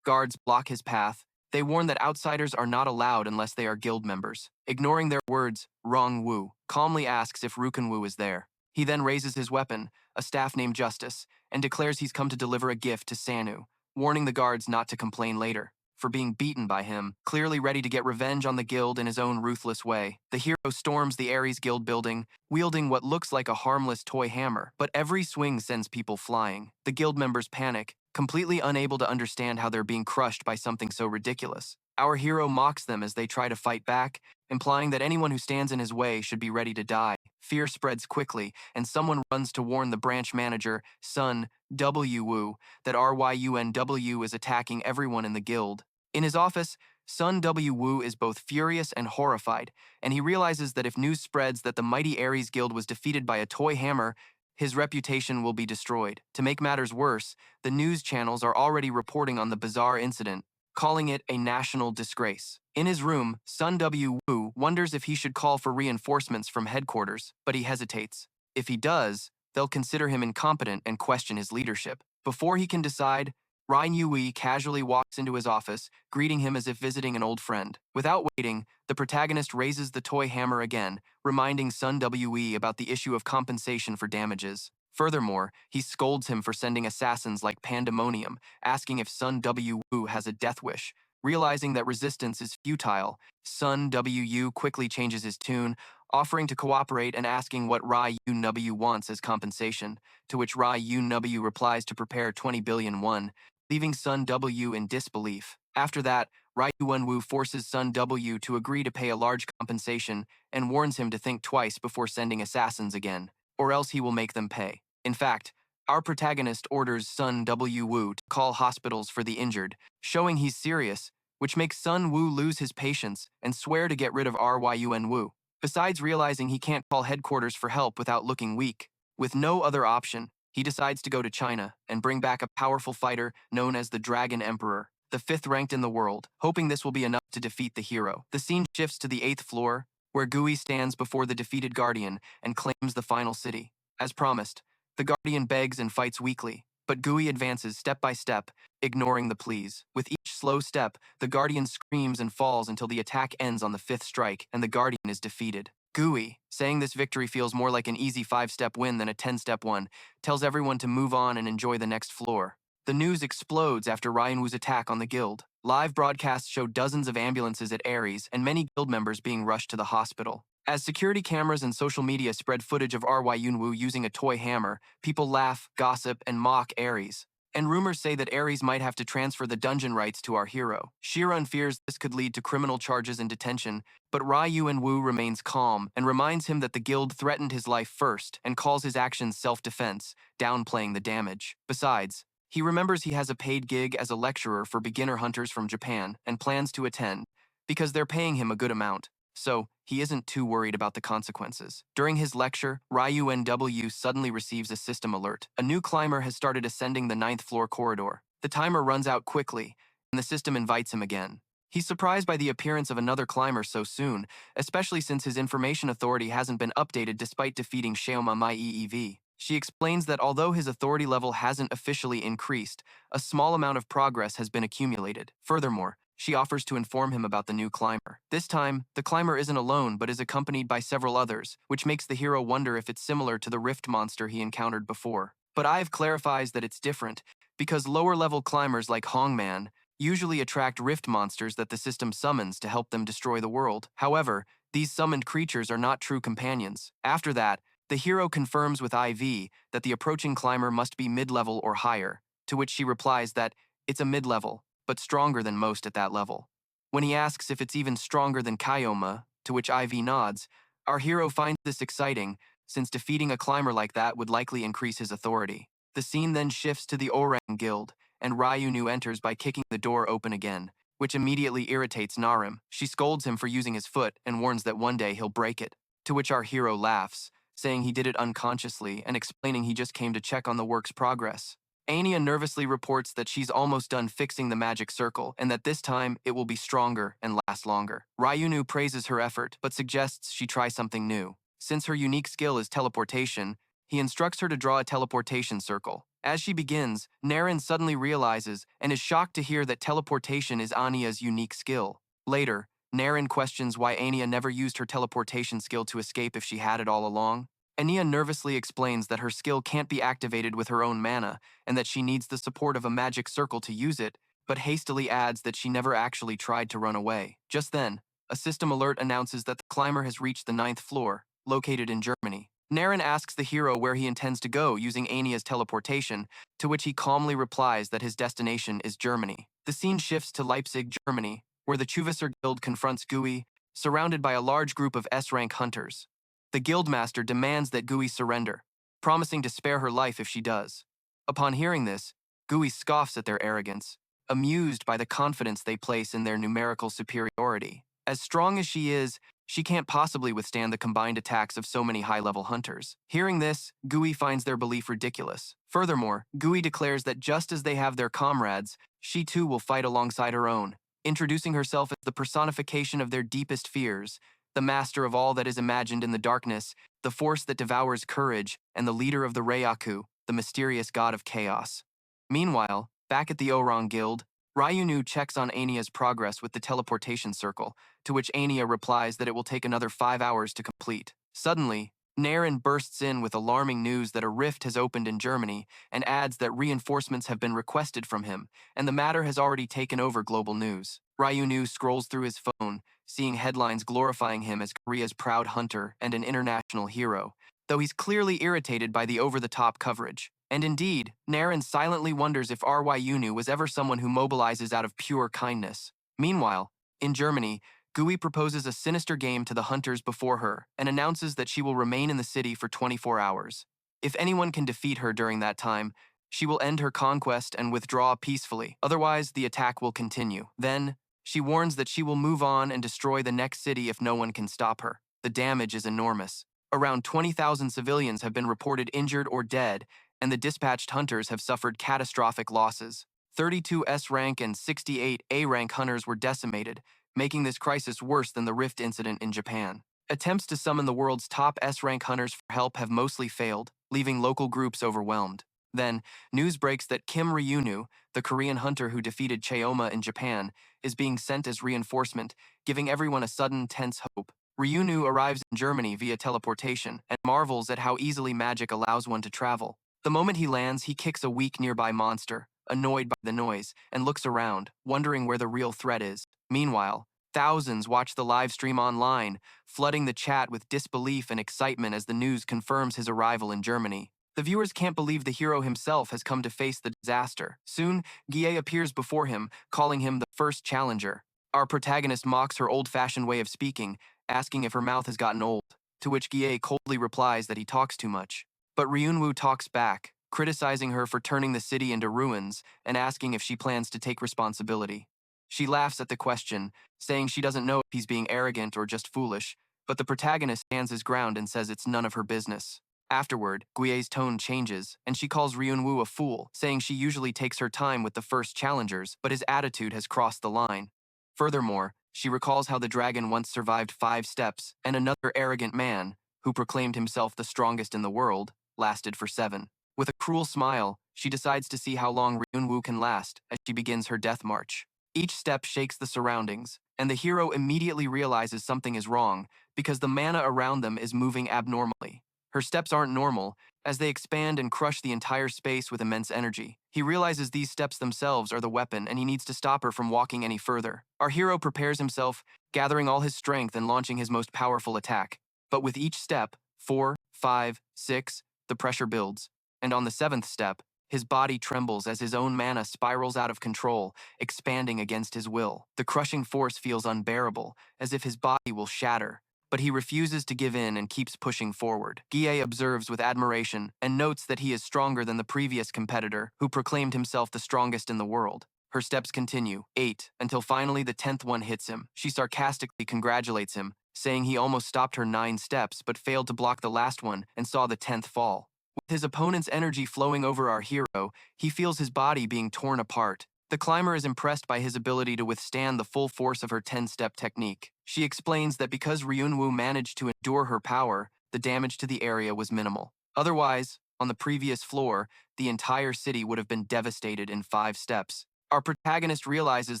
Guards block his path. They warn that outsiders are not allowed unless they are guild members. Ignoring their words, Ryunwu calmly asks if Reconnecting is there. He then raises his weapon, a staff named Justice, and declares he's come to deliver a gift to Sanu, warning the guards not to complain later. For being beaten by him, clearly ready to get revenge on the guild in his own ruthless way, the hero storms the Aries Guild building, wielding what looks like a harmless toy hammer, but every swing sends people flying. The guild members panic, completely unable to understand how they're being crushed by something so ridiculous. Our hero mocks them as they try to fight back, implying that anyone who stands in his way should be ready to die. Fear spreads quickly, and someone runs to warn the branch manager, Sun W, that Ryunwu is attacking everyone in the guild. In his office, Sun W is both furious and horrified, and he realizes that if news spreads that the mighty Aries Guild was defeated by a toy hammer, his reputation will be destroyed. To make matters worse, the news channels are already reporting on the bizarre incident, calling it a national disgrace. In his room, Sun W wonders if he should call for reinforcements from headquarters, but he hesitates. If he does, they'll consider him incompetent and question his leadership. Before he can decide, Ryunwu casually walks into his office, greeting him as if visiting an old friend. Without waiting, the protagonist raises the toy hammer again, reminding Sun W about the issue of compensation for damages. Furthermore, he scolds him for sending assassins like Pandemonium, asking if Sun W has a death wish. Realizing that resistance is futile, Sun W quickly changes his tune, offering to cooperate and asking what Ryunwu wants as compensation, to which Ryunwu replies to prepare 20 billion won, leaving Sun W in disbelief. After that, Ryunwu forces Sun W to agree to pay a large compensation and warns him to think twice before sending assassins again, or else he will make them pay. In fact, our protagonist orders Sun W to call hospitals for the injured, showing he's serious, which makes Sun Wu lose his patience and swear to get rid of Ryunwu. Besides realizing he can't call headquarters for help without looking weak, with no other option, he decides to go to China and bring back a powerful fighter known as the Dragon Emperor, the 5th ranked in the world, hoping this will be enough to defeat the hero. The scene shifts to the 8th floor, where Gui stands before the defeated Guardian and claims the final city. As promised, the Guardian begs and fights weakly, but Gui advances step by step, ignoring the pleas. With each slow step, the Guardian screams and falls until the attack ends on the 5th strike and the Guardian is defeated. Gui, saying this victory feels more like an easy 5-step win than a 10-step one, tells everyone to move on and enjoy the next floor. The news explodes after Ryunwu's attack on the guild. Live broadcasts show dozens of ambulances at Aries and many guild members being rushed to the hospital. As security cameras and social media spread footage of Ryunwu using a toy hammer, people laugh, gossip, and mock Aries. And rumors say that Aries might have to transfer the dungeon rights to our hero. Shiran fears this could lead to criminal charges and detention, but Ryunwu remains calm and reminds him that the guild threatened his life first and calls his actions self-defense, downplaying the damage. Besides, he remembers he has a paid gig as a lecturer for beginner hunters from Japan and plans to attend because they're paying him a good amount. So, he isn't too worried about the consequences. During his lecture, Ryunwu suddenly receives a system alert. A new climber has started ascending the 9th floor corridor. The timer runs out quickly, and the system invites him again. He's surprised by the appearance of another climber so soon, especially since his information authority hasn't been updated despite defeating Kaoma EEV. She explains that although his authority level hasn't officially increased, a small amount of progress has been accumulated. Furthermore, she offers to inform him about the new climber. This time, the climber isn't alone but is accompanied by several others, which makes the hero wonder if it's similar to the rift monster he encountered before. But Ive clarifies that it's different, because lower-level climbers like Hongman usually attract rift monsters that the system summons to help them destroy the world. However, these summoned creatures are not true companions. After that, the hero confirms with IV that the approaching climber must be mid-level or higher, to which she replies that it's a mid-level, but stronger than most at that level. When he asks if it's even stronger than Kaoma, to which IV nods, our hero finds this exciting, since defeating a climber like that would likely increase his authority. The scene then shifts to the Orang Guild, and Ryunwu enters by kicking the door open again, which immediately irritates Narim. She scolds him for using his foot and warns that one day he'll break it, to which our hero laughs, saying he did it unconsciously and explaining he just came to check on the work's progress. Anya nervously reports that she's almost done fixing the magic circle and that this time it will be stronger and last longer. Ryunwu praises her effort but suggests she try something new. Since her unique skill is teleportation, he instructs her to draw a teleportation circle. As she begins, Naren suddenly realizes and is shocked to hear that teleportation is Anya's unique skill. Later, Naren questions why Anya never used her teleportation skill to escape if she had it all along. Anya nervously explains that her skill can't be activated with her own mana and that she needs the support of a magic circle to use it, but hastily adds that she never actually tried to run away. Just then, a system alert announces that the climber has reached the 9th floor, located in Germany. Naren asks the hero where he intends to go using Anya's teleportation, to which he calmly replies that his destination is Germany. The scene shifts to Leipzig, Germany, where the Chuvisser Guild confronts Gui, surrounded by a large group of S-rank hunters. The guildmaster demands that Gui surrender, promising to spare her life if she does. Upon hearing this, Gui scoffs at their arrogance, amused by the confidence they place in their numerical superiority. As strong as she is, she can't possibly withstand the combined attacks of so many high-level hunters. Hearing this, Gui finds their belief ridiculous. Furthermore, Gui declares that just as they have their comrades, she too will fight alongside her own, introducing herself as the personification of their deepest fears, the master of all that is imagined in the darkness, the force that devours courage, and the leader of the Ryaku, the mysterious god of chaos. Meanwhile, back at the Orang Guild, Ryunwu checks on Anya's progress with the teleportation circle, to which Anya replies that it will take another 5 hours to complete. Suddenly, Naren bursts in with alarming news that a rift has opened in Germany and adds that reinforcements have been requested from him, and the matter has already taken over global news. Ryunwu scrolls through his phone, seeing headlines glorifying him as Korea's proud hunter and an international hero, though he's clearly irritated by the over-the-top coverage. And indeed, Naren silently wonders if Ryunwu was ever someone who mobilizes out of pure kindness. Meanwhile, in Germany, Gui proposes a sinister game to the hunters before her and announces that she will remain in the city for 24 hours. If anyone can defeat her during that time, she will end her conquest and withdraw peacefully. Otherwise, the attack will continue. Then, she warns that she will move on and destroy the next city if no one can stop her. The damage is enormous. Around 20,000 civilians have been reported injured or dead, and the dispatched hunters have suffered catastrophic losses. 32 S-rank and 68 A-rank hunters were decimated, making this crisis worse than the Rift incident in Japan. Attempts to summon the world's top S-rank hunters for help have mostly failed, leaving local groups overwhelmed. Then, news breaks that Kim Ryunwu, the Korean hunter who defeated Kaoma in Japan, is being sent as reinforcement, giving everyone a sudden, tense hope. Ryunwu arrives in Germany via teleportation and marvels at how easily magic allows one to travel. The moment he lands, he kicks a weak nearby monster, annoyed by the noise, and looks around, wondering where the real threat is. Meanwhile, thousands watch the live stream online, flooding the chat with disbelief and excitement as the news confirms his arrival in Germany. The viewers can't believe the hero himself has come to face the disaster. Soon, Guille appears before him, calling him the first challenger. Our protagonist mocks her old-fashioned way of speaking, asking if her mouth has gotten old, to which Guille coldly replies that he talks too much. But Ryunwu talks back, criticizing her for turning the city into ruins and asking if she plans to take responsibility. She laughs at the question, saying she doesn't know if he's being arrogant or just foolish, but the protagonist stands his ground and says it's none of her business. Afterward, Guille's tone changes, and she calls Ryunwu a fool, saying she usually takes her time with the first challengers, but his attitude has crossed the line. Furthermore, she recalls how the dragon once survived 5 steps, and another arrogant man, who proclaimed himself the strongest in the world, lasted for 7. With a cruel smile, she decides to see how long Ryunwu can last as she begins her death march. Each step shakes the surroundings, and the hero immediately realizes something is wrong because the mana around them is moving abnormally. Her steps aren't normal, as they expand and crush the entire space with immense energy. He realizes these steps themselves are the weapon and he needs to stop her from walking any further. Our hero prepares himself, gathering all his strength and launching his most powerful attack. But with each step, 4, 5, 6, the pressure builds. And on the 7th step, his body trembles as his own mana spirals out of control, expanding against his will. The crushing force feels unbearable, as if his body will shatter. But he refuses to give in and keeps pushing forward. Guille observes with admiration and notes that he is stronger than the previous competitor, who proclaimed himself the strongest in the world. Her steps continue, 8, until finally the 10th one hits him. She sarcastically congratulates him, saying he almost stopped her 9 steps but failed to block the last one and saw the 10th fall. With his opponent's energy flowing over our hero, he feels his body being torn apart. The climber is impressed by his ability to withstand the full force of her 10-step technique. She explains that because Ryunwu managed to endure her power, the damage to the area was minimal. Otherwise, on the previous floor, the entire city would have been devastated in 5 steps. Our protagonist realizes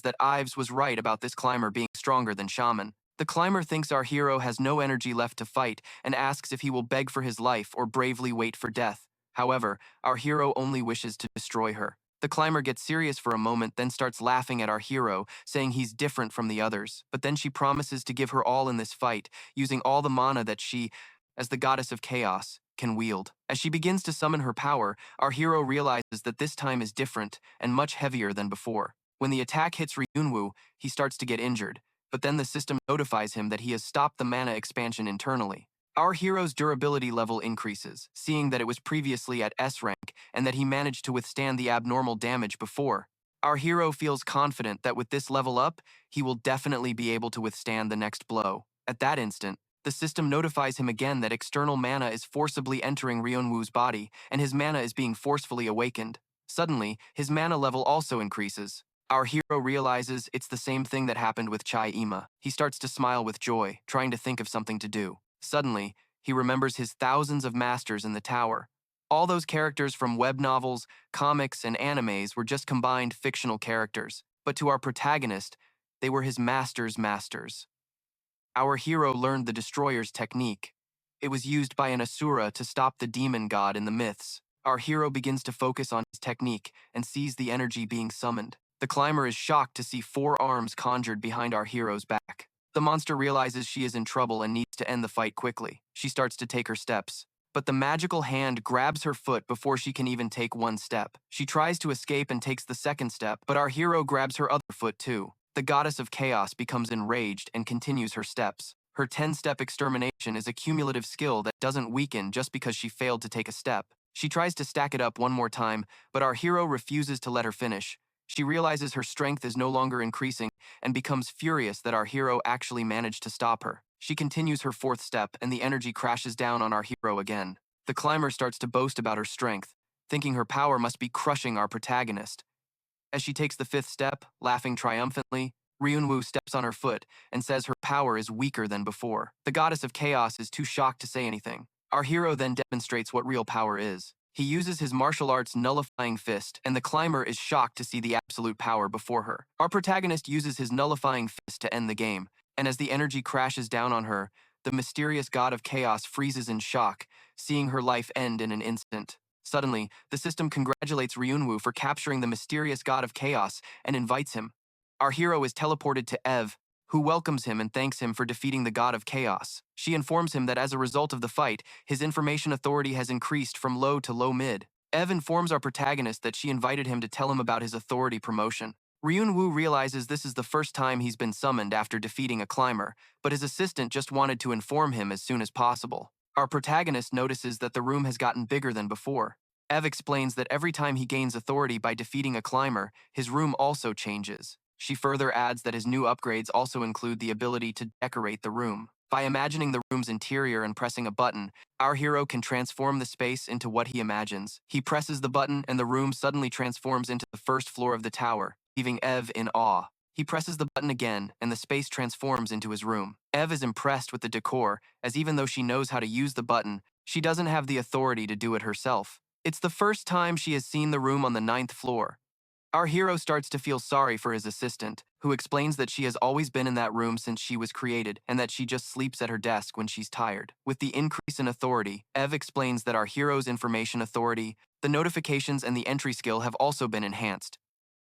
that Ives was right about this climber being stronger than Shaman. The climber thinks our hero has no energy left to fight and asks if he will beg for his life or bravely wait for death. However, our hero only wishes to destroy her. The climber gets serious for a moment, then starts laughing at our hero, saying he's different from the others. But then she promises to give her all in this fight, using all the mana that she, as the goddess of chaos, can wield. As she begins to summon her power, our hero realizes that this time is different and much heavier than before. When the attack hits Ryunwu, he starts to get injured, but then the system notifies him that he has stopped the mana expansion internally. Our hero's durability level increases, seeing that it was previously at S rank and that he managed to withstand the abnormal damage before. Our hero feels confident that with this level up, he will definitely be able to withstand the next blow. At that instant, the system notifies him again that external mana is forcibly entering Ryunwu's body, and his mana is being forcefully awakened. Suddenly, his mana level also increases. Our hero realizes it's the same thing that happened with Chai Ima. He starts to smile with joy, trying to think of something to do. Suddenly, he remembers his thousands of masters in the tower. All those characters from web novels, comics, and animes were just combined fictional characters. But to our protagonist, they were his master's masters. Our hero learned the Destroyer's technique. It was used by an Asura to stop the demon god in the myths. Our hero begins to focus on his technique and sees the energy being summoned. The climber is shocked to see 4 arms conjured behind our hero's back. The monster realizes she is in trouble and needs to end the fight quickly. She starts to take her steps. But the magical hand grabs her foot before she can even take 1 step. She tries to escape and takes the 2nd step, but our hero grabs her other foot too. The goddess of chaos becomes enraged and continues her steps. Her 10-step extermination is a cumulative skill that doesn't weaken just because she failed to take a step. She tries to stack it up one more time, but our hero refuses to let her finish. She realizes her strength is no longer increasing and becomes furious that our hero actually managed to stop her. She continues her 4th step and the energy crashes down on our hero again. The climber starts to boast about her strength, thinking her power must be crushing our protagonist. As she takes the 5th step, laughing triumphantly, Ryunwu steps on her foot and says her power is weaker than before. The goddess of chaos is too shocked to say anything. Our hero then demonstrates what real power is. He uses his martial arts nullifying fist, and the climber is shocked to see the absolute power before her. Our protagonist uses his nullifying fist to end the game, and as the energy crashes down on her, the mysterious god of chaos freezes in shock, seeing her life end in an instant. Suddenly, the system congratulates Ryunwu for capturing the mysterious god of chaos and invites him. Our hero is teleported to Ev, who welcomes him and thanks him for defeating the god of chaos. She informs him that as a result of the fight, his information authority has increased from low to low mid. Ev informs our protagonist that she invited him to tell him about his authority promotion. Ryunwu realizes this is the first time he's been summoned after defeating a climber, but his assistant just wanted to inform him as soon as possible. Our protagonist notices that the room has gotten bigger than before. Ev explains that every time he gains authority by defeating a climber, his room also changes. She further adds that his new upgrades also include the ability to decorate the room. By imagining the room's interior and pressing a button, our hero can transform the space into what he imagines. He presses the button and the room suddenly transforms into the first floor of the tower, leaving Ev in awe. He presses the button again and the space transforms into his room. Ev is impressed with the decor, as even though she knows how to use the button, she doesn't have the authority to do it herself. It's the first time she has seen the room on the 9th floor. Our hero starts to feel sorry for his assistant, who explains that she has always been in that room since she was created and that she just sleeps at her desk when she's tired. With the increase in authority, Ev explains that our hero's information authority, the notifications and the entry skill have also been enhanced.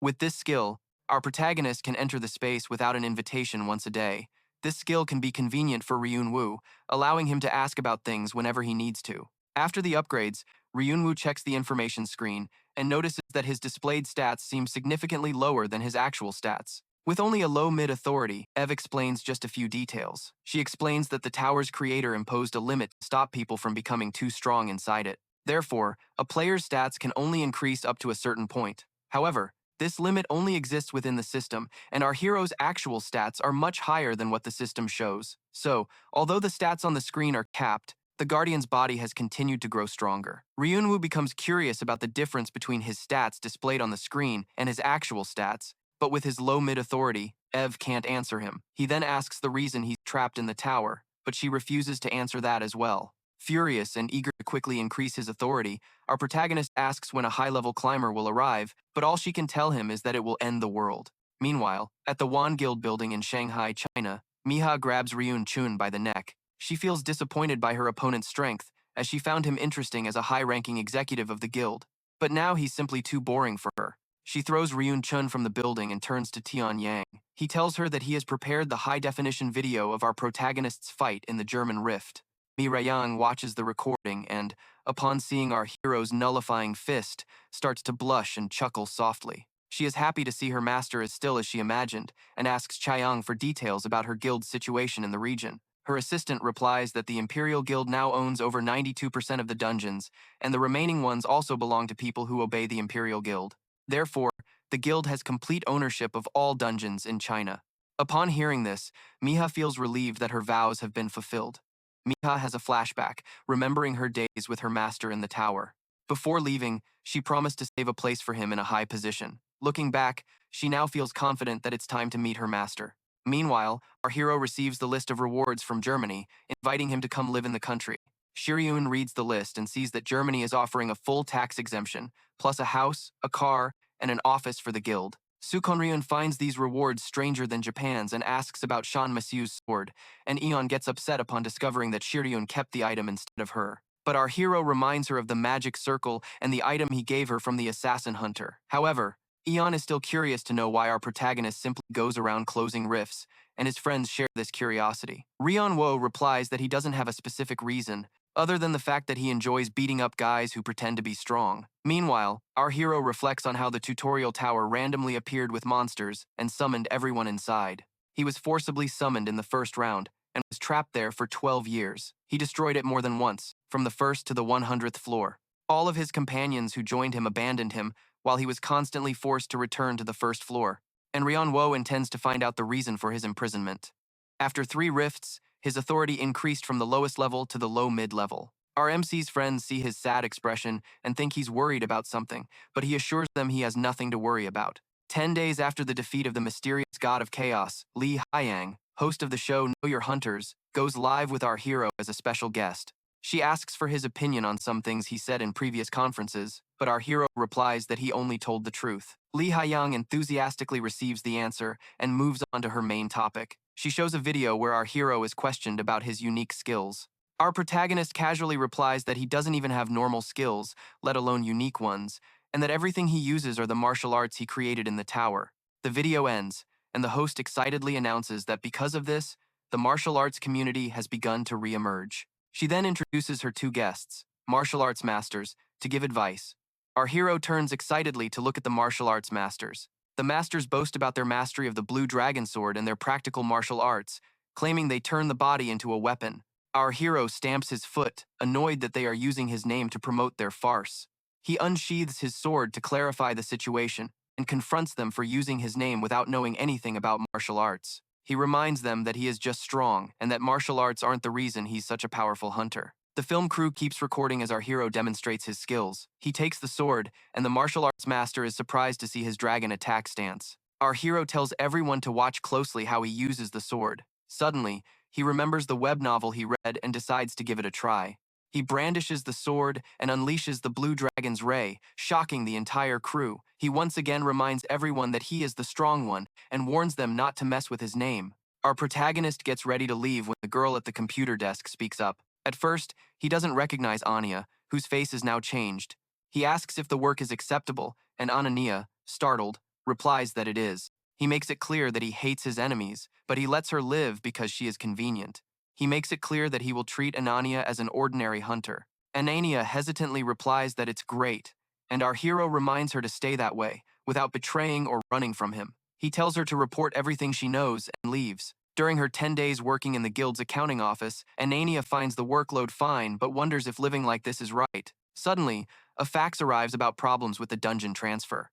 With this skill, our protagonist can enter the space without an invitation once a day. This skill can be convenient for Ryunwu, allowing him to ask about things whenever he needs to. After the upgrades, Ryunwu checks the information screen and notices that his displayed stats seem significantly lower than his actual stats. With only a low-mid authority, Ev explains just a few details. She explains that the tower's creator imposed a limit to stop people from becoming too strong inside it. Therefore, a player's stats can only increase up to a certain point. However, this limit only exists within the system, and our hero's actual stats are much higher than what the system shows. So, although the stats on the screen are capped, the Guardian's body has continued to grow stronger. Ryunwu becomes curious about the difference between his stats displayed on the screen and his actual stats, but with his low-mid authority, Ev can't answer him. He then asks the reason he's trapped in the tower, but she refuses to answer that as well. Furious and eager to quickly increase his authority, our protagonist asks when a high-level climber will arrive, but all she can tell him is that it will end the world. Meanwhile, at the Wan Guild building in Shanghai, China, Miha grabs Ryun Chun by the neck. She feels disappointed by her opponent's strength, as she found him interesting as a high-ranking executive of the guild. But now he's simply too boring for her. She throws Ryun Chun from the building and turns to Tian Yang. He tells her that he has prepared the high-definition video of our protagonist's fight in the German Rift. Mirang watches the recording and, upon seeing our hero's nullifying fist, starts to blush and chuckle softly. She is happy to see her master as still as she imagined, and asks Chaiyang for details about her guild's situation in the region. Her assistant replies that the Imperial Guild now owns over 92% of the dungeons, and the remaining ones also belong to people who obey the Imperial Guild. Therefore, the guild has complete ownership of all dungeons in China. Upon hearing this, Miha feels relieved that her vows have been fulfilled. Miha has a flashback, remembering her days with her master in the tower. Before leaving, she promised to save a place for him in a high position. Looking back, she now feels confident that it's time to meet her master. Meanwhile, our hero receives the list of rewards from Germany, inviting him to come live in the country. Shiryun reads the list and sees that Germany is offering a full tax exemption, plus a house, a car, and an office for the guild. Sukonryun finds these rewards stranger than Japan's and asks about Shan Masu's sword, and Eon gets upset upon discovering that Shiryun kept the item instead of her. But our hero reminds her of the magic circle and the item he gave her from the assassin hunter. However, Eon is still curious to know why our protagonist simply goes around closing rifts, and his friends share this curiosity. Ryunwu replies that he doesn't have a specific reason, other than the fact that he enjoys beating up guys who pretend to be strong. Meanwhile, our hero reflects on how the tutorial tower randomly appeared with monsters and summoned everyone inside. He was forcibly summoned in the first round, and was trapped there for 12 years. He destroyed it more than once, from the first to the 100th floor. All of his companions who joined him abandoned him, while he was constantly forced to return to the first floor, and Ryunwu intends to find out the reason for his imprisonment. After 3 rifts, his authority increased from the lowest level to the low-mid level. Our MC's friends see his sad expression and think he's worried about something, but he assures them he has nothing to worry about. 10 days after the defeat of the mysterious god of chaos, Li Haiyang, host of the show Know Your Hunters, goes live with our hero as a special guest. She asks for his opinion on some things he said in previous conferences, but our hero replies that he only told the truth. Li Haiyang enthusiastically receives the answer and moves on to her main topic. She shows a video where our hero is questioned about his unique skills. Our protagonist casually replies that he doesn't even have normal skills, let alone unique ones, and that everything he uses are the martial arts he created in the tower. The video ends, and the host excitedly announces that because of this, the martial arts community has begun to re-emerge. She then introduces her two guests, martial arts masters, to give advice. Our hero turns excitedly to look at the martial arts masters. The masters boast about their mastery of the blue dragon sword and their practical martial arts, claiming they turn the body into a weapon. Our hero stamps his foot, annoyed that they are using his name to promote their farce. He unsheathes his sword to clarify the situation and confronts them for using his name without knowing anything about martial arts. He reminds them that he is just strong and that martial arts aren't the reason he's such a powerful hunter. The film crew keeps recording as our hero demonstrates his skills. He takes the sword, and the martial arts master is surprised to see his dragon attack stance. Our hero tells everyone to watch closely how he uses the sword. Suddenly, he remembers the web novel he read and decides to give it a try. He brandishes the sword and unleashes the blue dragon's ray, shocking the entire crew. He once again reminds everyone that he is the strong one and warns them not to mess with his name. Our protagonist gets ready to leave when the girl at the computer desk speaks up. At first, he doesn't recognize Anya, whose face is now changed. He asks if the work is acceptable, and Anania, startled, replies that it is. He makes it clear that he hates his enemies, but he lets her live because she is convenient. He makes it clear that he will treat Anania as an ordinary hunter. Anania hesitantly replies that it's great, and our hero reminds her to stay that way, without betraying or running from him. He tells her to report everything she knows and leaves. During her 10 days working in the guild's accounting office, Anania finds the workload fine but wonders if living like this is right. Suddenly, a fax arrives about problems with the dungeon transfer.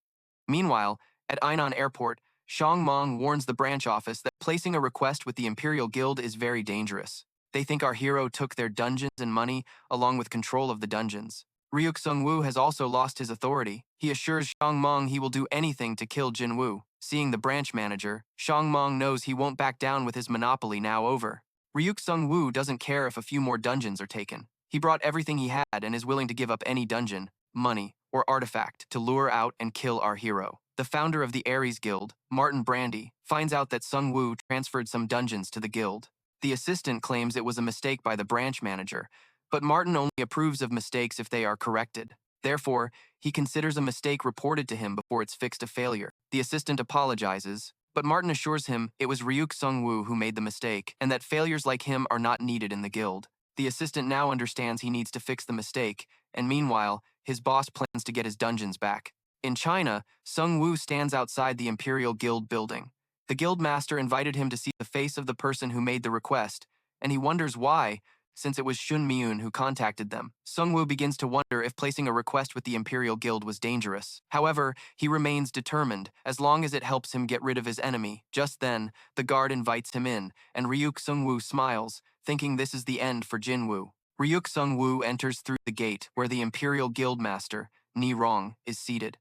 Meanwhile, at Ainan Airport, Shang Mong warns the branch office that placing a request with the Imperial Guild is very dangerous. They think our hero took their dungeons and money, along with control of the dungeons. Ryuk Sung-woo has also lost his authority. He assures Shang Mong he will do anything to kill Jinwoo. Seeing the branch manager, Shang Mong knows he won't back down with his monopoly now over. Ryuk Sung-woo doesn't care if a few more dungeons are taken. He brought everything he had and is willing to give up any dungeon, money, or artifact to lure out and kill our hero. The founder of the Aries Guild, Martin Brandy, finds out that Sung-woo transferred some dungeons to the guild. The assistant claims it was a mistake by the branch manager, but Martin only approves of mistakes if they are corrected. Therefore, he considers a mistake reported to him before it's fixed a failure. The assistant apologizes, but Martin assures him it was Ryuk Sung-woo who made the mistake and that failures like him are not needed in the guild. The assistant now understands he needs to fix the mistake, and meanwhile, his boss plans to get his dungeons back. In China, Sung-woo stands outside the Imperial Guild building. The guild master invited him to see the face of the person who made the request, and he wonders why, since it was Shun Myun who contacted them. Sung-woo begins to wonder if placing a request with the Imperial Guild was dangerous. However, he remains determined, as long as it helps him get rid of his enemy. Just then, the guard invites him in, and Ryuk Sung-woo smiles, thinking this is the end for Jinwoo. Ryuk Sung-woo enters through the gate, where the Imperial Guild master, Mirang, is seated.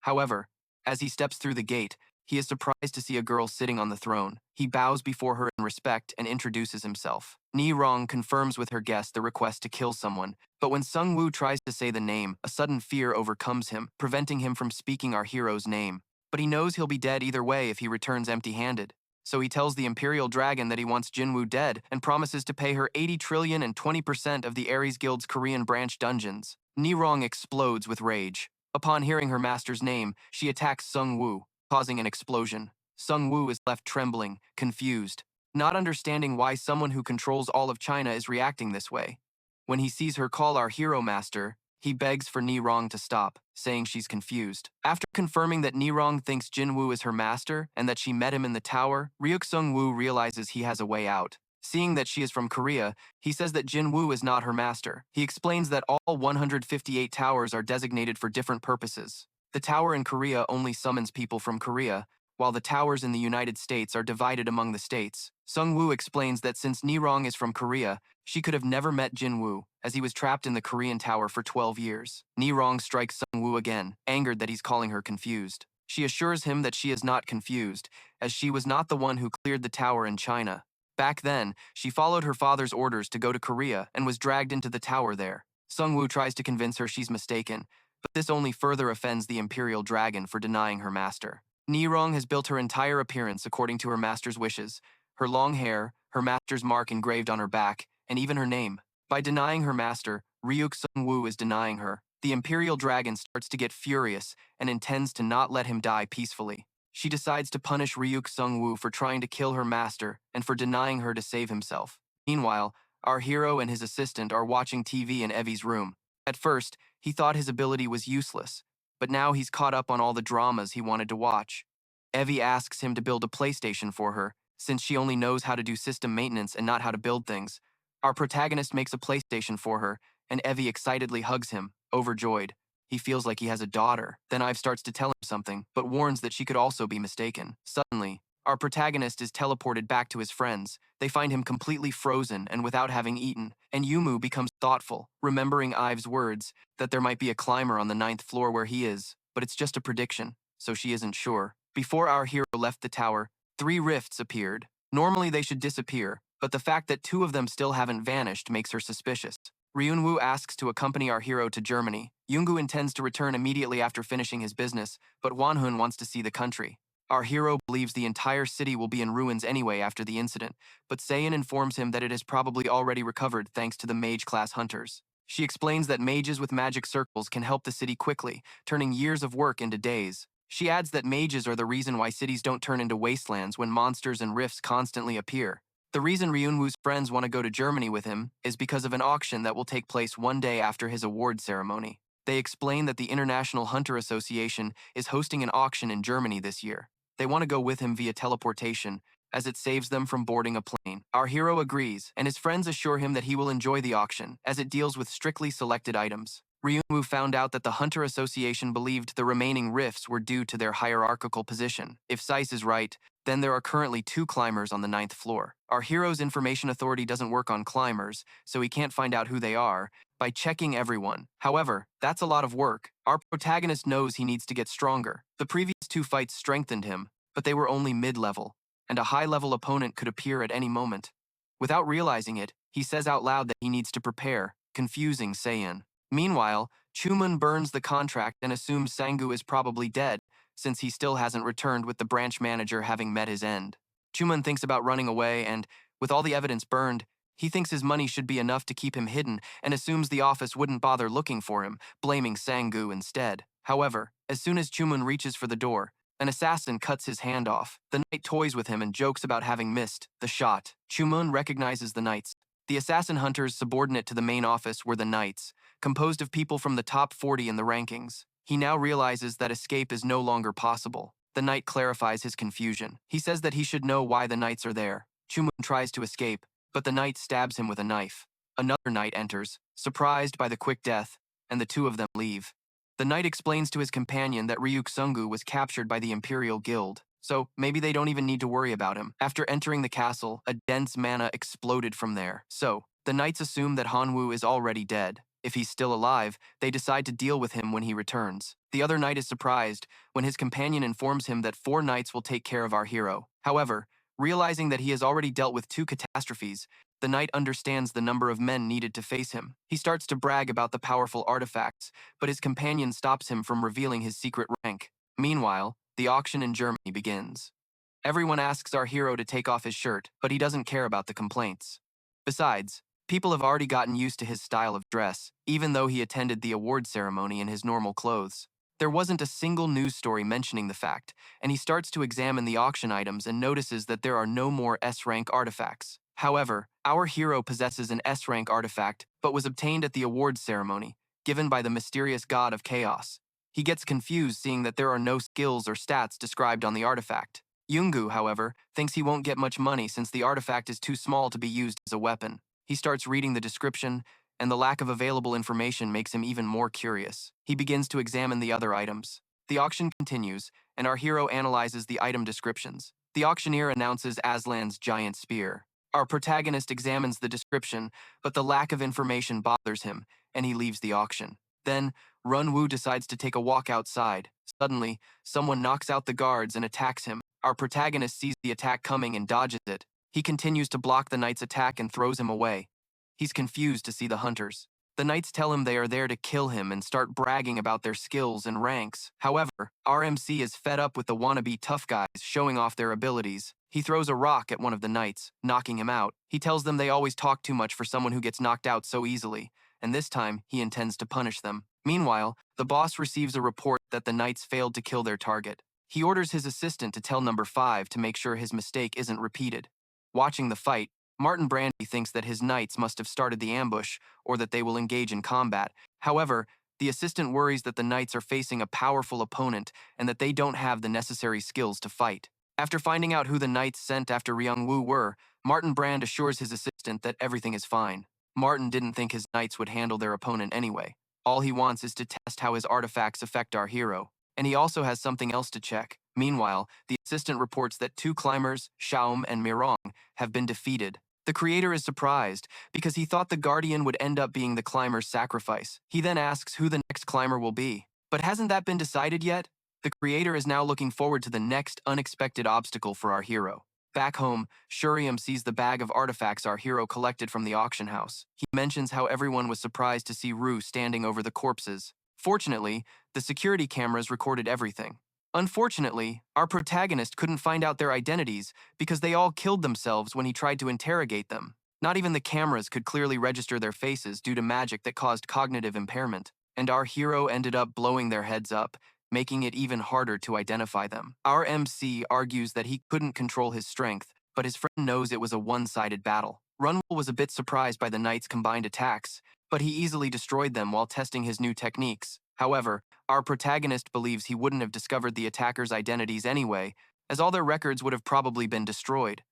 However, as he steps through the gate, he is surprised to see a girl sitting on the throne. He bows before her in respect and introduces himself. Ni Rong confirms with her guest the request to kill someone, but when Sung-woo tries to say the name, a sudden fear overcomes him, preventing him from speaking our hero's name. But he knows he'll be dead either way if he returns empty-handed. So he tells the Imperial Dragon that he wants Jinwoo dead and promises to pay her 80 trillion and 20% of the Aries Guild's Korean branch dungeons. Ni Rong explodes with rage. Upon hearing her master's name, she attacks Sung-woo, causing an explosion. Sung-woo is left trembling, confused, not understanding why someone who controls all of China is reacting this way. When he sees her call our hero master, he begs for Ni Rong to stop, saying she's confused. After confirming that Ni Rong thinks Jinwoo is her master and that she met him in the tower, Ryuk Sung-woo realizes he has a way out. Seeing that she is from Korea, he says that Jinwoo is not her master. He explains that all 158 towers are designated for different purposes. The tower in Korea only summons people from Korea, while the towers in the United States are divided among the states. Sung-woo explains that since Ni Rong is from Korea, she could have never met Jinwoo, as he was trapped in the Korean tower for 12 years. Ni Rong strikes Sung-woo again, angered that he's calling her confused. She assures him that she is not confused, as she was not the one who cleared the tower in China. Back then, she followed her father's orders to go to Korea and was dragged into the tower there. Sung-woo tries to convince her she's mistaken, but this only further offends the Imperial Dragon for denying her master. Ni Rong has built her entire appearance according to her master's wishes, her long hair, her master's mark engraved on her back, and even her name. By denying her master, Ryunwu is denying her. The Imperial Dragon starts to get furious and intends to not let him die peacefully. She decides to punish Ryunwu for trying to kill her master and for denying her to save himself. Meanwhile, our hero and his assistant are watching TV in Evie's room. At first, he thought his ability was useless, but now he's caught up on all the dramas he wanted to watch. Evie asks him to build a PlayStation for her, since she only knows how to do system maintenance and not how to build things. Our protagonist makes a PlayStation for her, and Evie excitedly hugs him, overjoyed. He feels like he has a daughter. Then Ive starts to tell him something, but warns that she could also be mistaken. Suddenly, our protagonist is teleported back to his friends. They find him completely frozen and without having eaten, and Yumu becomes thoughtful, remembering Ive's words that there might be a climber on the 9th floor where he is, but it's just a prediction, so she isn't sure. Before our hero left the tower, 3 rifts appeared. Normally they should disappear, but the fact that 2 of them still haven't vanished makes her suspicious. Ryunwu asks to accompany our hero to Germany. Yungu intends to return immediately after finishing his business, but Wanhun wants to see the country. Our hero believes the entire city will be in ruins anyway after the incident, but Saiyan informs him that it has probably already recovered thanks to the mage-class hunters. She explains that mages with magic circles can help the city quickly, turning years of work into days. She adds that mages are the reason why cities don't turn into wastelands when monsters and rifts constantly appear. The reason Ryunwoo's friends want to go to Germany with him is because of an auction that will take place one day after his award ceremony. They explain that the International Hunter Association is hosting an auction in Germany this year. They want to go with him via teleportation, as it saves them from boarding a plane. Our hero agrees, and his friends assure him that he will enjoy the auction, as it deals with strictly selected items. Ryunwu found out that the Hunter Association believed the remaining rifts were due to their hierarchical position. If Seiss is right, then there are currently 2 climbers on the 9th floor. Our hero's information authority doesn't work on climbers, so he can't find out who they are by checking everyone. However, that's a lot of work. Our protagonist knows he needs to get stronger. The previous 2 fights strengthened him, but they were only mid-level, and a high-level opponent could appear at any moment. Without realizing it, he says out loud that he needs to prepare, confusing Saiyan. Meanwhile, Chumun burns the contract and assumes Sangu is probably dead, since he still hasn't returned with the branch manager having met his end. Chumun thinks about running away and, with all the evidence burned, he thinks his money should be enough to keep him hidden and assumes the office wouldn't bother looking for him, blaming Sangu instead. However, as soon as Chumun reaches for the door, an assassin cuts his hand off. The knight toys with him and jokes about having missed the shot. Chumun recognizes the knights. The assassin hunters subordinate to the main office were the knights, composed of people from the top 40 in the rankings. He now realizes that escape is no longer possible. The knight clarifies his confusion. He says that he should know why the knights are there. Chumun tries to escape, but the knight stabs him with a knife. Another knight enters, surprised by the quick death, and the 2 of them leave. The knight explains to his companion that Ryuk-sungu was captured by the Imperial Guild, so maybe they don't even need to worry about him. After entering the castle, a dense mana exploded from there. So, the knights assume that Hanwoo is already dead. If he's still alive, they decide to deal with him when he returns. The other knight is surprised when his companion informs him that 4 knights will take care of our hero. However, realizing that he has already dealt with 2 catastrophes, the knight understands the number of men needed to face him. He starts to brag about the powerful artifacts, but his companion stops him from revealing his secret rank. Meanwhile, the auction in Germany begins. Everyone asks our hero to take off his shirt, but he doesn't care about the complaints. Besides, people have already gotten used to his style of dress, even though he attended the award ceremony in his normal clothes. There wasn't a single news story mentioning the fact, and he starts to examine the auction items and notices that there are no more S-rank artifacts. However, our hero possesses an S-rank artifact, but was obtained at the awards ceremony, given by the mysterious god of chaos. He gets confused seeing that there are no skills or stats described on the artifact. Yungu, however, thinks he won't get much money since the artifact is too small to be used as a weapon. He starts reading the description, and the lack of available information makes him even more curious. He begins to examine the other items. The auction continues, and our hero analyzes the item descriptions. The auctioneer announces Aslan's giant spear. Our protagonist examines the description, but the lack of information bothers him, and he leaves the auction. Then, Ryunwu decides to take a walk outside. Suddenly, someone knocks out the guards and attacks him. Our protagonist sees the attack coming and dodges it. He continues to block the knight's attack and throws him away. He's confused to see the hunters. The knights tell him they are there to kill him and start bragging about their skills and ranks. However, RMC is fed up with the wannabe tough guys showing off their abilities. He throws a rock at one of the knights, knocking him out. He tells them they always talk too much for someone who gets knocked out so easily, and this time he intends to punish them. Meanwhile, the boss receives a report that the knights failed to kill their target. He orders his assistant to tell number 5 to make sure his mistake isn't repeated. Watching the fight, Martin Brandy thinks that his knights must have started the ambush or that they will engage in combat. However, the assistant worries that the knights are facing a powerful opponent and that they don't have the necessary skills to fight. After finding out who the knights sent after Ryunwu were, Martin Brand assures his assistant that everything is fine. Martin didn't think his knights would handle their opponent anyway. All he wants is to test how his artifacts affect our hero. And he also has something else to check. Meanwhile, the assistant reports that 2 climbers, Shaom and Mirang, have been defeated. The creator is surprised because he thought the guardian would end up being the climber's sacrifice. He then asks who the next climber will be. But hasn't that been decided yet? The creator is now looking forward to the next unexpected obstacle for our hero. Back home, Shuriam sees the bag of artifacts our hero collected from the auction house. He mentions how everyone was surprised to see Rue standing over the corpses. Fortunately, the security cameras recorded everything. Unfortunately, our protagonist couldn't find out their identities because they all killed themselves when he tried to interrogate them. Not even the cameras could clearly register their faces due to magic that caused cognitive impairment, and our hero ended up blowing their heads up, making it even harder to identify them. Our MC argues that he couldn't control his strength, but his friend knows it was a one-sided battle. Ryunwu was a bit surprised by the knights' combined attacks, but he easily destroyed them while testing his new techniques. However, our protagonist believes he wouldn't have discovered the attackers' identities anyway, as all their records would have probably been destroyed.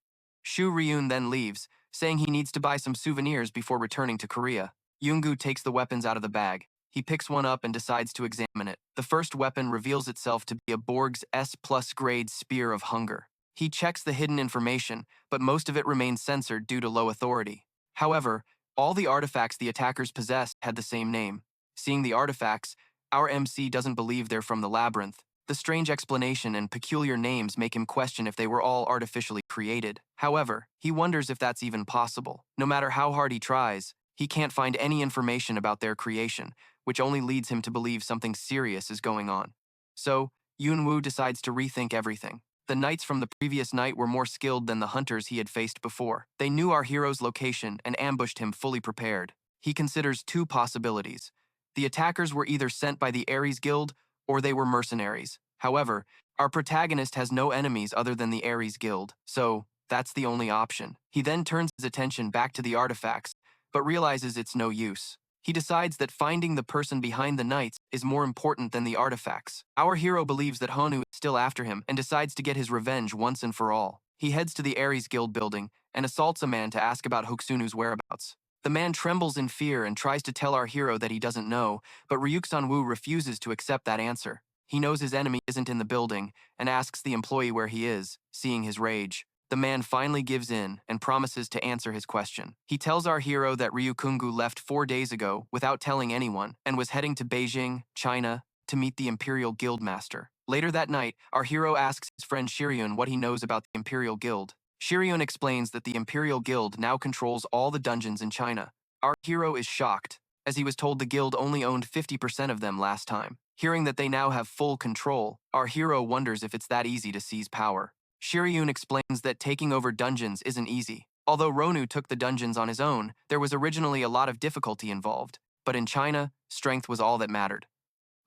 Shu Ryun then leaves, saying he needs to buy some souvenirs before returning to Korea. Yoongu takes the weapons out of the bag. He picks one up and decides to examine it. The first weapon reveals itself to be a Borg's S+ grade Spear of Hunger. He checks the hidden information, but most of it remains censored due to low authority. However, all the artifacts the attackers possessed had the same name. Seeing the artifacts, our MC doesn't believe they're from the Labyrinth. The strange explanation and peculiar names make him question if they were all artificially created. However, he wonders if that's even possible. No matter how hard he tries, he can't find any information about their creation, which only leads him to believe something serious is going on. So, Ryunwu decides to rethink everything. The knights from the previous night were more skilled than the hunters he had faced before. They knew our hero's location and ambushed him fully prepared. He considers 2 possibilities. The attackers were either sent by the Aries Guild or they were mercenaries. However, our protagonist has no enemies other than the Aries Guild, so that's the only option. He then turns his attention back to the artifacts, but realizes it's no use. He decides that finding the person behind the knights is more important than the artifacts. Our hero believes that Hyeonu is still after him and decides to get his revenge once and for all. He heads to the Aries Guild building and assaults a man to ask about Hoksunu's whereabouts. The man trembles in fear and tries to tell our hero that he doesn't know, but Ryuksan-woo refuses to accept that answer. He knows his enemy isn't in the building and asks the employee where he is, seeing his rage. The man finally gives in and promises to answer his question. He tells our hero that Ryukungu left 4 days ago without telling anyone and was heading to Beijing, China, to meet the Imperial Guild Master. Later that night, our hero asks his friend Shiryun what he knows about the Imperial Guild. Shiryun explains that the Imperial Guild now controls all the dungeons in China. Our hero is shocked, as he was told the guild only owned 50% of them last time. Hearing that they now have full control, our hero wonders if it's that easy to seize power. Shiryun explains that taking over dungeons isn't easy. Although Ryunwu took the dungeons on his own, there was originally a lot of difficulty involved. But in China, strength was all that mattered.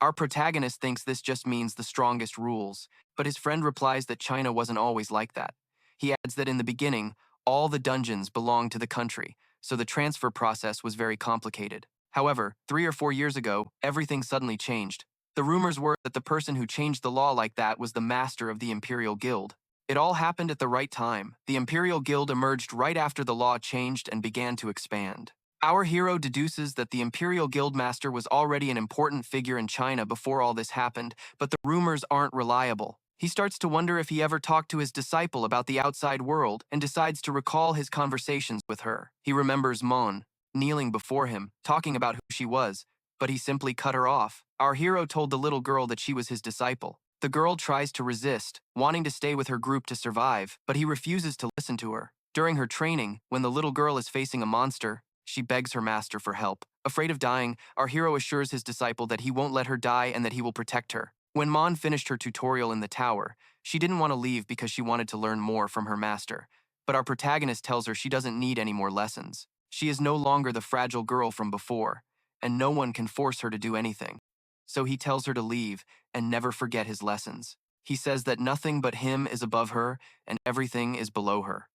Our protagonist thinks this just means the strongest rules, but his friend replies that China wasn't always like that. He adds that in the beginning, all the dungeons belonged to the country, so the transfer process was very complicated. However, 3 or 4 years ago, everything suddenly changed. The rumors were that the person who changed the law like that was the master of the Imperial Guild. It all happened at the right time. The Imperial Guild emerged right after the law changed and began to expand. Our hero deduces that the Imperial Guild Master was already an important figure in China before all this happened, but the rumors aren't reliable. He starts to wonder if he ever talked to his disciple about the outside world and decides to recall his conversations with her. He remembers Mon, kneeling before him, talking about who she was, but he simply cut her off. Our hero told the little girl that she was his disciple. The girl tries to resist, wanting to stay with her group to survive, but he refuses to listen to her. During her training, when the little girl is facing a monster, she begs her master for help. Afraid of dying, our hero assures his disciple that he won't let her die and that he will protect her. When Mon finished her tutorial in the tower, she didn't want to leave because she wanted to learn more from her master. But our protagonist tells her she doesn't need any more lessons. She is no longer the fragile girl from before, and no one can force her to do anything. So he tells her to leave and never forget his lessons. He says that nothing but him is above her and everything is below her.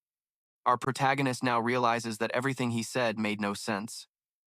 Our protagonist now realizes that everything he said made no sense.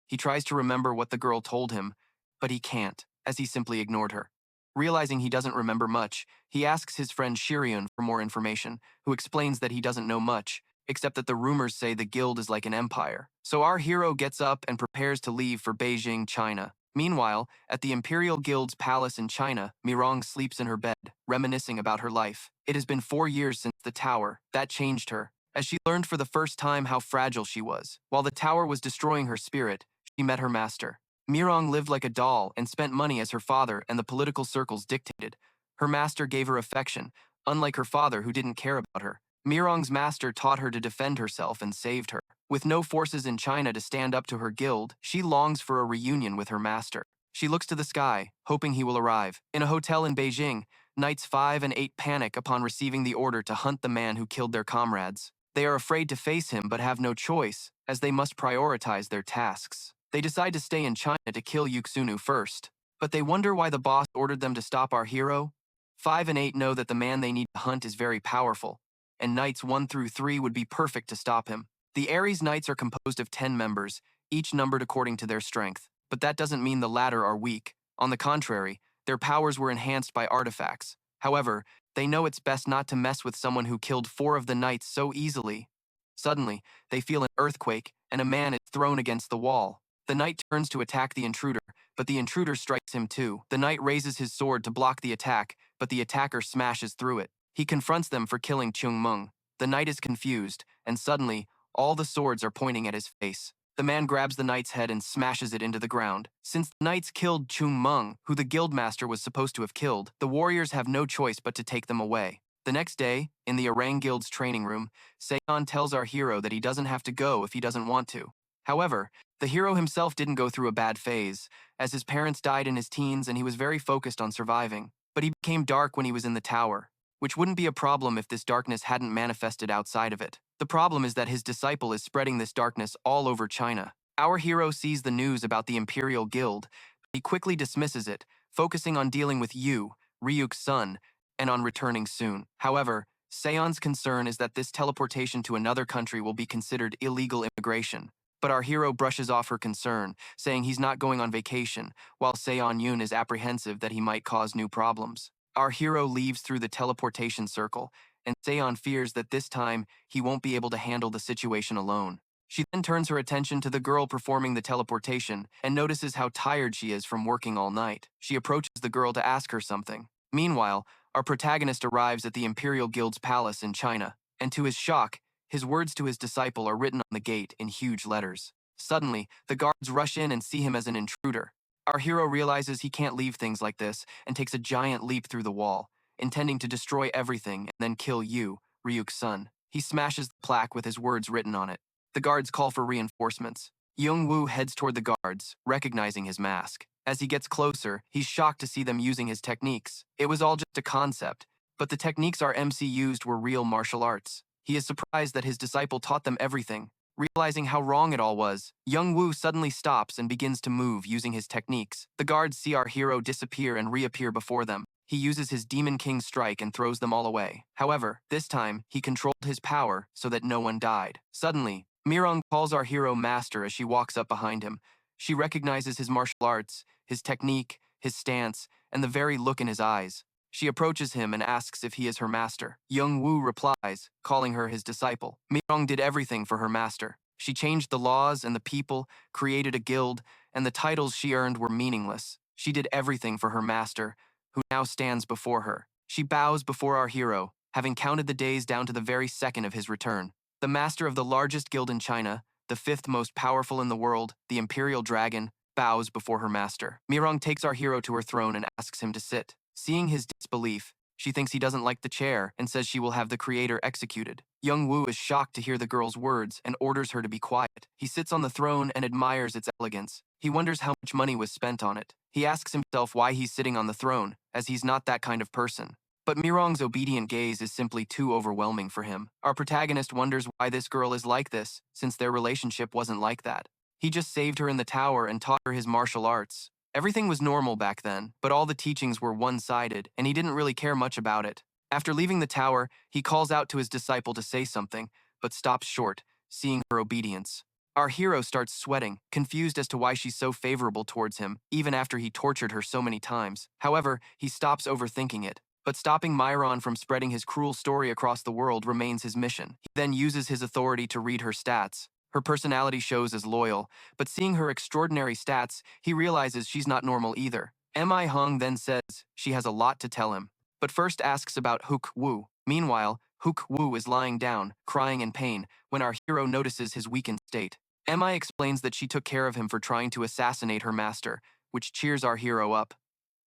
He tries to remember what the girl told him, but he can't, as he simply ignored her. Realizing he doesn't remember much, he asks his friend Shiriun for more information, who explains that he doesn't know much, except that the rumors say the guild is like an empire. So our hero gets up and prepares to leave for Beijing, China. Meanwhile, at the Imperial Guild's palace in China, Mirang sleeps in her bed, reminiscing about her life. It has been 4 years since the tower. That changed her, as she learned for the first time how fragile she was. While the tower was destroying her spirit, she met her master. Mirang lived like a doll and spent money as her father and the political circles dictated. Her master gave her affection, unlike her father who didn't care about her. Mirang's master taught her to defend herself and saved her. With no forces in China to stand up to her guild, she longs for a reunion with her master. She looks to the sky, hoping he will arrive. In a hotel in Beijing, Knights 5 and 8 panic upon receiving the order to hunt the man who killed their comrades. They are afraid to face him but have no choice, as they must prioritize their tasks. They decide to stay in China to kill Yuxunu first, but they wonder why the boss ordered them to stop our hero. 5 and 8 know that the man they need to hunt is very powerful, and Knights 1 through 3 would be perfect to stop him. The Aries Knights are composed of 10 members, each numbered according to their strength, but that doesn't mean the latter are weak. On the contrary, their powers were enhanced by artifacts. However, they know it's best not to mess with someone who killed 4 of the knights so easily. Suddenly, they feel an earthquake, and a man is thrown against the wall. The knight turns to attack the intruder, but the intruder strikes him too. The knight raises his sword to block the attack, but the attacker smashes through it. He confronts them for killing Chung Meng. The knight is confused, and suddenly, all the swords are pointing at his face. The man grabs the knight's head and smashes it into the ground. Since the knights killed Chung Meng, who the guildmaster was supposed to have killed, the warriors have no choice but to take them away. The next day, in the Orang Guild's training room, Seon tells our hero that he doesn't have to go if he doesn't want to. However, the hero himself didn't go through a bad phase, as his parents died in his teens and he was very focused on surviving. But he became dark when he was in the tower, which wouldn't be a problem if this darkness hadn't manifested outside of it. The problem is that his disciple is spreading this darkness all over China. Our hero sees the news about the Imperial Guild, but he quickly dismisses it, focusing on dealing with Yu, Ryuk's son, and on returning soon. However, Seon's concern is that this teleportation to another country will be considered illegal immigration. But our hero brushes off her concern, saying he's not going on vacation, while Seon Yoon is apprehensive that he might cause new problems. Our hero leaves through the teleportation circle, and Seon fears that this time he won't be able to handle the situation alone. She then turns her attention to the girl performing the teleportation and notices how tired she is from working all night. She approaches the girl to ask her something. Meanwhile, our protagonist arrives at the Imperial Guild's palace in China, and to his shock, his words to his disciple are written on the gate in huge letters. Suddenly, the guards rush in and see him as an intruder. Our hero realizes he can't leave things like this and takes a giant leap through the wall, intending to destroy everything and then kill Yu, Ryuk's son. He smashes the plaque with his words written on it. The guards call for reinforcements. Ryunwu heads toward the guards, recognizing his mask. As he gets closer, he's shocked to see them using his techniques. It was all just a concept, but the techniques our MC used were real martial arts. He is surprised that his disciple taught them everything. Realizing how wrong it all was, Ryunwu suddenly stops and begins to move using his techniques. The guards see our hero disappear and reappear before them. He uses his Demon King strike and throws them all away. However, this time, he controlled his power so that no one died. Suddenly, Mirang calls our hero master as she walks up behind him. She recognizes his martial arts, his technique, his stance, and the very look in his eyes. She approaches him and asks if he is her master. Ryunwu replies, calling her his disciple. Mirang did everything for her master. She changed the laws and the people, created a guild, and the titles she earned were meaningless. She did everything for her master, who now stands before her. She bows before our hero, having counted the days down to the very second of his return. The master of the largest guild in China, the 5th most powerful in the world, the Imperial Dragon, bows before her master. Mirang takes our hero to her throne and asks him to sit. Seeing his disbelief, She thinks he doesn't like the chair and says she will have the creator executed. Ryunwu is shocked to hear the girl's words and orders her to be quiet. He sits on the throne and admires its elegance. He wonders how much money was spent on it. He asks himself why he's sitting on the throne, as he's not that kind of person. But Mirang's obedient gaze is simply too overwhelming for him. Our protagonist wonders why this girl is like this, since their relationship wasn't like that. He just saved her in the tower and taught her his martial arts. Everything was normal back then, but all the teachings were one-sided, and he didn't really care much about it. After leaving the tower, he calls out to his disciple to say something, but stops short, seeing her obedience. Our hero starts sweating, confused as to why she's so favorable towards him, even after he tortured her so many times. However, he stops overthinking it. But stopping Myron from spreading his cruel story across the world remains his mission. He then uses his authority to read her stats. Her personality shows as loyal, but seeing her extraordinary stats, he realizes she's not normal either. Mi Hung then says she has a lot to tell him, but first asks about Hook Woo. Meanwhile, Hook Woo is lying down, crying in pain, when our hero notices his weakened state. Mi explains that she took care of him for trying to assassinate her master, which cheers our hero up.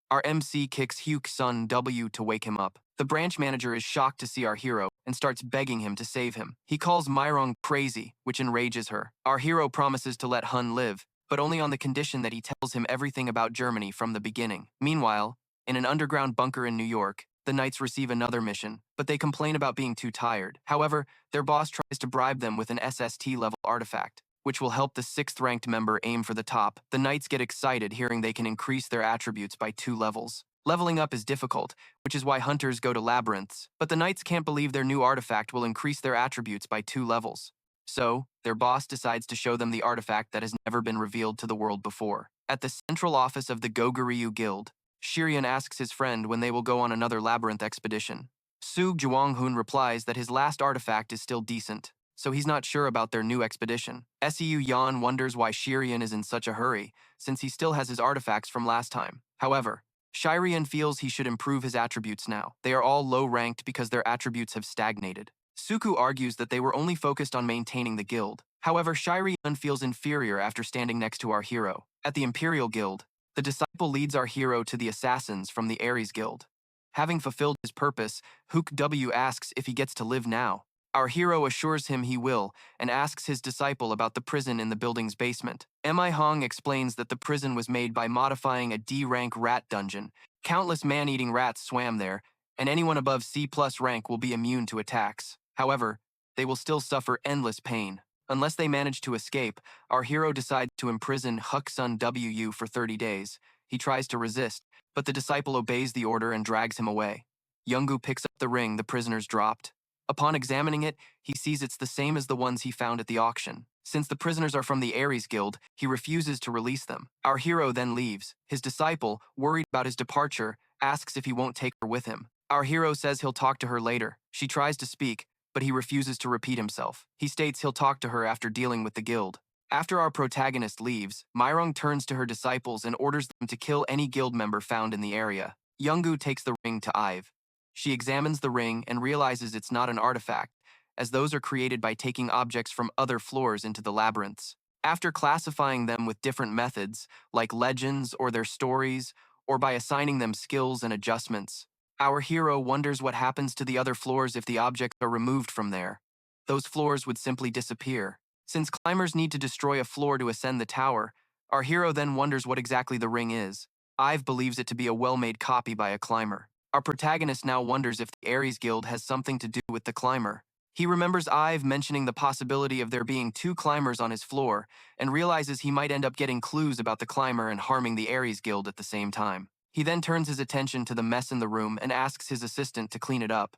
Our MC kicks Hyuk Sun W to wake him up. The branch manager is shocked to see our hero and starts begging him to save him. He calls Myrong crazy, which enrages her. Our hero promises to let Hun live, but only on the condition that he tells him everything about Germany from the beginning. Meanwhile, in an underground bunker in New York, the Knights receive another mission, but they complain about being too tired. However, their boss tries to bribe them with an SST-level artifact, which will help the 6th-ranked member aim for the top. The Knights get excited hearing they can increase their attributes by 2 levels. Leveling up is difficult, which is why hunters go to labyrinths, but the Knights can't believe their new artifact will increase their attributes by 2 levels. So, their boss decides to show them the artifact that has never been revealed to the world before. At the central office of the Goguryu Guild, Shiryan asks his friend when they will go on another labyrinth expedition. Su Juonghun replies that his last artifact is still decent, so he's not sure about their new expedition. Seu Yan wonders why Shiryan is in such a hurry, since he still has his artifacts from last time. However, Shiryan feels he should improve his attributes now. They are all low-ranked because their attributes have stagnated. Suku argues that they were only focused on maintaining the guild. However, Shiryan feels inferior after standing next to our hero. At the Imperial Guild, the disciple leads our hero to the assassins from the Aries Guild. Having fulfilled his purpose, Hook W asks if he gets to live now. Our hero assures him he will, and asks his disciple about the prison in the building's basement. Mi Hong explains that the prison was made by modifying a D-rank rat dungeon. Countless man-eating rats swam there, and anyone above C+ rank will be immune to attacks. However, they will still suffer endless pain. Unless they manage to escape, our hero decides to imprison Huk Sun WU for 30 days. He tries to resist, but the disciple obeys the order and drags him away. Youngu picks up the ring the prisoners dropped. Upon examining it, he sees it's the same as the ones he found at the auction. Since the prisoners are from the Aries Guild, he refuses to release them. Our hero then leaves. His disciple, worried about his departure, asks if he won't take her with him. Our hero says he'll talk to her later. She tries to speak, but he refuses to repeat himself. He states he'll talk to her after dealing with the guild. After our protagonist leaves, Myrong turns to her disciples and orders them to kill any guild member found in the area. Youngu takes the ring to Ive. She examines the ring and realizes it's not an artifact, as those are created by taking objects from other floors into the labyrinths. After classifying them with different methods, like legends or their stories, or by assigning them skills and adjustments, our hero wonders what happens to the other floors if the objects are removed from there. Those floors would simply disappear. Since climbers need to destroy a floor to ascend the tower, our hero then wonders what exactly the ring is. Ive believes it to be a well-made copy by a climber. Our protagonist now wonders if the Aries Guild has something to do with the climber. He remembers Ive mentioning the possibility of there being 2 climbers on his floor, and realizes he might end up getting clues about the climber and harming the Aries Guild at the same time. He then turns his attention to the mess in the room and asks his assistant to clean it up.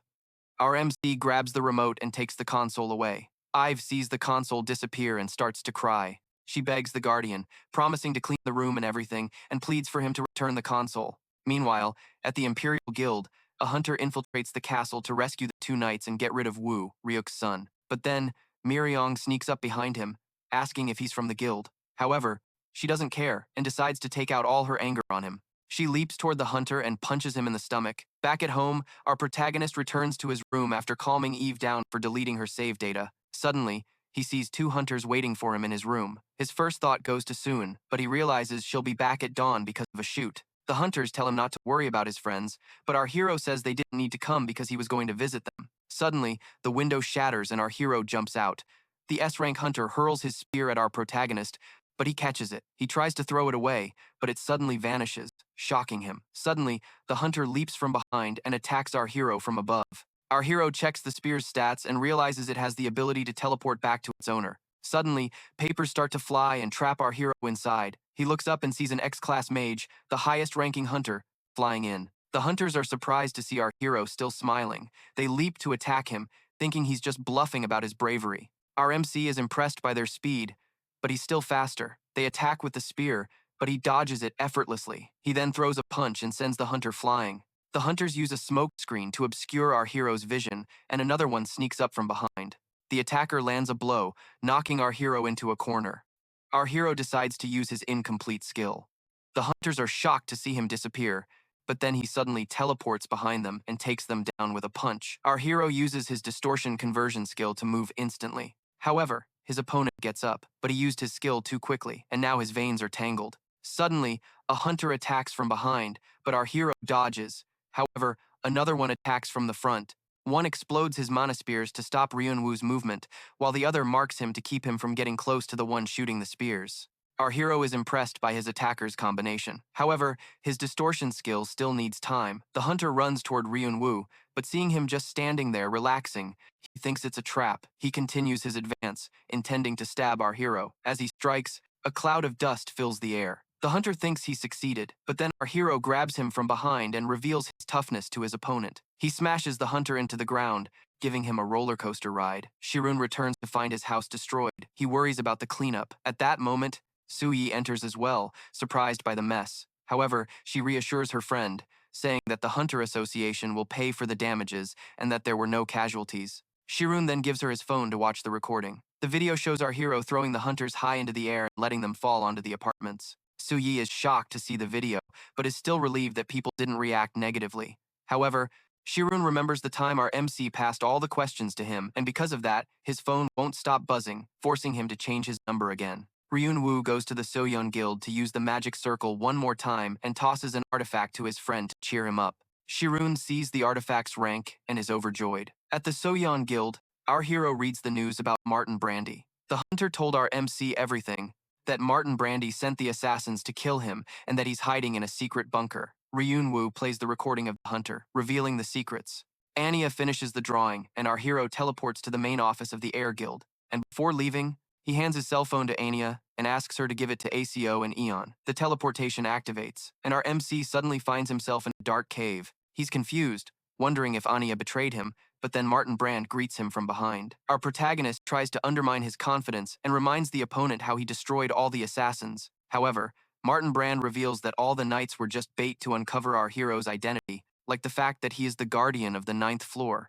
Our MC grabs the remote and takes the console away. Ive sees the console disappear and starts to cry. She begs the Guardian, promising to clean the room and everything, and pleads for him to return the console. Meanwhile, at the Imperial Guild, a hunter infiltrates the castle to rescue the 2 knights and get rid of Wu, Ryuk's son. But then, Mirang sneaks up behind him, asking if he's from the guild. However, she doesn't care and decides to take out all her anger on him. She leaps toward the hunter and punches him in the stomach. Back at home, our protagonist returns to his room after calming Eve down for deleting her save data. Suddenly, he sees 2 hunters waiting for him in his room. His first thought goes to Soon, but he realizes she'll be back at dawn because of a shoot. The hunters tell him not to worry about his friends, but our hero says they didn't need to come because he was going to visit them. Suddenly, the window shatters and our hero jumps out. The S-rank hunter hurls his spear at our protagonist, but he catches it. He tries to throw it away, but it suddenly vanishes, shocking him. Suddenly, the hunter leaps from behind and attacks our hero from above. Our hero checks the spear's stats and realizes it has the ability to teleport back to its owner. Suddenly, papers start to fly and trap our hero inside. He looks up and sees an X-class mage, the highest-ranking hunter, flying in. The hunters are surprised to see our hero still smiling. They leap to attack him, thinking he's just bluffing about his bravery. Our MC is impressed by their speed, but he's still faster. They attack with the spear, but he dodges it effortlessly. He then throws a punch and sends the hunter flying. The hunters use a smoke screen to obscure our hero's vision, and another one sneaks up from behind. The attacker lands a blow, knocking our hero into a corner. Our hero decides to use his incomplete skill. The hunters are shocked to see him disappear, but then he suddenly teleports behind them and takes them down with a punch. Our hero uses his distortion conversion skill to move instantly. However, his opponent gets up, but he used his skill too quickly, and now his veins are tangled. Suddenly, a hunter attacks from behind, but our hero dodges. However, another one attacks from the front. One explodes his mana spears to stop Ryunwu's movement, while the other marks him to keep him from getting close to the one shooting the spears. Our hero is impressed by his attacker's combination. However, his distortion skill still needs time. The hunter runs toward Ryunwu, but seeing him just standing there relaxing, he thinks it's a trap. He continues his advance, intending to stab our hero. As he strikes, a cloud of dust fills the air. The hunter thinks he succeeded, but then our hero grabs him from behind and reveals his toughness to his opponent. He smashes the hunter into the ground, giving him a roller coaster ride. Shirun returns to find his house destroyed. He worries about the cleanup. At that moment, Suyi enters as well, surprised by the mess. However, she reassures her friend, saying that the Hunter Association will pay for the damages and that there were no casualties. Shirun then gives her his phone to watch the recording. The video shows our hero throwing the hunters high into the air and letting them fall onto the apartments. Suyi is shocked to see the video, but is still relieved that people didn't react negatively. However, Shirun remembers the time our MC passed all the questions to him, and because of that, his phone won't stop buzzing, forcing him to change his number again. Ryunwu goes to the Soyeon Guild to use the magic circle one more time and tosses an artifact to his friend to cheer him up. Shirun sees the artifact's rank and is overjoyed. At the Soyeon Guild, our hero reads the news about Martin Brandy. The hunter told our MC everything, that Martin Brandy sent the assassins to kill him and that he's hiding in a secret bunker. Ryunwu plays the recording of the hunter, revealing the secrets. Anya finishes the drawing, and our hero teleports to the main office of the Air Guild. And before leaving, he hands his cell phone to Anya and asks her to give it to ACO and Eon. The teleportation activates, and our MC suddenly finds himself in a dark cave. He's confused, wondering if Anya betrayed him, but then Martin Brand greets him from behind. Our protagonist tries to undermine his confidence and reminds the opponent how he destroyed all the assassins. However, Martin Brand reveals that all the knights were just bait to uncover our hero's identity, like the fact that he is the guardian of the 9th floor.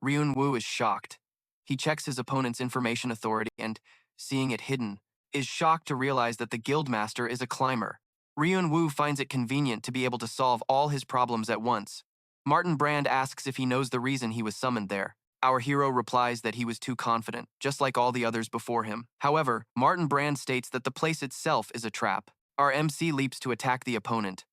Ryunwu is shocked. He checks his opponent's information authority and, seeing it hidden, is shocked to realize that the guildmaster is a climber. Ryunwu finds it convenient to be able to solve all his problems at once. Martin Brand asks if he knows the reason he was summoned there. Our hero replies that he was too confident, just like all the others before him. However, Martin Brand states that the place itself is a trap. Our MC leaps to attack the opponent.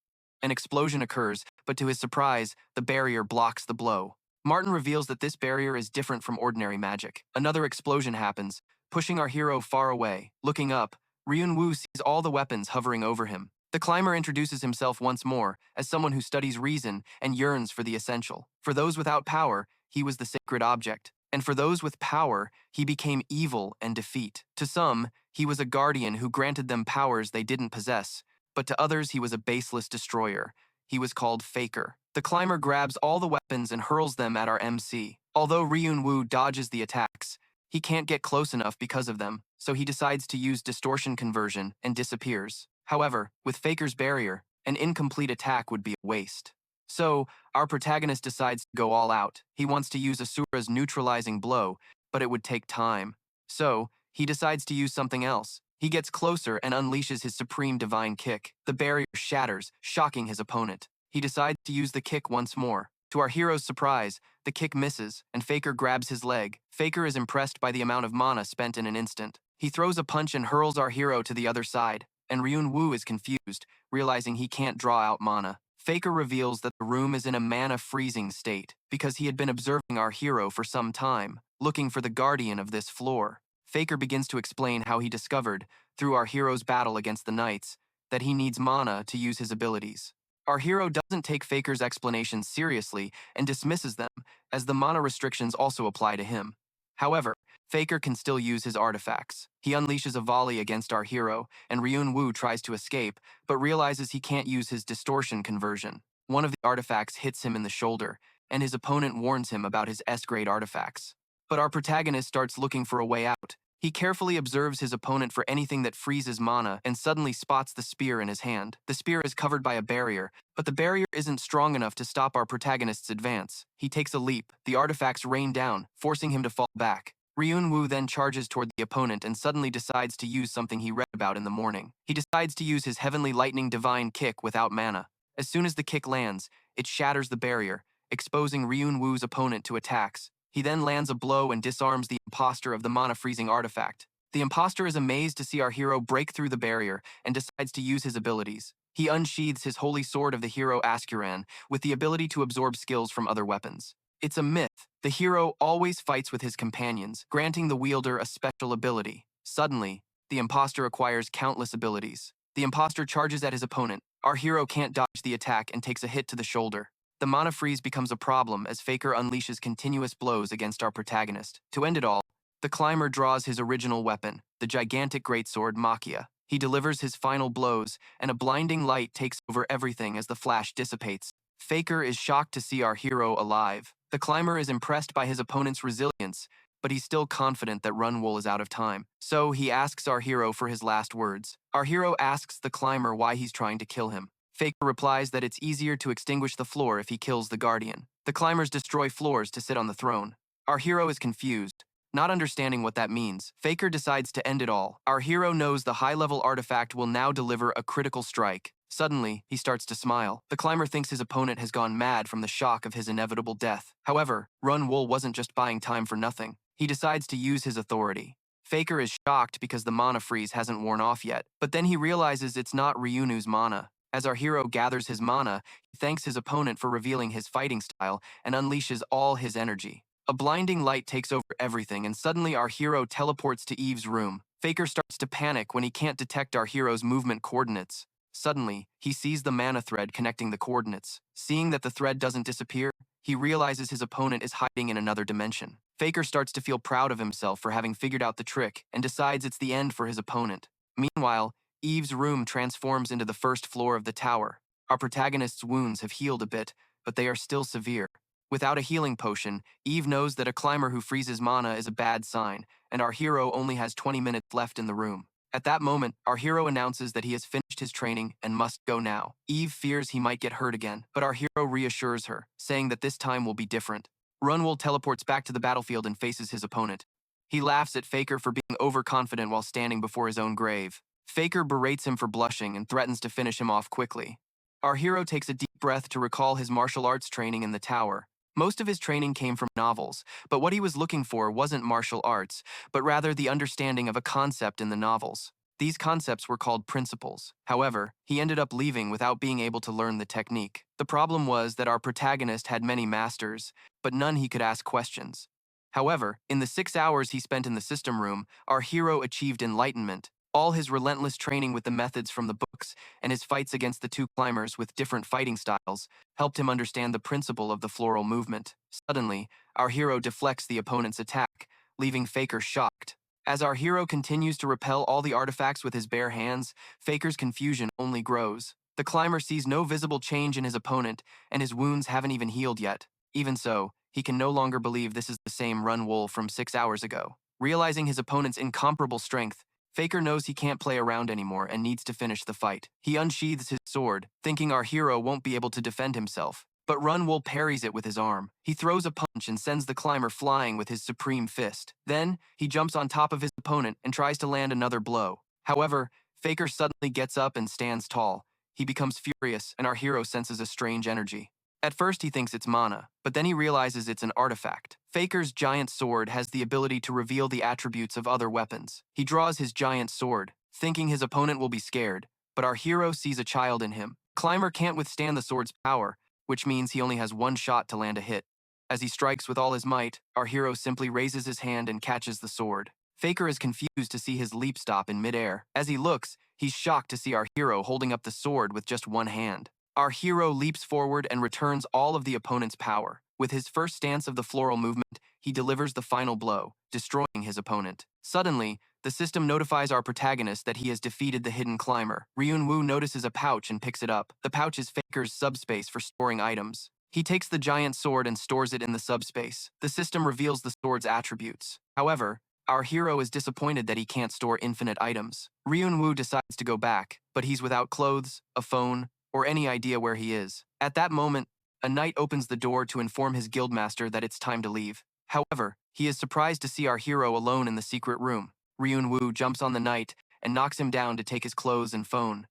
An explosion occurs, but to his surprise, the barrier blocks the blow. Martin reveals that this barrier is different from ordinary magic. Another explosion happens, pushing our hero far away. Looking up, Ryunwu sees all the weapons hovering over him. The climber introduces himself once more as someone who studies reason and yearns for the essential. For those without power, he was the sacred object, and for those with power, he became evil and defeat. To some, he was a guardian who granted them powers they didn't possess, but to others he was a baseless destroyer. He was called Faker. The climber grabs all the weapons and hurls them at our MC. Although Ryunwu dodges the attacks, he can't get close enough because of them, so he decides to use distortion conversion and disappears. However, with Faker's barrier, an incomplete attack would be a waste. So, our protagonist decides to go all out. He wants to use Asura's neutralizing blow, but it would take time. So, he decides to use something else. He gets closer and unleashes his supreme divine kick. The barrier shatters, shocking his opponent. He decides to use the kick once more. To our hero's surprise, the kick misses, and Faker grabs his leg. Faker is impressed by the amount of mana spent in an instant. He throws a punch and hurls our hero to the other side, and Ryunwu is confused, realizing he can't draw out mana. Faker reveals that the room is in a mana-freezing state because he had been observing our hero for some time, looking for the guardian of this floor. Faker begins to explain how he discovered, through our hero's battle against the knights, that he needs mana to use his abilities. Our hero doesn't take Faker's explanations seriously and dismisses them, as the mana restrictions also apply to him. However, Faker can still use his artifacts. He unleashes a volley against our hero, and Ryunwu tries to escape, but realizes he can't use his distortion conversion. One of the artifacts hits him in the shoulder, and his opponent warns him about his S-grade artifacts. But our protagonist starts looking for a way out. He carefully observes his opponent for anything that freezes mana and suddenly spots the spear in his hand. The spear is covered by a barrier, but the barrier isn't strong enough to stop our protagonist's advance. He takes a leap. The artifacts rain down, forcing him to fall back. Ryunwu then charges toward the opponent and suddenly decides to use something he read about in the morning. He decides to use his Heavenly Lightning Divine Kick without mana. As soon as the kick lands, it shatters the barrier, exposing Ryunwu's opponent to attacks. He then lands a blow and disarms the imposter of the mana-freezing artifact. The imposter is amazed to see our hero break through the barrier and decides to use his abilities. He unsheathes his holy sword of the hero Ascuran with the ability to absorb skills from other weapons. It's a myth. The hero always fights with his companions, granting the wielder a special ability. Suddenly, the imposter acquires countless abilities. The imposter charges at his opponent. Our hero can't dodge the attack and takes a hit to the shoulder. The mana freeze becomes a problem as Faker unleashes continuous blows against our protagonist. To end it all, the climber draws his original weapon, the gigantic greatsword Makia. He delivers his final blows, and a blinding light takes over everything as the flash dissipates. Faker is shocked to see our hero alive. The climber is impressed by his opponent's resilience, but he's still confident that Ryunwu is out of time. So he asks our hero for his last words. Our hero asks the climber why he's trying to kill him. Faker replies that it's easier to extinguish the floor if he kills the guardian. The climbers destroy floors to sit on the throne. Our hero is confused. Not understanding what that means, Faker decides to end it all. Our hero knows the high-level artifact will now deliver a critical strike. Suddenly, he starts to smile. The climber thinks his opponent has gone mad from the shock of his inevitable death. However, Ryunwu wasn't just buying time for nothing. He decides to use his authority. Faker is shocked because the mana freeze hasn't worn off yet, but then he realizes it's not Ryunu's mana. As our hero gathers his mana, he thanks his opponent for revealing his fighting style and unleashes all his energy. A blinding light takes over everything, and suddenly our hero teleports to Eve's room. Faker starts to panic when he can't detect our hero's movement coordinates. Suddenly, he sees the mana thread connecting the coordinates. Seeing that the thread doesn't disappear, he realizes his opponent is hiding in another dimension. Faker starts to feel proud of himself for having figured out the trick and decides it's the end for his opponent. Meanwhile, Eve's room transforms into the first floor of the tower. Our protagonist's wounds have healed a bit, but they are still severe. Without a healing potion, Eve knows that a climber who freezes mana is a bad sign, and our hero only has 20 minutes left in the room. At that moment, our hero announces that he has finished his training and must go now. Eve fears he might get hurt again, but our hero reassures her, saying that this time will be different. Ryunwu teleports back to the battlefield and faces his opponent. He laughs at Faker for being overconfident while standing before his own grave. Faker berates him for blushing and threatens to finish him off quickly. Our hero takes a deep breath to recall his martial arts training in the tower. Most of his training came from novels, but what he was looking for wasn't martial arts, but rather the understanding of a concept in the novels. These concepts were called principles. However, he ended up leaving without being able to learn the technique. The problem was that our protagonist had many masters, but none he could ask questions. However, in the 6 hours he spent in the system room, our hero achieved enlightenment. All his relentless training with the methods from the books and his fights against the two climbers with different fighting styles helped him understand the principle of the floral movement. Suddenly, our hero deflects the opponent's attack, leaving Faker shocked. As our hero continues to repel all the artifacts with his bare hands, Faker's confusion only grows. The climber sees no visible change in his opponent, and his wounds haven't even healed yet. Even so, he can no longer believe this is the same Ryunwu from 6 hours ago. Realizing his opponent's incomparable strength, Faker knows he can't play around anymore and needs to finish the fight. He unsheathes his sword, thinking our hero won't be able to defend himself. But Ryunwu parries it with his arm. He throws a punch and sends the climber flying with his supreme fist. Then, he jumps on top of his opponent and tries to land another blow. However, Faker suddenly gets up and stands tall. He becomes furious, and our hero senses a strange energy. At first he thinks it's mana, but then he realizes it's an artifact. Faker's giant sword has the ability to reveal the attributes of other weapons. He draws his giant sword, thinking his opponent will be scared, but our hero sees a child in him. Climber can't withstand the sword's power, which means he only has one shot to land a hit. As he strikes with all his might, our hero simply raises his hand and catches the sword. Faker is confused to see his leap stop in midair. As he looks, he's shocked to see our hero holding up the sword with just one hand. Our hero leaps forward and returns all of the opponent's power. With his first stance of the floral movement, he delivers the final blow, destroying his opponent. Suddenly, the system notifies our protagonist that he has defeated the hidden climber. Ryunwu notices a pouch and picks it up. The pouch is Faker's subspace for storing items. He takes the giant sword and stores it in the subspace. The system reveals the sword's attributes. However, our hero is disappointed that he can't store infinite items. Ryunwu decides to go back, but he's without clothes, a phone, or any idea where he is. At that moment, a knight opens the door to inform his guildmaster that it's time to leave. However, he is surprised to see our hero alone in the secret room. Ryunwu jumps on the knight and knocks him down to take his clothes and phone.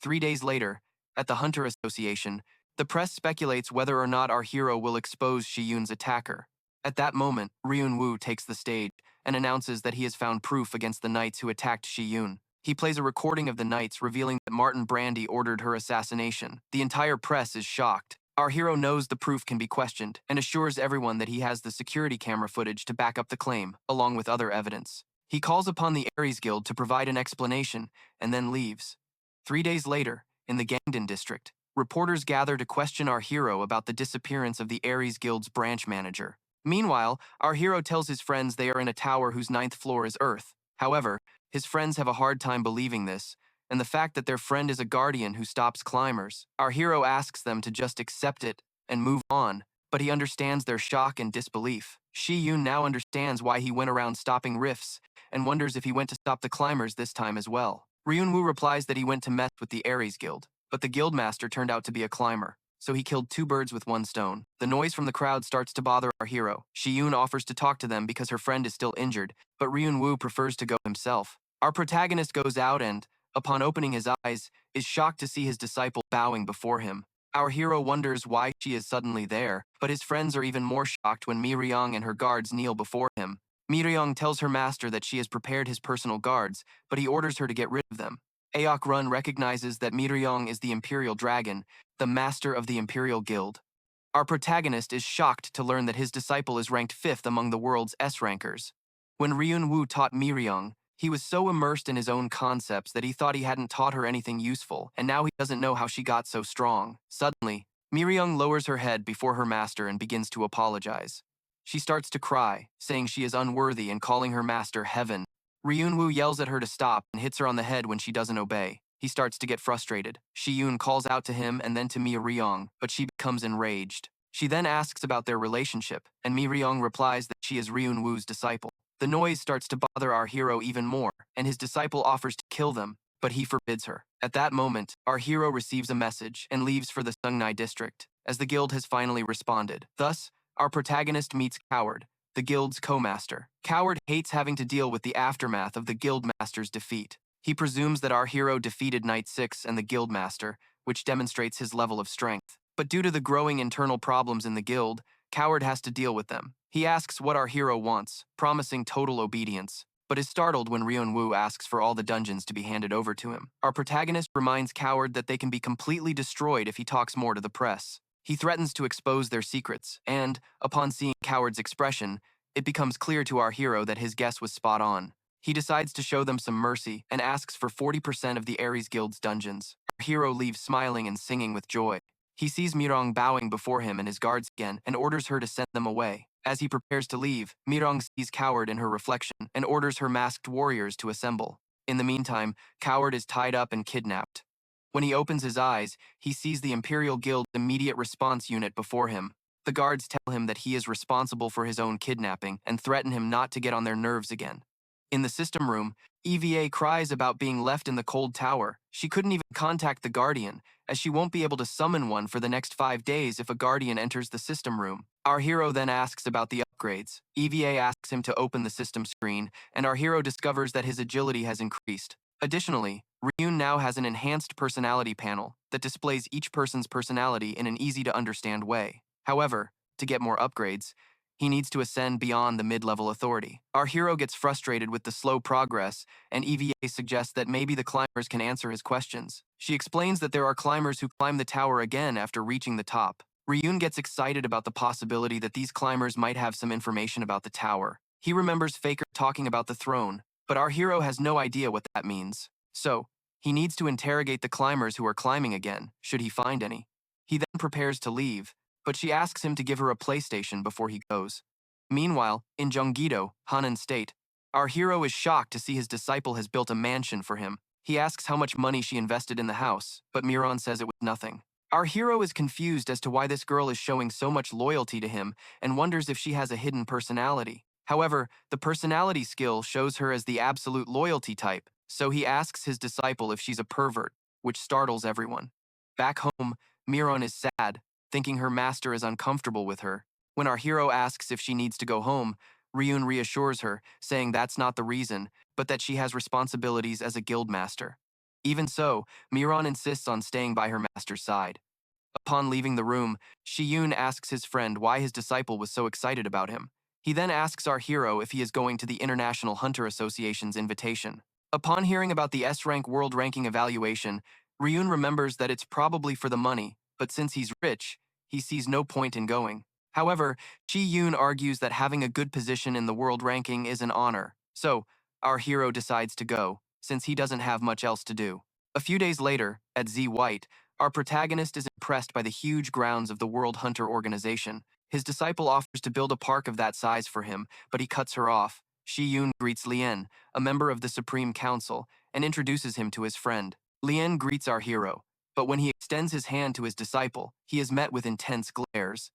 3 days later, at the Hunter Association, the press speculates whether or not our hero will expose Shiyun's attacker. At that moment, Ryunwu takes the stage and announces that he has found proof against the knights who attacked Shiyun. He plays a recording of the knights revealing that Martin Brandy ordered her assassination. The entire press is shocked. Our hero knows the proof can be questioned and assures everyone that he has the security camera footage to back up the claim, along with other evidence. He calls upon the Aries Guild to provide an explanation and then leaves. 3 days later, in the Gangdon district, reporters gather to question our hero about the disappearance of the Aries Guild's branch manager. Meanwhile, our hero tells his friends they are in a tower whose 9th floor is Earth. However, his friends have a hard time believing this, and the fact that their friend is a guardian who stops climbers. Our hero asks them to just accept it and move on, but he understands their shock and disbelief. Shiyun now understands why he went around stopping rifts and wonders if he went to stop the climbers this time as well. Ryunwu replies that he went to mess with the Aries Guild, but the guildmaster turned out to be a climber, so he killed 2 birds with 1 stone. The noise from the crowd starts to bother our hero. Shiyun offers to talk to them because her friend is still injured, but Ryunwu prefers to go himself. Our protagonist goes out and, upon opening his eyes, is shocked to see his disciple bowing before him. Our hero wonders why she is suddenly there, but his friends are even more shocked when Mirang and her guards kneel before him. Mirang tells her master that she has prepared his personal guards, but he orders her to get rid of them. Aok Run recognizes that Mirang is the Imperial Dragon, the master of the Imperial Guild. Our protagonist is shocked to learn that his disciple is ranked 5th among the world's S-rankers. When Ryunwu taught Mirang, he was so immersed in his own concepts that he thought he hadn't taught her anything useful, and now he doesn't know how she got so strong. Suddenly, Mirang lowers her head before her master and begins to apologize. She starts to cry, saying she is unworthy and calling her master heaven. Ryunwu yells at her to stop and hits her on the head when she doesn't obey. He starts to get frustrated. Shiyun calls out to him and then to Mirang, but she becomes enraged. She then asks about their relationship, and Mirang replies that she is Ryunwu's disciple. The noise starts to bother our hero even more, and his disciple offers to kill them, but he forbids her. At that moment, our hero receives a message and leaves for the Sungnai district, as the guild has finally responded. Thus, our protagonist meets Coward, the guild's co-master. Coward hates having to deal with the aftermath of the guildmaster's defeat. He presumes that our hero defeated Knight 6 and the guildmaster, which demonstrates his level of strength. But due to the growing internal problems in the guild, Coward has to deal with them. He asks what our hero wants, promising total obedience, but is startled when Ryunwu asks for all the dungeons to be handed over to him. Our protagonist reminds Coward that they can be completely destroyed if he talks more to the press. He threatens to expose their secrets, and, upon seeing Coward's expression, it becomes clear to our hero that his guess was spot on. He decides to show them some mercy and asks for 40% of the Aries Guild's dungeons. Our hero leaves smiling and singing with joy. He sees Mirang bowing before him and his guards again and orders her to send them away. As he prepares to leave, Mirang sees Coward in her reflection and orders her masked warriors to assemble. In the meantime, Coward is tied up and kidnapped. When he opens his eyes, he sees the Imperial Guild's immediate response unit before him. The guards tell him that he is responsible for his own kidnapping and threaten him not to get on their nerves again. In the system room, EVA cries about being left in the cold tower. She couldn't even contact the Guardian, as she won't be able to summon one for the next 5 days if a Guardian enters the system room. Our hero then asks about the upgrades. EVA asks him to open the system screen, and our hero discovers that his agility has increased. Additionally, Ryun now has an enhanced personality panel that displays each person's personality in an easy-to-understand way. However, to get more upgrades, He needs to ascend beyond the mid-level authority. Our hero gets frustrated with the slow progress, and EVA suggests that maybe the climbers can answer his questions. She explains that there are climbers who climb the tower again after reaching the top. Ryun gets excited about the possibility that these climbers might have some information about the tower. He remembers Faker talking about the throne, but our hero has no idea what that means. So, he needs to interrogate the climbers who are climbing again, should he find any. He then prepares to leave, but she asks him to give her a PlayStation before he goes. Meanwhile, in Jeonggi-do, Hanan State, our hero is shocked to see his disciple has built a mansion for him. He asks how much money she invested in the house, but Mirang says it was nothing. Our hero is confused as to why this girl is showing so much loyalty to him and wonders if she has a hidden personality. However, the personality skill shows her as the absolute loyalty type, so he asks his disciple if she's a pervert, which startles everyone. Back home, Mirang is sad, thinking her master is uncomfortable with her. When our hero asks if she needs to go home, Ryun reassures her, saying that's not the reason, but that she has responsibilities as a guild master. Even so, Mirang insists on staying by her master's side. Upon leaving the room, Shiyun asks his friend why his disciple was so excited about him. He then asks our hero if he is going to the International Hunter Association's invitation. Upon hearing about the S-rank world ranking evaluation, Ryun remembers that it's probably for the money, but since he's rich, he sees no point in going. However, Shiyun argues that having a good position in the world ranking is an honor, so our hero decides to go, since he doesn't have much else to do. A few days later, at Z White, our protagonist is impressed by the huge grounds of the World Hunter Organization. His disciple offers to build a park of that size for him, but he cuts her off. Shiyun greets Lien, a member of the Supreme Council, and introduces him to his friend. Lien greets our hero, but when he extends his hand to his disciple, he is met with intense glares.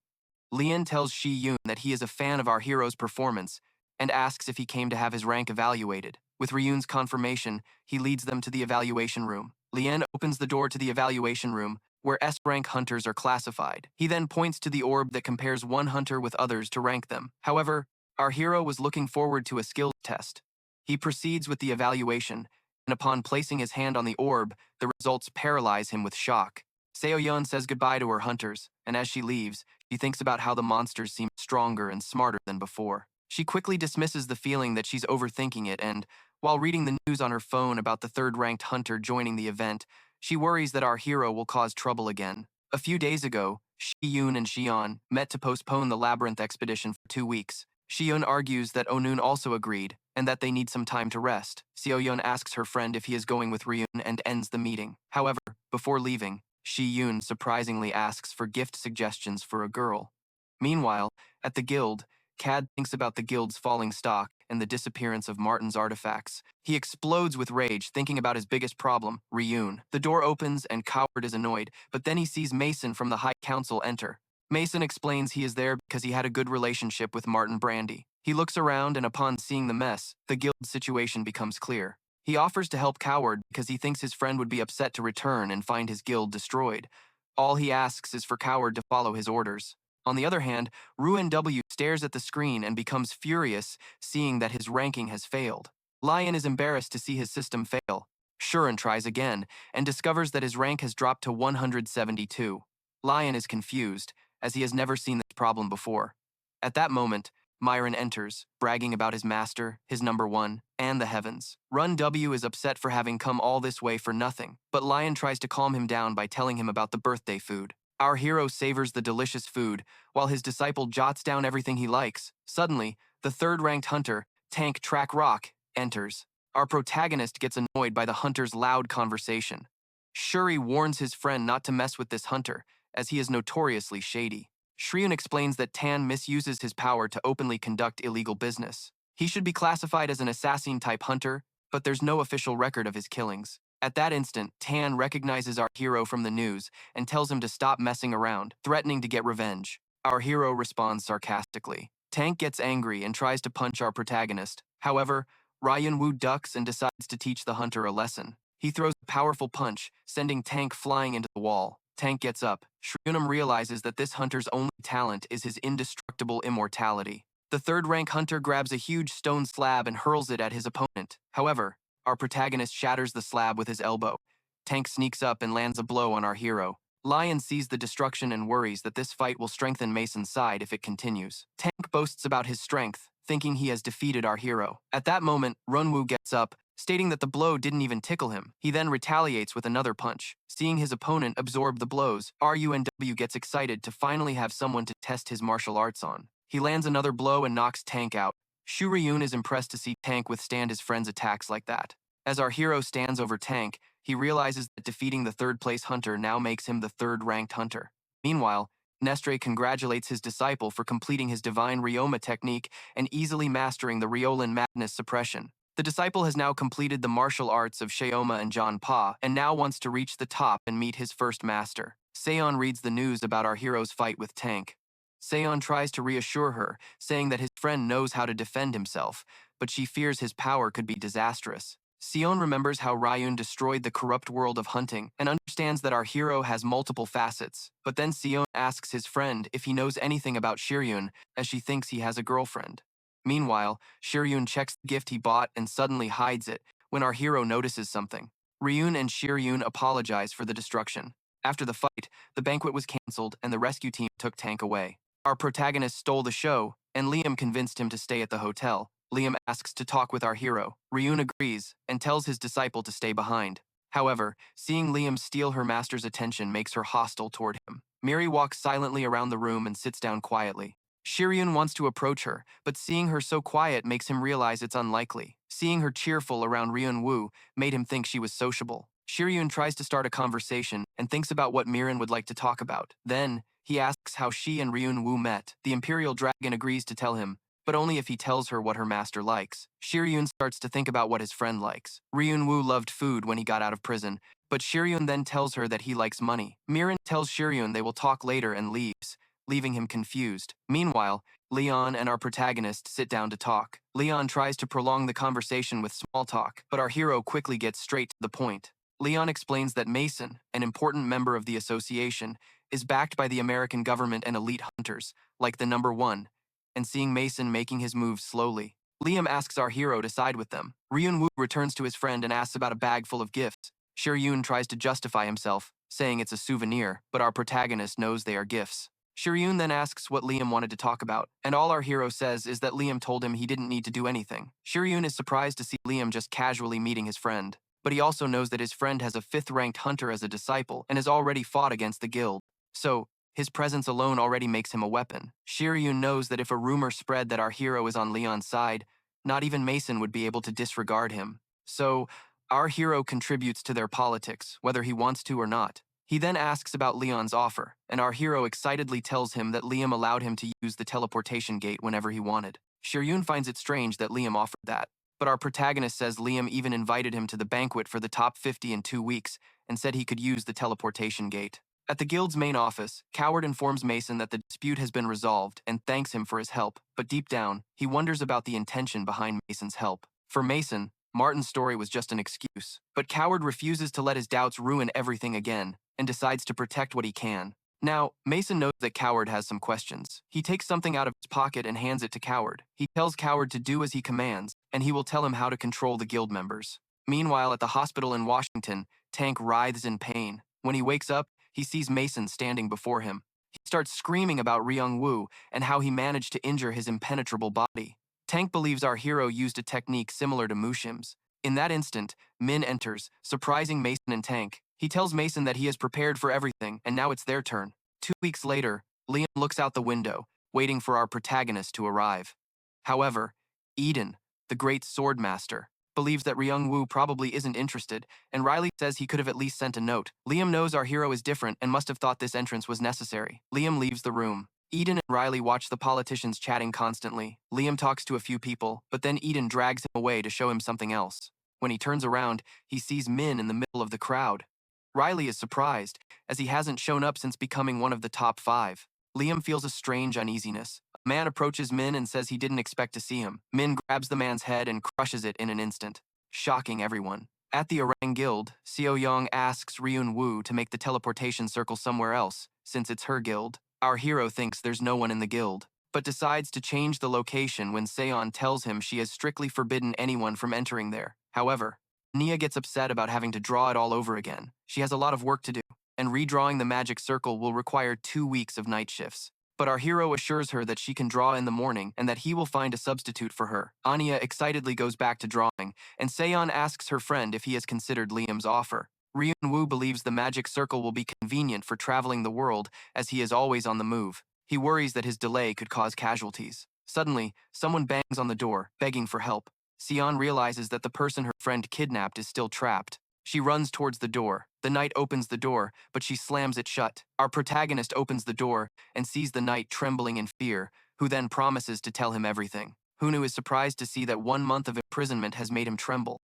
Lien tells Shiyun that he is a fan of our hero's performance and asks if he came to have his rank evaluated. With Ryun's confirmation, he leads them to the evaluation room. Lien opens the door to the evaluation room, where S-rank hunters are classified. He then points to the orb that compares one hunter with others to rank them. However, our hero was looking forward to a skills test. He proceeds with the evaluation, and upon placing his hand on the orb, the results paralyze him with shock. Seo-yeon says goodbye to her hunters, and as she leaves, she thinks about how the monsters seem stronger and smarter than before. She quickly dismisses the feeling that she's overthinking it and, while reading the news on her phone about the third-ranked hunter joining the event, she worries that our hero will cause trouble again. A few days ago, Shiyun and Xion met to postpone the Labyrinth expedition for 2 weeks. Shiyun argues that Onun also agreed, and that they need some time to rest. Seo-yeon asks her friend if he is going with Ryun and ends the meeting. However, before leaving, Shiyun surprisingly asks for gift suggestions for a girl. Meanwhile, at the guild, Cad thinks about the guild's falling stock and the disappearance of Martin's artifacts. He explodes with rage, thinking about his biggest problem, Ryun. The door opens and Coward is annoyed, but then he sees Mason from the High Council enter. Mason explains he is there because he had a good relationship with Martin Brandy. He looks around and upon seeing the mess, the guild situation becomes clear. He offers to help Coward because he thinks his friend would be upset to return and find his guild destroyed. All he asks is for Coward to follow his orders. On the other hand, Ruin W stares at the screen and becomes furious, seeing that his ranking has failed. Lion is embarrassed to see his system fail. Shuren tries again and discovers that his rank has dropped to 172. Lion is confused, as he has never seen this problem before. At that moment, Myron enters, bragging about his master, his number one, and the heavens. Run W is upset for having come all this way for nothing, but Lion tries to calm him down by telling him about the birthday food. Our hero savors the delicious food, while his disciple jots down everything he likes. Suddenly, the third-ranked hunter, Tank Track Rock, enters. Our protagonist gets annoyed by the hunter's loud conversation. Shuri warns his friend not to mess with this hunter, as he is notoriously shady. Shryun explains that Tan misuses his power to openly conduct illegal business. He should be classified as an assassin-type hunter, but there's no official record of his killings. At that instant, Tan recognizes our hero from the news and tells him to stop messing around, threatening to get revenge. Our hero responds sarcastically. Tank gets angry and tries to punch our protagonist. However, Ryunwu ducks and decides to teach the hunter a lesson. He throws a powerful punch, sending Tank flying into the wall. Tank gets up. Shryunam realizes that this hunter's only talent is his indestructible immortality. The third-rank hunter grabs a huge stone slab and hurls it at his opponent. However, our protagonist shatters the slab with his elbow. Tank sneaks up and lands a blow on our hero. Lion sees the destruction and worries that this fight will strengthen Mason's side if it continues. Tank boasts about his strength, thinking he has defeated our hero. At that moment, Ryunwu gets up, stating that the blow didn't even tickle him. He then retaliates with another punch. Seeing his opponent absorb the blows, Ryunwu gets excited to finally have someone to test his martial arts on. He lands another blow and knocks Tank out. Shu Ryun is impressed to see Tank withstand his friend's attacks like that. As our hero stands over Tank, he realizes that defeating the third-place hunter now makes him the third-ranked hunter. Meanwhile, Nestre congratulates his disciple for completing his divine Ryoma technique and easily mastering the Riolan madness suppression. The disciple has now completed the martial arts of Sheoma and John Pa, and now wants to reach the top and meet his first master. Seon reads the news about our hero's fight with Tank. Seon tries to reassure her, saying that his friend knows how to defend himself, but she fears his power could be disastrous. Seon remembers how Ryun destroyed the corrupt world of hunting and understands that our hero has multiple facets. But then Seon asks his friend if he knows anything about Shiryun, as she thinks he has a girlfriend. Meanwhile, Shiryun checks the gift he bought and suddenly hides it when our hero notices something. Ryun and Shiryun apologize for the destruction. After the fight, the banquet was cancelled and the rescue team took Tank away. Our protagonist stole the show, and Liam convinced him to stay at the hotel. Liam asks to talk with our hero. Ryun agrees and tells his disciple to stay behind. However, seeing Liam steal her master's attention makes her hostile toward him. Miri walks silently around the room and sits down quietly. Shiryun wants to approach her, but seeing her so quiet makes him realize it's unlikely. Seeing her cheerful around Ryunwu made him think she was sociable. Shiryun tries to start a conversation and thinks about what Mirang would like to talk about. Then, he asks how she and Ryunwu met. The Imperial Dragon agrees to tell him, but only if he tells her what her master likes. Shiryun starts to think about what his friend likes. Ryunwu loved food when he got out of prison, but Shiryun then tells her that he likes money. Mirang tells Shiryun they will talk later and leaves, leaving him confused. Meanwhile, Leon and our protagonist sit down to talk. Leon tries to prolong the conversation with small talk, but our hero quickly gets straight to the point. Leon explains that Mason, an important member of the association, is backed by the American government and elite hunters, like the number one, and seeing Mason making his moves slowly. Liam asks our hero to side with them. Ryunwu returns to his friend and asks about a bag full of gifts. Shiryun tries to justify himself, saying it's a souvenir, but our protagonist knows they are gifts. Shiryun then asks what Liam wanted to talk about, and all our hero says is that Liam told him he didn't need to do anything. Shiryun is surprised to see Liam just casually meeting his friend, but he also knows that his friend has a 5th-ranked hunter as a disciple and has already fought against the guild. So, his presence alone already makes him a weapon. Shiryun knows that if a rumor spread that our hero is on Leon's side, not even Mason would be able to disregard him. So, our hero contributes to their politics, whether he wants to or not. He then asks about Leon's offer, and our hero excitedly tells him that Liam allowed him to use the teleportation gate whenever he wanted. Shiryun finds it strange that Liam offered that, but our protagonist says Liam even invited him to the banquet for the top 50 in 2 weeks and said he could use the teleportation gate. At the guild's main office, Coward informs Mason that the dispute has been resolved and thanks him for his help, but deep down, he wonders about the intention behind Mason's help. For Mason, Martin's story was just an excuse, but Coward refuses to let his doubts ruin everything again and decides to protect what he can. Now, Mason knows that Coward has some questions. He takes something out of his pocket and hands it to Coward. He tells Coward to do as he commands, and he will tell him how to control the guild members. Meanwhile, at the hospital in Washington, Tank writhes in pain. When he wakes up, he sees Mason standing before him. He starts screaming about Ryunwu and how he managed to injure his impenetrable body. Tank believes our hero used a technique similar to Mushim's. In that instant, Min enters, surprising Mason and Tank. He tells Mason that he has prepared for everything, and now it's their turn. 2 weeks later, Liam looks out the window, waiting for our protagonist to arrive. However, Eden, the great swordmaster, believes that Ryunwu probably isn't interested, and Riley says he could have at least sent a note. Liam knows our hero is different and must have thought this entrance was necessary. Liam leaves the room. Eden and Riley watch the politicians chatting constantly. Liam talks to a few people, but then Eden drags him away to show him something else. When he turns around, he sees Min in the middle of the crowd. Riley is surprised, as he hasn't shown up since becoming one of the top 5. Liam feels a strange uneasiness. A man approaches Min and says he didn't expect to see him. Min grabs the man's head and crushes it in an instant, shocking everyone. At the Orang Guild, Seo Young asks Ryunwu to make the teleportation circle somewhere else, since it's her guild. Our hero thinks there's no one in the guild, but decides to change the location when Seon tells him she has strictly forbidden anyone from entering there. However, Nia gets upset about having to draw it all over again. She has a lot of work to do. and redrawing the magic circle will require 2 weeks of night shifts. But our hero assures her that she can draw in the morning and that he will find a substitute for her. Anya excitedly goes back to drawing, and Seon asks her friend if he has considered Liam's offer. Ryunwu believes the magic circle will be convenient for traveling the world, as he is always on the move. He worries that his delay could cause casualties. Suddenly, someone bangs on the door, begging for help. Seon realizes that the person her friend kidnapped is still trapped. She runs towards the door. The knight opens the door, but she slams it shut. Our protagonist opens the door and sees the knight trembling in fear, who then promises to tell him everything. Hyeonu is surprised to see that 1 month of imprisonment has made him tremble.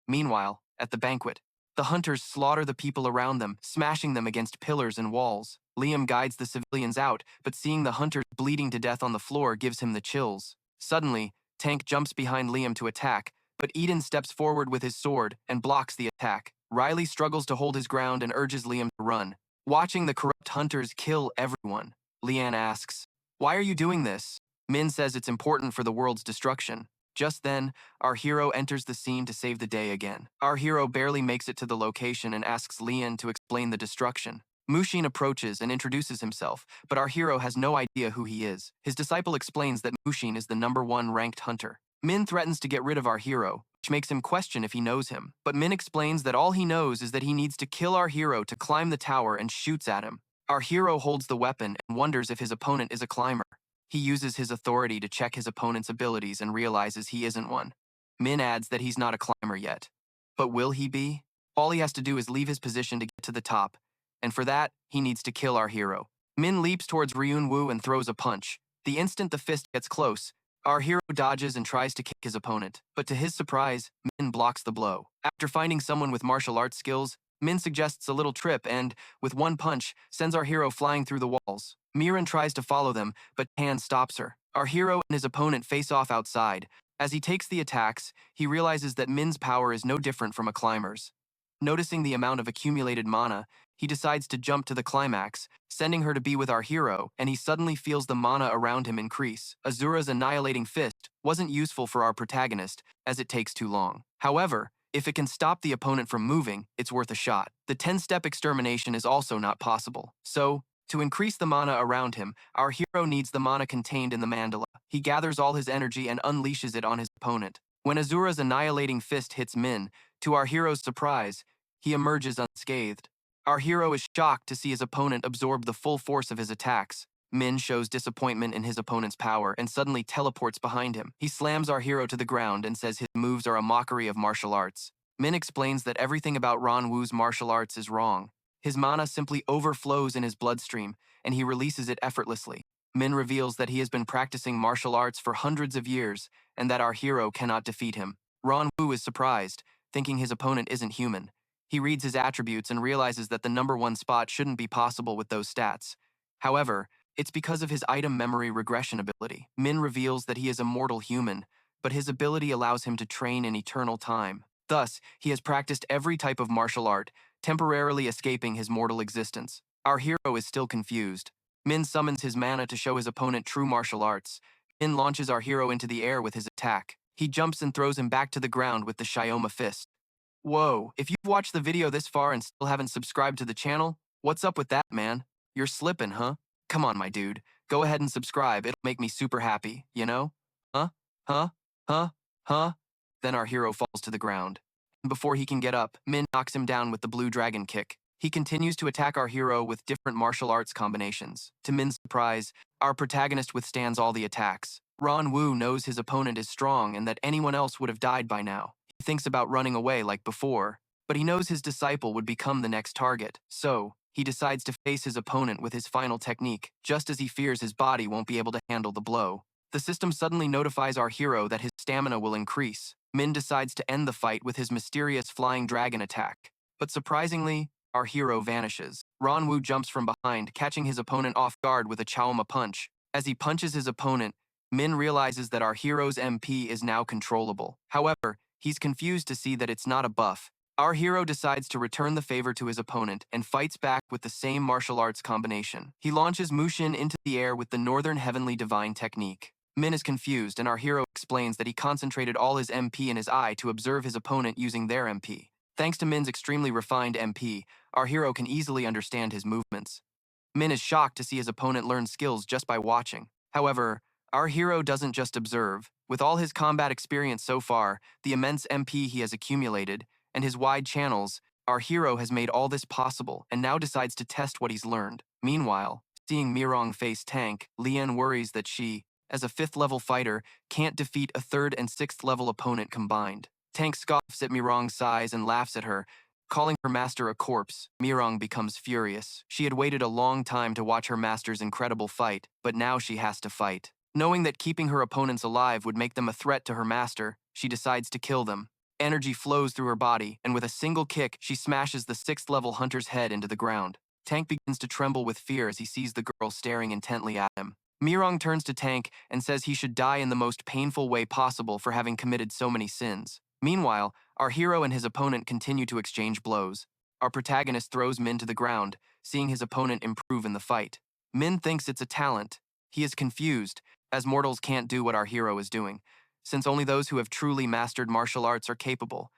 Meanwhile, at the banquet, the hunters slaughter the people around them, smashing them against pillars and walls. Liam guides the civilians out, but seeing the hunters bleeding to death on the floor gives him the chills. Suddenly, Tank jumps behind Liam to attack, but Eden steps forward with his sword and blocks the attack. Riley struggles to hold his ground and urges Liam to run. Watching the corrupt hunters kill everyone, Leanne asks, "Why are you doing this?" Min says it's important for the world's destruction. Just then, our hero enters the scene to save the day again. Our hero barely makes it to the location and asks Lian to explain the destruction. Mushin approaches and introduces himself, but our hero has no idea who he is. His disciple explains that Mushin is the #1 ranked hunter. Min threatens to get rid of our hero, which makes him question if he knows him. But Min explains that all he knows is that he needs to kill our hero to climb the tower and shoots at him. Our hero holds the weapon and wonders if his opponent is a climber. He uses his authority to check his opponent's abilities and realizes he isn't one. Min adds that he's not a climber yet. But will he be? All he has to do is leave his position to get to the top, and for that, he needs to kill our hero. Min leaps towards Ryunwu and throws a punch. The instant the fist gets close, our hero dodges and tries to kick his opponent, but to his surprise, Min blocks the blow. After finding someone with martial arts skills, Min suggests a little trip and, with one punch, sends our hero flying through the walls. Mirang tries to follow them, but Tan stops her. Our hero and his opponent face off outside. As he takes the attacks, he realizes that Min's power is no different from a climber's. Noticing the amount of accumulated mana, he decides to jump to the climax, sending her to be with our hero, and he suddenly feels the mana around him increase. Azura's annihilating fist wasn't useful for our protagonist, as it takes too long. However, if it can stop the opponent from moving, it's worth a shot. The 10-step extermination is also not possible. So, to increase the mana around him, our hero needs the mana contained in the mandala. He gathers all his energy and unleashes it on his opponent. When Azura's annihilating fist hits Min, to our hero's surprise, he emerges unscathed. Our hero is shocked to see his opponent absorb the full force of his attacks. Min shows disappointment in his opponent's power and suddenly teleports behind him. He slams our hero to the ground and says his moves are a mockery of martial arts. Min explains that everything about Ryunwu's martial arts is wrong. His mana simply overflows in his bloodstream, and he releases it effortlessly. Min reveals that he has been practicing martial arts for hundreds of years, and that our hero cannot defeat him. Ryunwu is surprised, thinking his opponent isn't human. He reads his attributes and realizes that the #1 spot shouldn't be possible with those stats. However, it's because of his item memory regression ability. Min reveals that he is a mortal human, but his ability allows him to train in eternal time. Thus, he has practiced every type of martial art, temporarily escaping his mortal existence. Our hero is still confused. Min summons his mana to show his opponent true martial arts. Min launches our hero into the air with his attack. He jumps and throws him back to the ground with the Kaoma fist. Whoa, if you've watched the video this far and still haven't subscribed to the channel, what's up with that, man? You're slipping, huh? Come on, my dude. Go ahead and subscribe. It'll make me super happy, you know? Huh? Huh? Huh? Huh? Then our hero falls to the ground. Before he can get up, Min knocks him down with the blue dragon kick. He continues to attack our hero with different martial arts combinations. To Min's surprise, our protagonist withstands all the attacks. Ryunwu knows his opponent is strong and that anyone else would have died by now. He thinks about running away like before, but he knows his disciple would become the next target. So, he decides to face his opponent with his final technique, just as he fears his body won't be able to handle the blow. The system suddenly notifies our hero that his stamina will increase. Min decides to end the fight with his mysterious flying dragon attack. But surprisingly, our hero vanishes. Ryunwu jumps from behind, catching his opponent off guard with a Kaoma punch. As he punches his opponent, Min realizes that our hero's MP is now controllable. However, he's confused to see that it's not a buff. Our hero decides to return the favor to his opponent and fights back with the same martial arts combination. He launches Mushin into the air with the Northern Heavenly Divine technique. Min is confused, and our hero explains that he concentrated all his MP in his eye to observe his opponent using their MP. Thanks to Min's extremely refined MP, our hero can easily understand his movements. Min is shocked to see his opponent learn skills just by watching. However, our hero doesn't just observe. With all his combat experience so far, the immense MP he has accumulated, and his wide channels, our hero has made all this possible and now decides to test what he's learned. Meanwhile, seeing Mirang face Tank, Lian worries that she, as a 5th-level fighter, can't defeat a 3rd and 6th-level opponent combined. Tank scoffs at Mirang's size and laughs at her, calling her master a corpse. Mirang becomes furious. She had waited a long time to watch her master's incredible fight, but now she has to fight. Knowing that keeping her opponents alive would make them a threat to her master, she decides to kill them. Energy flows through her body, and with a single kick, she smashes the 6th-level hunter's head into the ground. Tank begins to tremble with fear as he sees the girl staring intently at him. Mirang turns to Tank and says he should die in the most painful way possible for having committed so many sins. Meanwhile, our hero and his opponent continue to exchange blows. Our protagonist throws Min to the ground, seeing his opponent improve in the fight. Min thinks it's a talent. He is confused, as mortals can't do what our hero is doing, since only those who have truly mastered martial arts are capable.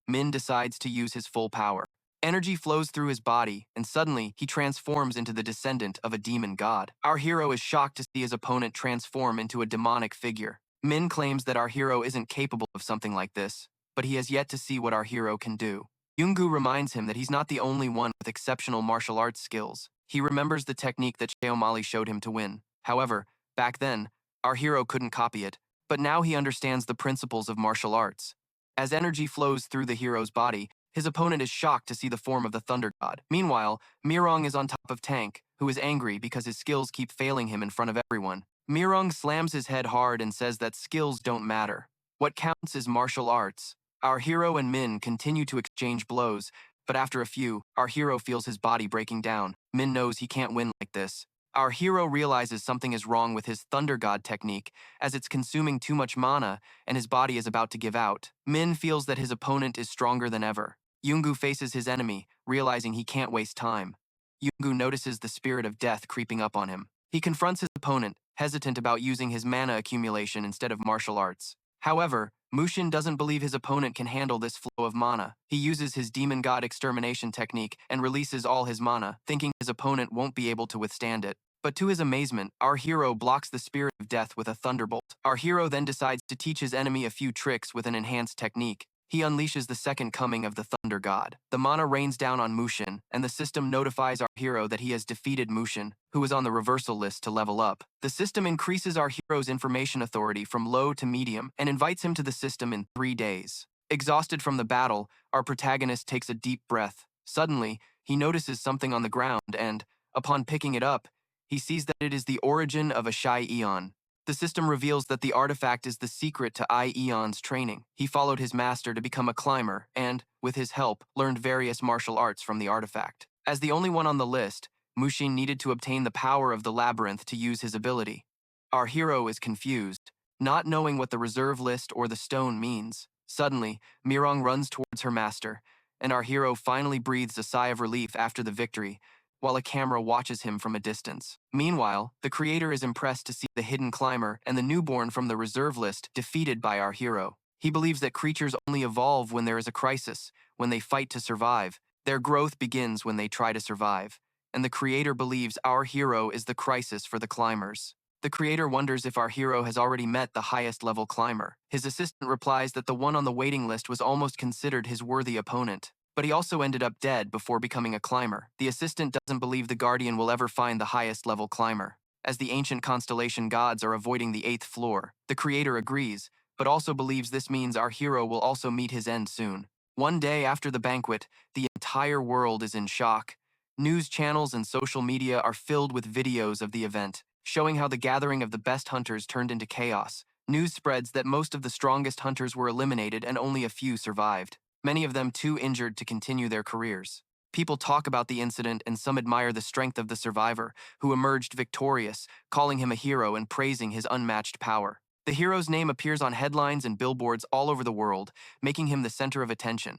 Min decides to use his full power. Energy flows through his body, and suddenly he transforms into the descendant of a demon god. Our hero is shocked to see his opponent transform into a demonic figure. Min claims that our hero isn't capable of something like this, but he has yet to see what our hero can do. Ryunwu reminds him that he's not the only one with exceptional martial arts skills. He remembers the technique that Cheomali showed him to win. However, back then, our hero couldn't copy it, but now he understands the principles of martial arts. As energy flows through the hero's body, his opponent is shocked to see the form of the Thunder God. Meanwhile, Mirang is on top of Tank, who is angry because his skills keep failing him in front of everyone. Mirang slams his head hard and says that skills don't matter. What counts is martial arts. Our hero and Min continue to exchange blows, but after a few, our hero feels his body breaking down. Min knows he can't win like this. Our hero realizes something is wrong with his Thunder God technique, as it's consuming too much mana and his body is about to give out. Min feels that his opponent is stronger than ever. Ryunwu faces his enemy, realizing he can't waste time. Ryunwu notices the spirit of death creeping up on him. He confronts his opponent, hesitant about using his mana accumulation instead of martial arts. However, Mushin doesn't believe his opponent can handle this flow of mana. He uses his demon god extermination technique and releases all his mana, thinking his opponent won't be able to withstand it. But to his amazement, our hero blocks the spirit of death with a thunderbolt. Our hero then decides to teach his enemy a few tricks with an enhanced technique. He unleashes the second coming of the Thunder God. The mana rains down on Mushin, and the system notifies our hero that he has defeated Mushin, who is on the reversal list to level up. The system increases our hero's information authority from low to medium and invites him to the system in 3 days. Exhausted from the battle, our protagonist takes a deep breath. Suddenly, he notices something on the ground and, upon picking it up, he sees that it is the origin of a Shy Eon. The system reveals that the artifact is the secret to Eon's training. He followed his master to become a climber and, with his help, learned various martial arts from the artifact. As the only one on the list, Mushin needed to obtain the power of the Labyrinth to use his ability. Our hero is confused, not knowing what the reserve list or the stone means. Suddenly, Mirang runs towards her master, and our hero finally breathes a sigh of relief after the victory, while a camera watches him from a distance. Meanwhile, the creator is impressed to see the hidden climber and the newborn from the reserve list defeated by our hero. He believes that creatures only evolve when there is a crisis, when they fight to survive. Their growth begins when they try to survive. And the creator believes our hero is the crisis for the climbers. The creator wonders if our hero has already met the highest level climber. His assistant replies that the one on the waiting list was almost considered his worthy opponent. But he also ended up dead before becoming a climber. The assistant doesn't believe the guardian will ever find the highest level climber, as the ancient constellation gods are avoiding the 8th floor. The creator agrees, but also believes this means our hero will also meet his end soon. One day after the banquet, the entire world is in shock. News channels and social media are filled with videos of the event, showing how the gathering of the best hunters turned into chaos. News spreads that most of the strongest hunters were eliminated and only a few survived, many of them too injured to continue their careers. People talk about the incident and some admire the strength of the survivor, who emerged victorious, calling him a hero and praising his unmatched power. The hero's name appears on headlines and billboards all over the world, making him the center of attention.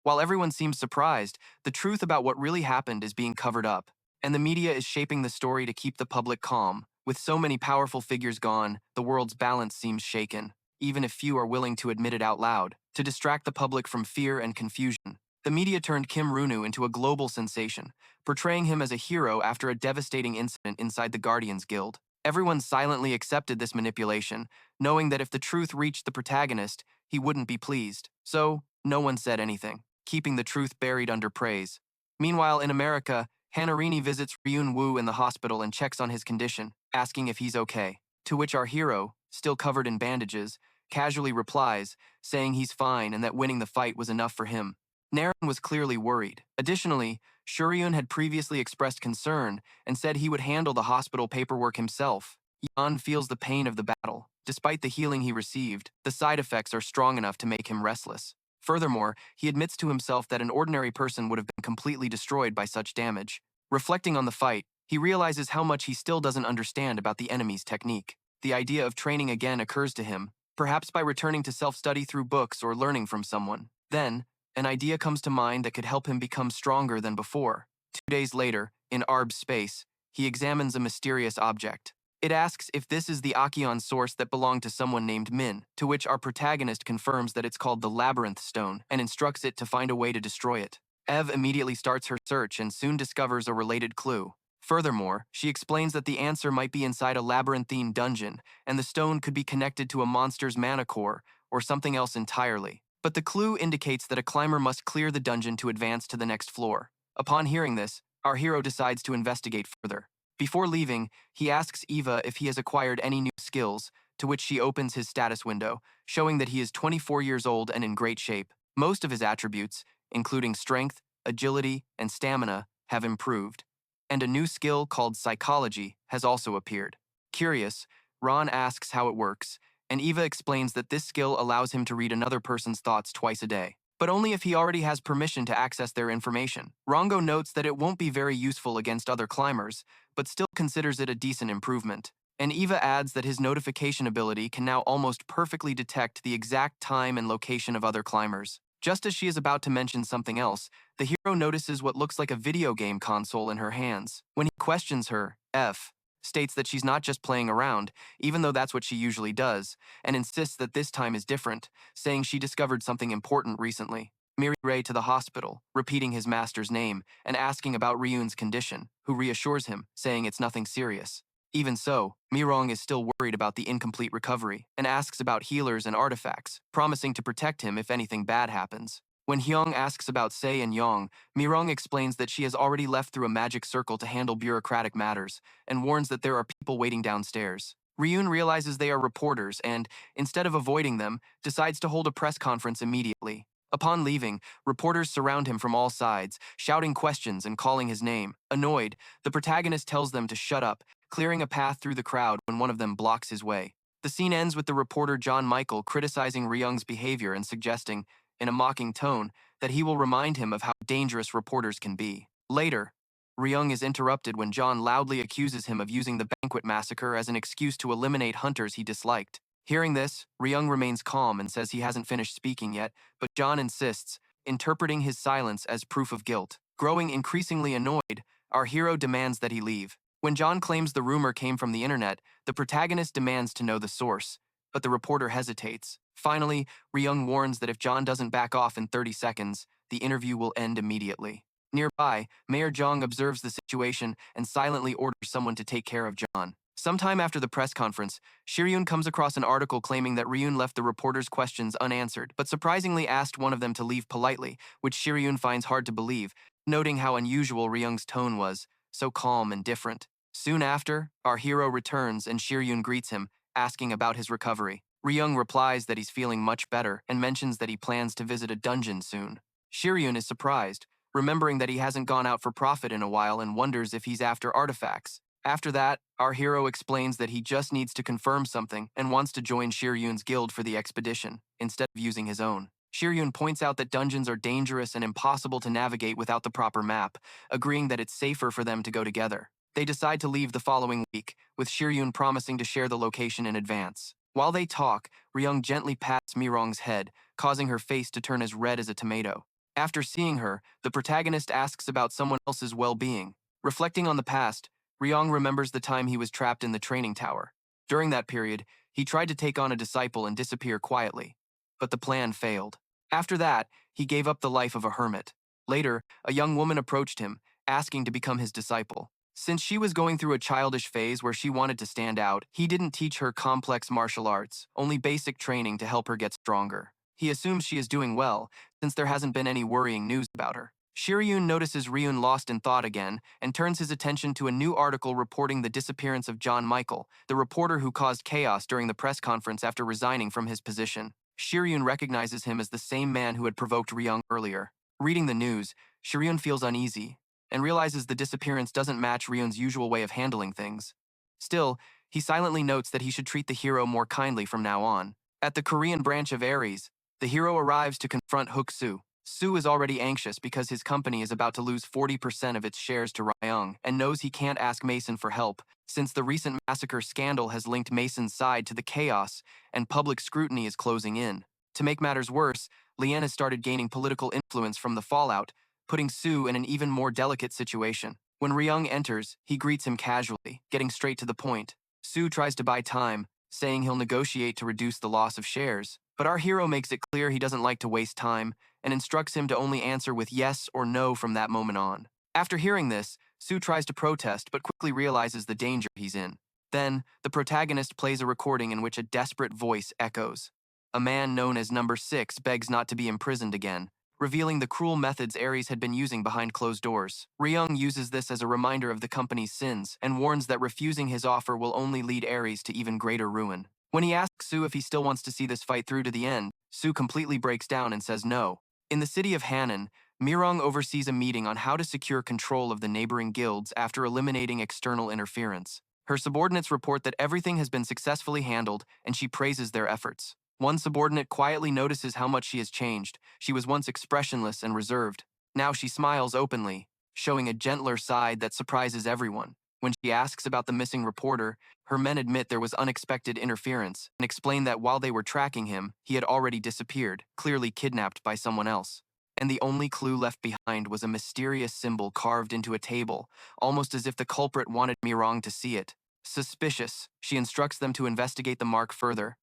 While everyone seems surprised, the truth about what really happened is being covered up, and the media is shaping the story to keep the public calm. With so many powerful figures gone, the world's balance seems shaken, even if few are willing to admit it out loud. To distract the public from fear and confusion, The media turned Kim Ryunwu into a global sensation, portraying him as a hero after a devastating incident inside the Guardians Guild. Everyone silently accepted this manipulation, knowing that if the truth reached the protagonist, he wouldn't be pleased. So, no one said anything, keeping the truth buried under praise. Meanwhile, in America, Hanarini visits Ryunwu in the hospital and checks on his condition, asking if he's okay. To which our hero, still covered in bandages, casually replies, saying he's fine and that winning the fight was enough for him. Naren was clearly worried. Additionally, Shuryun had previously expressed concern and said he would handle the hospital paperwork himself. Yan feels the pain of the battle. Despite the healing he received, the side effects are strong enough to make him restless. Furthermore, he admits to himself that an ordinary person would have been completely destroyed by such damage. Reflecting on the fight, he realizes how much he still doesn't understand about the enemy's technique. The idea of training again occurs to him, perhaps by returning to self-study through books or learning from someone. Then, an idea comes to mind that could help him become stronger than before. 2 days later, in Arb's space, he examines a mysterious object. It asks if this is the Akion source that belonged to someone named Min, to which our protagonist confirms that it's called the Labyrinth Stone and instructs it to find a way to destroy it. Ev immediately starts her search and soon discovers a related clue. Furthermore, she explains that the answer might be inside a labyrinthine dungeon, and the stone could be connected to a monster's mana core or something else entirely. But the clue indicates that a climber must clear the dungeon to advance to the next floor. Upon hearing this, our hero decides to investigate further. Before leaving, he asks Eva if he has acquired any new skills, to which she opens his status window, showing that he is 24 years old and in great shape. Most of his attributes, including strength, agility, and stamina, have improved. And a new skill called psychology has also appeared. Curious, Ron asks how it works, and Eva explains that this skill allows him to read another person's thoughts twice a day, but only if he already has permission to access their information. Rongo notes that it won't be very useful against other climbers, but still considers it a decent improvement. And Eva adds that his notification ability can now almost perfectly detect the exact time and location of other climbers. Just as she is about to mention something else, the hero notices what looks like a video game console in her hands. When he questions her, F states that she's not just playing around, even though that's what she usually does, and insists that this time is different, saying she discovered something important recently. Miri Ray to the hospital, repeating his master's name and asking about Ryun's condition, who reassures him, saying it's nothing serious. Even so, Mirang is still worried about the incomplete recovery and asks about healers and artifacts, promising to protect him if anything bad happens. When Hyung asks about Se and Yong, Mirang explains that she has already left through a magic circle to handle bureaucratic matters and warns that there are people waiting downstairs. Ryun realizes they are reporters and, instead of avoiding them, decides to hold a press conference immediately. Upon leaving, reporters surround him from all sides, shouting questions and calling his name. Annoyed, the protagonist tells them to shut up, clearing a path through the crowd when one of them blocks his way. The scene ends with the reporter John Michael criticizing Ryung's behavior and suggesting, in a mocking tone, that he will remind him of how dangerous reporters can be. Later, Ryung is interrupted when John loudly accuses him of using the banquet massacre as an excuse to eliminate hunters he disliked. Hearing this, Ryung remains calm and says he hasn't finished speaking yet, but John insists, interpreting his silence as proof of guilt. Growing increasingly annoyed, our hero demands that he leave. When John claims the rumor came from the internet, the protagonist demands to know the source, but the reporter hesitates. Finally, Ryung warns that if John doesn't back off in 30 seconds, the interview will end immediately. Nearby, Mayor Jong observes the situation and silently orders someone to take care of John. Sometime after the press conference, Shiryun comes across an article claiming that Ryun left the reporters' questions unanswered, but surprisingly asked one of them to leave politely, which Shiryun finds hard to believe, noting how unusual Ryung's tone was, so calm and different. Soon after, our hero returns and Shiryun greets him, asking about his recovery. Ryung replies that he's feeling much better and mentions that he plans to visit a dungeon soon. Shiryun is surprised, remembering that he hasn't gone out for profit in a while and wonders if he's after artifacts. After that, our hero explains that he just needs to confirm something and wants to join Shiryun's guild for the expedition, instead of using his own. Shiryun points out that dungeons are dangerous and impossible to navigate without the proper map, agreeing that it's safer for them to go together. They decide to leave the following week, with Shiryun promising to share the location in advance. While they talk, Ryung gently pats Mirang's head, causing her face to turn as red as a tomato. After seeing her, the protagonist asks about someone else's well-being. Reflecting on the past, Ryung remembers the time he was trapped in the training tower. During that period, he tried to take on a disciple and disappear quietly, but the plan failed. After that, he gave up the life of a hermit. Later, a young woman approached him, asking to become his disciple. Since she was going through a childish phase where she wanted to stand out, he didn't teach her complex martial arts, only basic training to help her get stronger. He assumes she is doing well, since there hasn't been any worrying news about her. Shiryun notices Ryun lost in thought again and turns his attention to a new article reporting the disappearance of John Michael, the reporter who caused chaos during the press conference after resigning from his position. Shiryun recognizes him as the same man who had provoked Ryung earlier. Reading the news, Shiryun feels uneasy and realizes the disappearance doesn't match Ryun's usual way of handling things. Still, he silently notes that he should treat the hero more kindly from now on. At the Korean branch of Aries, the hero arrives to confront Hook Soo. Soo is already anxious because his company is about to lose 40% of its shares to Ryung and knows he can't ask Mason for help since the recent massacre scandal has linked Mason's side to the chaos and public scrutiny is closing in. To make matters worse, Lien has started gaining political influence from the fallout, putting Soo in an even more delicate situation. When Ryung enters, he greets him casually, getting straight to the point. Soo tries to buy time, saying he'll negotiate to reduce the loss of shares. But our hero makes it clear he doesn't like to waste time and instructs him to only answer with yes or no from that moment on. After hearing this, Soo tries to protest but quickly realizes the danger he's in. Then, the protagonist plays a recording in which a desperate voice echoes. A man known as Number 6 begs not to be imprisoned again, revealing the cruel methods Aries had been using behind closed doors. Ryung uses this as a reminder of the company's sins and warns that refusing his offer will only lead Aries to even greater ruin. When he asks Soo if he still wants to see this fight through to the end, Soo completely breaks down and says no. In the city of Hanan, Mirang oversees a meeting on how to secure control of the neighboring guilds after eliminating external interference. Her subordinates report that everything has been successfully handled, and she praises their efforts. One subordinate quietly notices how much she has changed. She was once expressionless and reserved. Now she smiles openly, showing a gentler side that surprises everyone. When she asks about the missing reporter, her men admit there was unexpected interference and explain that while they were tracking him, he had already disappeared, clearly kidnapped by someone else. And the only clue left behind was a mysterious symbol carved into a table, almost as if the culprit wanted Mirang to see it. Suspicious, she instructs them to investigate the mark further.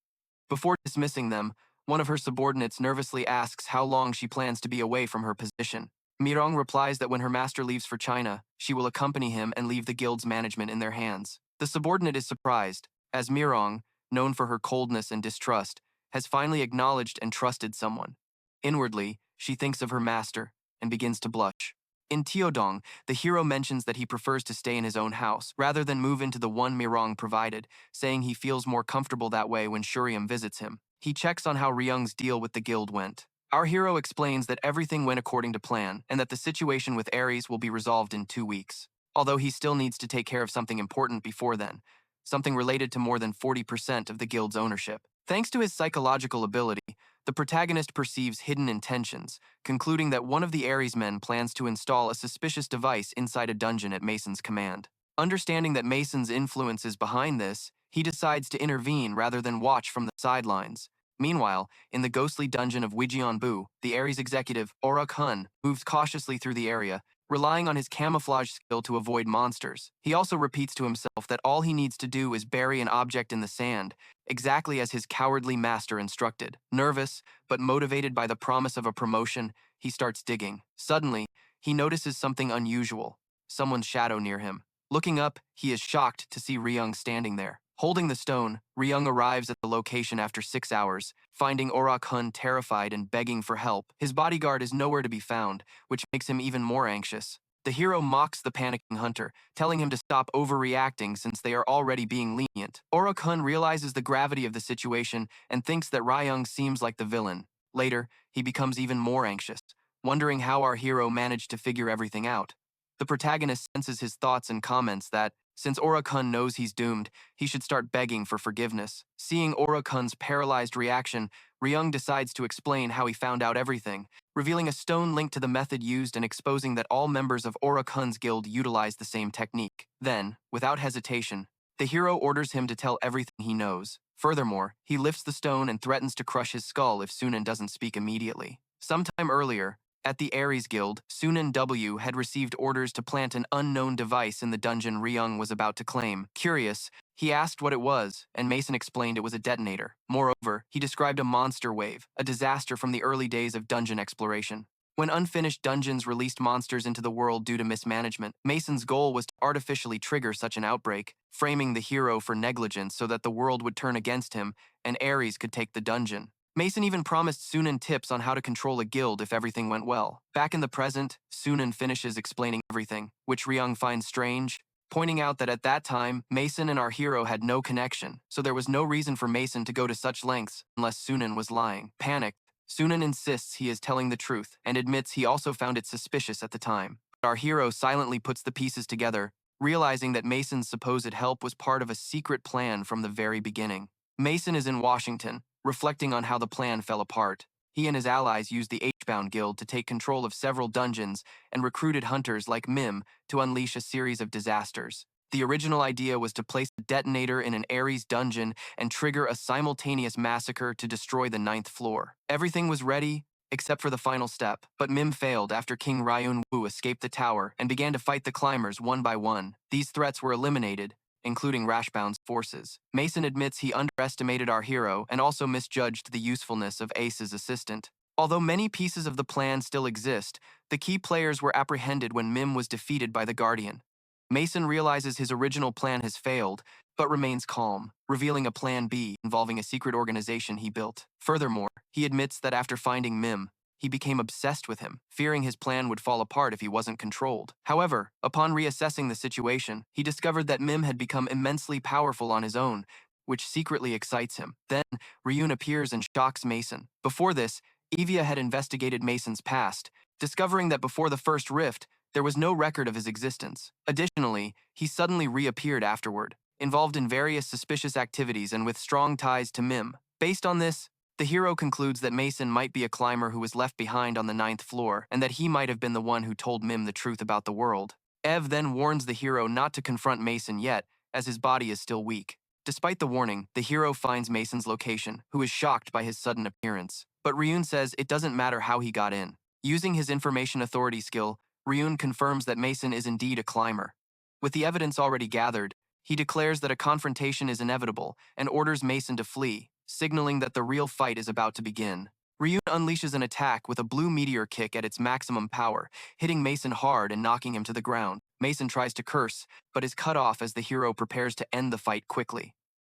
Before dismissing them, one of her subordinates nervously asks how long she plans to be away from her position. Mirang replies that when her master leaves for China, she will accompany him and leave the guild's management in their hands. The subordinate is surprised, as Mirang, known for her coldness and distrust, has finally acknowledged and trusted someone. Inwardly, she thinks of her master and begins to blush. In Teodong, the hero mentions that he prefers to stay in his own house rather than move into the one Mirang provided, saying he feels more comfortable that way when Shuriam visits him. He checks on how Ryung's deal with the guild went. Our hero explains that everything went according to plan and that the situation with Aries will be resolved in 2 weeks. Although he still needs to take care of something important before then, something related to more than 40% of the guild's ownership. Thanks to his psychological ability, the protagonist perceives hidden intentions, concluding that one of the Aries men plans to install a suspicious device inside a dungeon at Mason's command. Understanding that Mason's influence is behind this, he decides to intervene rather than watch from the sidelines. Meanwhile, in the ghostly dungeon of Wijeonbu, the Aries executive, Oruk Hun, moves cautiously through the area, relying on his camouflage skill to avoid monsters. He also repeats to himself that all he needs to do is bury an object in the sand, exactly as his cowardly master instructed. Nervous, but motivated by the promise of a promotion, he starts digging. Suddenly, he notices something unusual, someone's shadow near him. Looking up, he is shocked to see Ryung standing there. Holding the stone, Ryung arrives at the location after 6 hours, finding Orok Hun terrified and begging for help. His bodyguard is nowhere to be found, which makes him even more anxious. The hero mocks the panicking hunter, telling him to stop overreacting since they are already being lenient. Orok Hun realizes the gravity of the situation and thinks that Ryung seems like the villain. Later, he becomes even more anxious, wondering how our hero managed to figure everything out. The protagonist senses his thoughts and comments that, since Orok-hun knows he's doomed, he should start begging for forgiveness. Seeing Orok-hun's paralyzed reaction, Ryung decides to explain how he found out everything, revealing a stone linked to the method used and exposing that all members of Orok-hun's guild utilize the same technique. Then, without hesitation, the hero orders him to tell everything he knows. Furthermore, he lifts the stone and threatens to crush his skull if Sunan doesn't speak immediately. Sometime earlier, At the Aries Guild, Sunan W had received orders to plant an unknown device in the dungeon Ryunwu was about to claim. Curious, he asked what it was, and Mason explained it was a detonator. Moreover, he described a monster wave, a disaster from the early days of dungeon exploration. When unfinished dungeons released monsters into the world due to mismanagement, Mason's goal was to artificially trigger such an outbreak, framing the hero for negligence so that the world would turn against him and Aries could take the dungeon. Mason even promised Sunan tips on how to control a guild if everything went well. Back in the present, Sunan finishes explaining everything, which Ryung finds strange, pointing out that at that time, Mason and our hero had no connection, so there was no reason for Mason to go to such lengths unless Sunan was lying. Panicked, Sunan insists he is telling the truth and admits he also found it suspicious at the time. But our hero silently puts the pieces together, realizing that Mason's supposed help was part of a secret plan from the very beginning. Mason is in Washington, reflecting on how the plan fell apart. He and his allies used the H-bound guild to take control of several dungeons and recruited hunters like Mim to unleash a series of disasters. The original idea was to place a detonator in an Aries dungeon and trigger a simultaneous massacre to destroy the 9th floor. Everything was ready, except for the final step, but Mim failed after King Ryunwu escaped the tower and began to fight the climbers one by one. These threats were eliminated, including Rashbound's forces. Mason admits he underestimated our hero and also misjudged the usefulness of Ace's assistant. Although many pieces of the plan still exist, the key players were apprehended when Mim was defeated by the Guardian. Mason realizes his original plan has failed, but remains calm, revealing a plan B involving a secret organization he built. Furthermore, he admits that after finding Mim, he became obsessed with him, fearing his plan would fall apart if he wasn't controlled. However, upon reassessing the situation, he discovered that Mim had become immensely powerful on his own, which secretly excites him. Then, Ryun appears and shocks Mason. Before this, Evia had investigated Mason's past, discovering that before the first rift, there was no record of his existence. Additionally, he suddenly reappeared afterward, involved in various suspicious activities and with strong ties to Mim. Based on this, the hero concludes that Mason might be a climber who was left behind on the 9th floor, and that he might have been the one who told Mim the truth about the world. Ev then warns the hero not to confront Mason yet, as his body is still weak. Despite the warning, the hero finds Mason's location, who is shocked by his sudden appearance. But Ryun says it doesn't matter how he got in. Using his information authority skill, Ryun confirms that Mason is indeed a climber. With the evidence already gathered, he declares that a confrontation is inevitable and orders Mason to flee, signaling that the real fight is about to begin. Ryun unleashes an attack with a blue meteor kick at its maximum power, hitting Mason hard and knocking him to the ground. Mason tries to curse, but is cut off as the hero prepares to end the fight quickly.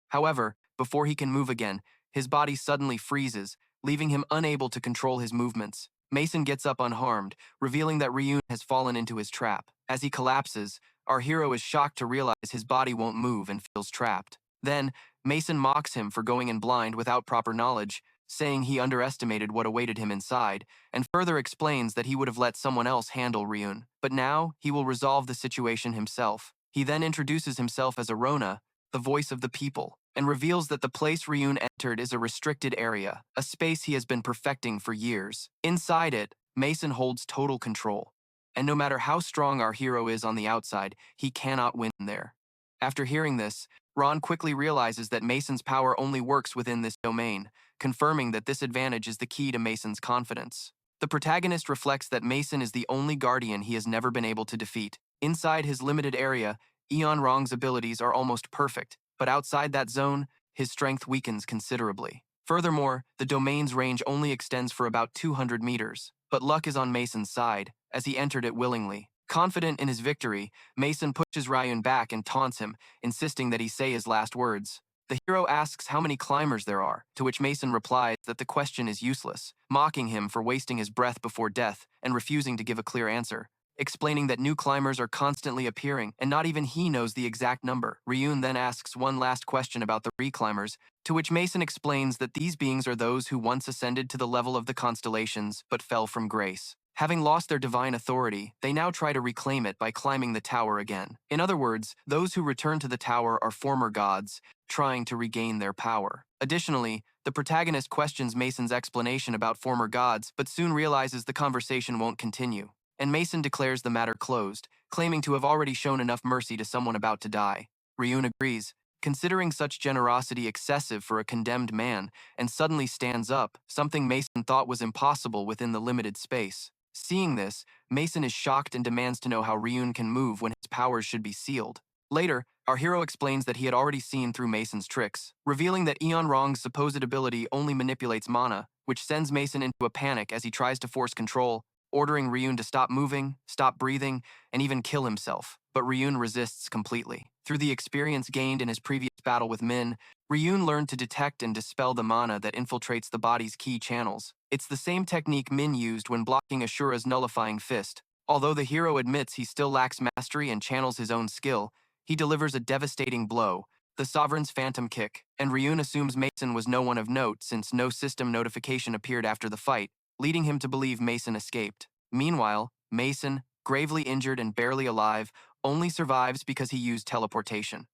However, before he can move again, his body suddenly freezes, leaving him unable to control his movements. Mason gets up unharmed, revealing that Ryun has fallen into his trap. As he collapses, our hero is shocked to realize his body won't move and feels trapped. Then, Mason mocks him for going in blind without proper knowledge, saying he underestimated what awaited him inside, and further explains that he would have let someone else handle Ryun. But now, he will resolve the situation himself. He then introduces himself as Arona, the voice of the people, and reveals that the place Ryun entered is a restricted area, a space he has been perfecting for years. Inside it, Mason holds total control, and no matter how strong our hero is on the outside, he cannot win there. After hearing this, Ron quickly realizes that Mason's power only works within this domain, confirming that this advantage is the key to Mason's confidence. The protagonist reflects that Mason is the only guardian he has never been able to defeat. Inside his limited area, Eon Rong's abilities are almost perfect, but outside that zone, his strength weakens considerably. Furthermore, the domain's range only extends for about 200 meters, but luck is on Mason's side, as he entered it willingly. Confident in his victory, Mason pushes Ryun back and taunts him, insisting that he say his last words. The hero asks how many climbers there are, to which Mason replies that the question is useless, mocking him for wasting his breath before death and refusing to give a clear answer, explaining that new climbers are constantly appearing and not even he knows the exact number. Ryun then asks one last question about the reclimbers, to which Mason explains that these beings are those who once ascended to the level of the constellations but fell from grace. Having lost their divine authority, they now try to reclaim it by climbing the tower again. In other words, those who return to the tower are former gods, trying to regain their power. Additionally, the protagonist questions Mason's explanation about former gods, but soon realizes the conversation won't continue, and Mason declares the matter closed, claiming to have already shown enough mercy to someone about to die. Ryun agrees, considering such generosity excessive for a condemned man, and suddenly stands up, something Mason thought was impossible within the limited space. Seeing this, Mason is shocked and demands to know how Ryun can move when his powers should be sealed. Later, our hero explains that he had already seen through Mason's tricks, revealing that Eon Rong's supposed ability only manipulates mana, which sends Mason into a panic as he tries to force control, ordering Ryun to stop moving, stop breathing, and even kill himself. But Ryun resists completely. Through the experience gained in his previous battle with Min, Ryun learned to detect and dispel the mana that infiltrates the body's key channels. It's the same technique Min used when blocking Ashura's nullifying fist. Although the hero admits he still lacks mastery and channels his own skill, he delivers a devastating blow, the Sovereign's Phantom Kick, and Ryun assumes Mason was no one of note since no system notification appeared after the fight, leading him to believe Mason escaped. Meanwhile, Mason, gravely injured and barely alive, only survives because he used teleportation.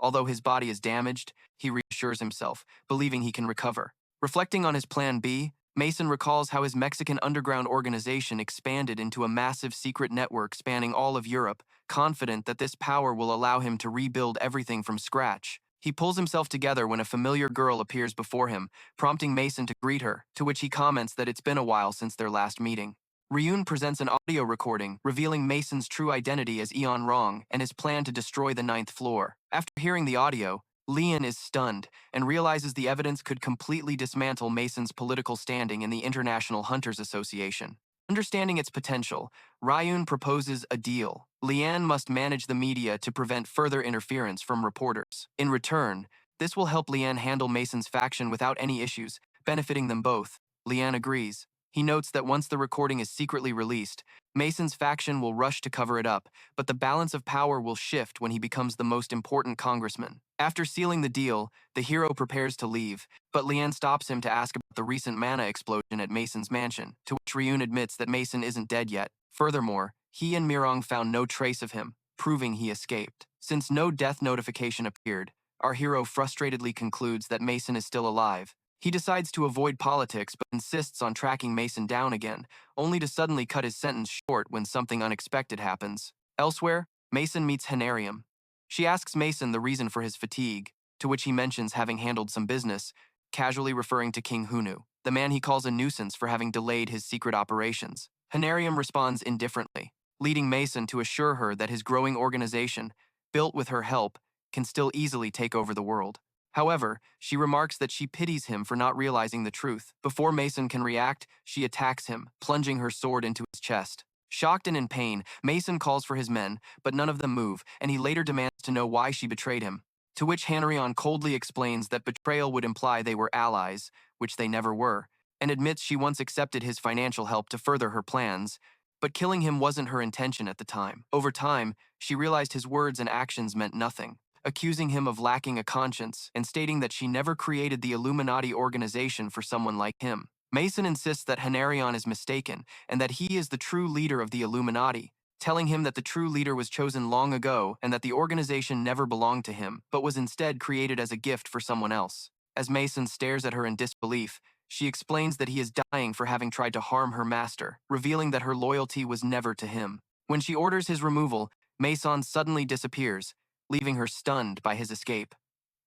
Although his body is damaged, he reassures himself, believing he can recover. Reflecting on his plan B, Mason recalls how his Mexican underground organization expanded into a massive secret network spanning all of Europe, confident that this power will allow him to rebuild everything from scratch. He pulls himself together when a familiar girl appears before him, prompting Mason to greet her, to which he comments that it's been a while since their last meeting. Ryun presents an audio recording revealing Mason's true identity as Eon Rong and his plan to destroy the ninth floor. After hearing the audio, Leon is stunned and realizes the evidence could completely dismantle Mason's political standing in the International Hunters Association. Understanding its potential, Ryun proposes a deal. Leanne must manage the media to prevent further interference from reporters. In return, this will help Leanne handle Mason's faction without any issues, benefiting them both. Leanne agrees. He notes that once the recording is secretly released, Mason's faction will rush to cover it up, but the balance of power will shift when he becomes the most important congressman. After sealing the deal, the hero prepares to leave, but Leanne stops him to ask about the recent mana explosion at Mason's mansion, to which Ryun admits that Mason isn't dead yet. Furthermore, he and Mirang found no trace of him, proving he escaped. Since no death notification appeared, our hero frustratedly concludes that Mason is still alive. He decides to avoid politics but insists on tracking Mason down again, only to suddenly cut his sentence short when something unexpected happens. Elsewhere, Mason meets Hyeonu. She asks Mason the reason for his fatigue, to which he mentions having handled some business, casually referring to King Hunu, the man he calls a nuisance for having delayed his secret operations. Hyeonu responds indifferently, leading Mason to assure her that his growing organization, built with her help, can still easily take over the world. However, she remarks that she pities him for not realizing the truth. Before Mason can react, she attacks him, plunging her sword into his chest. Shocked and in pain, Mason calls for his men, but none of them move, and he later demands to know why she betrayed him. To which Hyeonu coldly explains that betrayal would imply they were allies, which they never were, and admits she once accepted his financial help to further her plans, but killing him wasn't her intention at the time. Over time, she realized his words and actions meant nothing, accusing him of lacking a conscience and stating that she never created the Illuminati organization for someone like him. Mason insists that Hyeonu is mistaken and that he is the true leader of the Illuminati, telling him that the true leader was chosen long ago and that the organization never belonged to him, but was instead created as a gift for someone else. As Mason stares at her in disbelief, she explains that he is dying for having tried to harm her master, revealing that her loyalty was never to him. When she orders his removal, Mason suddenly disappears, leaving her stunned by his escape.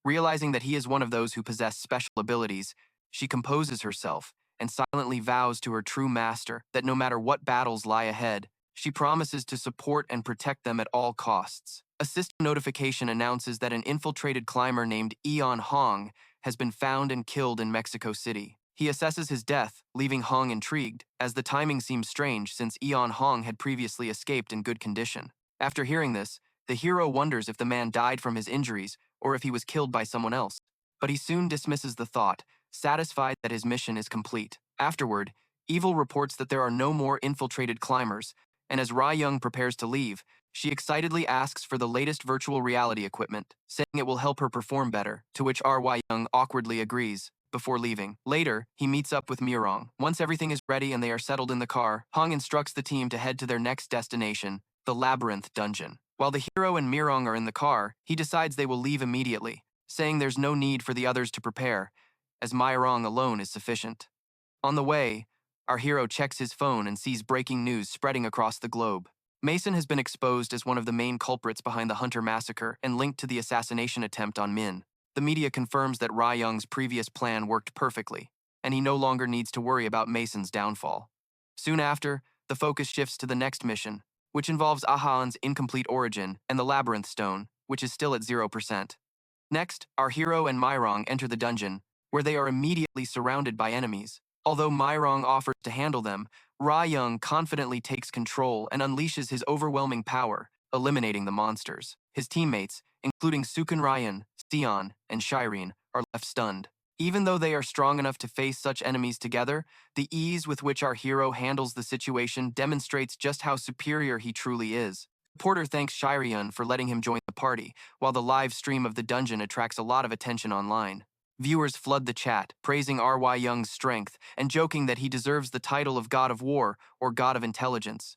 Realizing that he is one of those who possess special abilities, she composes herself and silently vows to her true master that no matter what battles lie ahead, she promises to support and protect them at all costs. A system notification announces that an infiltrated climber named Eon Hong has been found and killed in Mexico City. He assesses his death, leaving Hong intrigued, as the timing seems strange since Eon Hong had previously escaped in good condition. After hearing this, the hero wonders if the man died from his injuries or if he was killed by someone else, but he soon dismisses the thought, satisfied that his mission is complete. Afterward, Evil reports that there are no more infiltrated climbers, and as Ryung prepares to leave, she excitedly asks for the latest virtual reality equipment, saying it will help her perform better, to which Ryung awkwardly agrees. Before leaving. Later, he meets up with Mirang. Once everything is ready and they are settled in the car, Hong instructs the team to head to their next destination, the Labyrinth dungeon. While the hero and Mirang are in the car, he decides they will leave immediately, saying there's no need for the others to prepare, as Mirang alone is sufficient. On the way, our hero checks his phone and sees breaking news spreading across the globe. Mason has been exposed as one of the main culprits behind the Hunter massacre and linked to the assassination attempt on Min. The media confirms that Ryung's previous plan worked perfectly, and he no longer needs to worry about Mason's downfall. Soon after, the focus shifts to the next mission, which involves Ahan's incomplete origin and the Labyrinth stone, which is still at 0%. Next, our hero and Mirang enter the dungeon, where they are immediately surrounded by enemies. Although Mirang offers to handle them, Ryunwu confidently takes control and unleashes his overwhelming power, eliminating the monsters. His teammates, including Sukun Ryan, Sion, and Shireen, are left stunned. Even though they are strong enough to face such enemies together, the ease with which our hero handles the situation demonstrates just how superior he truly is. Porter thanks Shireen for letting him join the party, while the live stream of the dungeon attracts a lot of attention online. Viewers flood the chat, praising R.Y. Young's strength and joking that he deserves the title of God of War or God of Intelligence.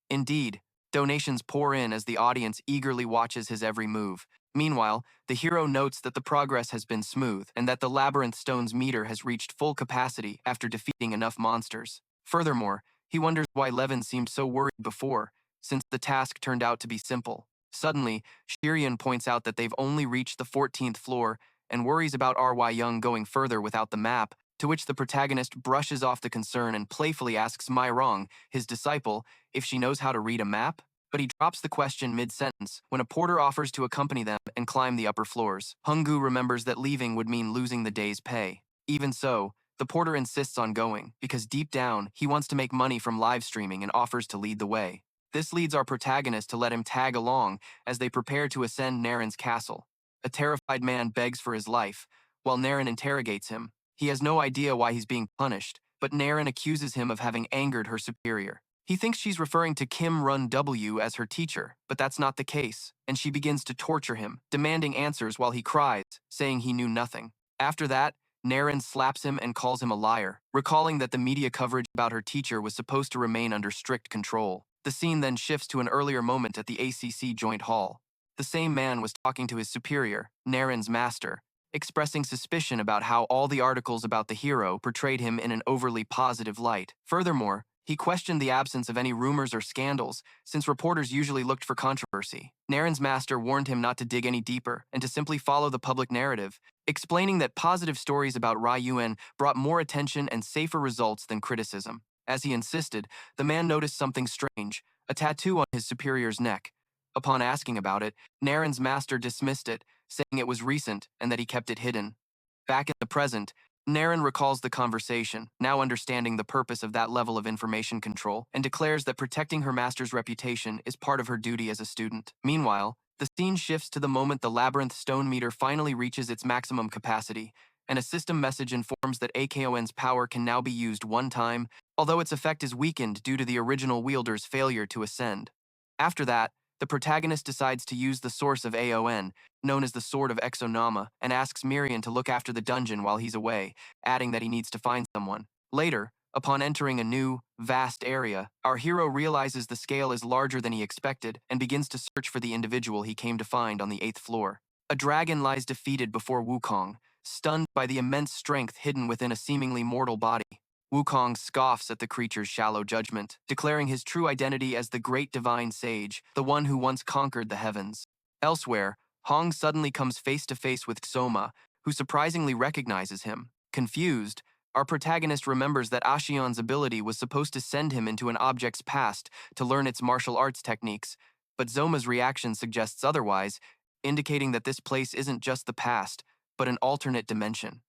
Indeed, donations pour in as the audience eagerly watches his every move. Meanwhile, the hero notes that the progress has been smooth and that the Labyrinth Stone's meter has reached full capacity after defeating enough monsters. Furthermore, he wonders why Levin seemed so worried before, since the task turned out to be simple. Suddenly, Shireen points out that they've only reached the 14th floor and worries about R.Y. Young going further without the map, to which the protagonist brushes off the concern and playfully asks Mirang, his disciple, if she knows how to read a map. But he drops the question mid-sentence when a porter offers to accompany them and climb the upper floors. Hyeonu remembers that leaving would mean losing the day's pay. Even so, the porter insists on going, because deep down, he wants to make money from live streaming and offers to lead the way. This leads our protagonist to let him tag along as they prepare to ascend Naren's castle. A terrified man begs for his life, while Naren interrogates him. He has no idea why he's being punished, but Naren accuses him of having angered her superior. He thinks she's referring to Kim Run-W as her teacher, but that's not the case, and she begins to torture him, demanding answers while he cries, saying he knew nothing. After that, Naren slaps him and calls him a liar, recalling that the media coverage about her teacher was supposed to remain under strict control. The scene then shifts to an earlier moment at the ACC Joint Hall. The same man was talking to his superior, Naren's master, expressing suspicion about how all the articles about the hero portrayed him in an overly positive light. Furthermore, he questioned the absence of any rumors or scandals, since reporters usually looked for controversy. Naren's master warned him not to dig any deeper and to simply follow the public narrative, explaining that positive stories about Ryunwu brought more attention and safer results than criticism. As he insisted, the man noticed something strange, a tattoo on his superior's neck. Upon asking about it, Naren's master dismissed it, saying it was recent and that he kept it hidden. Back in the present, Naren recalls the conversation, now understanding the purpose of that level of information control, and declares that protecting her master's reputation is part of her duty as a student. Meanwhile, the scene shifts to the moment the Labyrinth stone meter finally reaches its maximum capacity, and a system message informs that AKON's power can now be used one time, although its effect is weakened due to the original wielder's failure to ascend. After that, the protagonist decides to use the source of AON, known as the Sword of Exonama, and asks Miriam to look after the dungeon while he's away, adding that he needs to find someone. Later, upon entering a new, vast area, our hero realizes the scale is larger than he expected and begins to search for the individual he came to find on the 8th floor. A dragon lies defeated before Wukong, stunned by the immense strength hidden within a seemingly mortal body. Wukong scoffs at the creature's shallow judgment, declaring his true identity as the great divine sage, the one who once conquered the heavens. Elsewhere, Hong suddenly comes face to face with Soma, who surprisingly recognizes him. Confused, our protagonist remembers that Ashion's ability was supposed to send him into an object's past to learn its martial arts techniques, but Zoma's reaction suggests otherwise, indicating that this place isn't just the past, but an alternate dimension.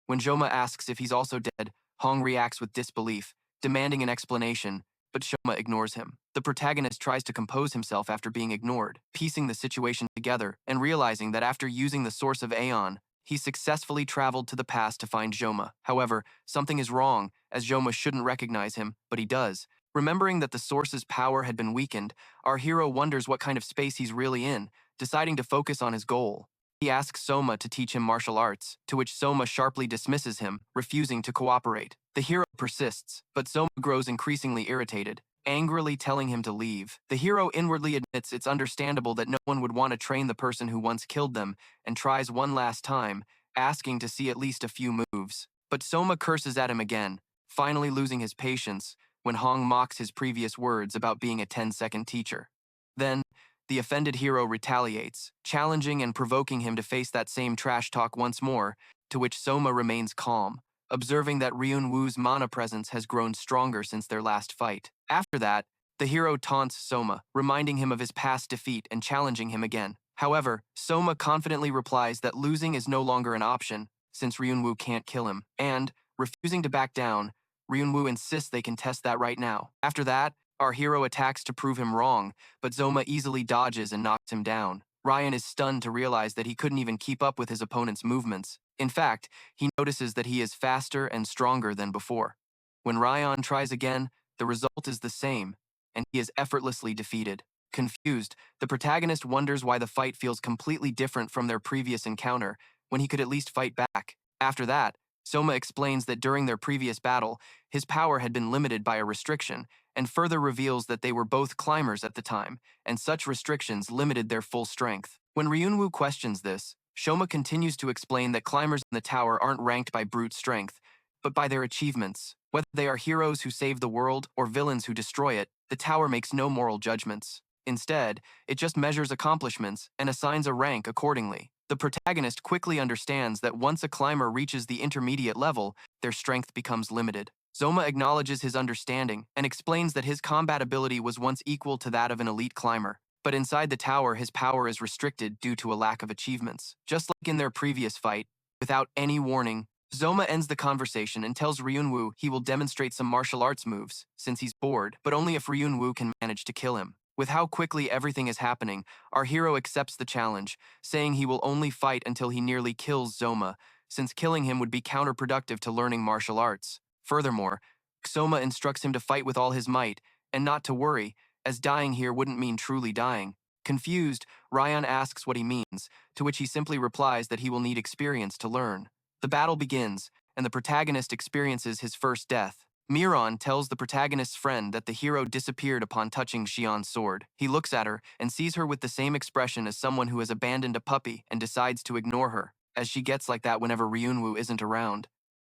When Zoma asks if he's also dead, Hong reacts with disbelief, demanding an explanation, but Shoma ignores him. The protagonist tries to compose himself after being ignored, piecing the situation together and realizing that after using the source of Aeon, he successfully traveled to the past to find Zoma. However, something is wrong, as Zoma shouldn't recognize him, but he does. Remembering that the source's power had been weakened, our hero wonders what kind of space he's really in, deciding to focus on his goal. He asks Soma to teach him martial arts, to which Soma sharply dismisses him, refusing to cooperate. The hero persists, but Soma grows increasingly irritated, angrily telling him to leave. The hero inwardly admits it's understandable that no one would want to train the person who once killed them, and tries one last time, asking to see at least a few moves. But Soma curses at him again, finally losing his patience when Hong mocks his previous words about being a 10-second teacher. Then, the offended hero retaliates, challenging and provoking him to face that same trash talk once more, to which Soma remains calm, observing that Ryunwu's mana presence has grown stronger since their last fight. After that, the hero taunts Soma, reminding him of his past defeat and challenging him again. However, Soma confidently replies that losing is no longer an option, since Ryunwu can't kill him, and, refusing to back down, Ryunwu insists they can test that right now. After that, our hero attacks to prove him wrong, but Soma easily dodges and knocks him down. Ryan is stunned to realize that he couldn't even keep up with his opponent's movements. In fact, he notices that he is faster and stronger than before. When Ryan tries again, the result is the same, and he is effortlessly defeated. Confused, the protagonist wonders why the fight feels completely different from their previous encounter, when he could at least fight back. After that, Soma explains that during their previous battle, his power had been limited by a restriction, and further reveals that they were both climbers at the time, and such restrictions limited their full strength. When Ryunwu questions this, Soma continues to explain that climbers in the tower aren't ranked by brute strength, but by their achievements. Whether they are heroes who save the world or villains who destroy it, the tower makes no moral judgments. Instead, it just measures accomplishments and assigns a rank accordingly. The protagonist quickly understands that once a climber reaches the intermediate level, their strength becomes limited. Soma acknowledges his understanding and explains that his combat ability was once equal to that of an elite climber, but inside the tower his power is restricted due to a lack of achievements. Just like in their previous fight, without any warning, Soma ends the conversation and tells Ryunwu he will demonstrate some martial arts moves, since he's bored, but only if Ryunwu can manage to kill him. With how quickly everything is happening, our hero accepts the challenge, saying he will only fight until he nearly kills Soma, since killing him would be counterproductive to learning martial arts. Furthermore, Soma instructs him to fight with all his might, and not to worry, as dying here wouldn't mean truly dying. Confused, Ryan asks what he means, to which he simply replies that he will need experience to learn. The battle begins, and the protagonist experiences his first death. Mirang tells the protagonist's friend that the hero disappeared upon touching Xian's sword. He looks at her and sees her with the same expression as someone who has abandoned a puppy and decides to ignore her, as she gets like that whenever Ryunwu isn't around.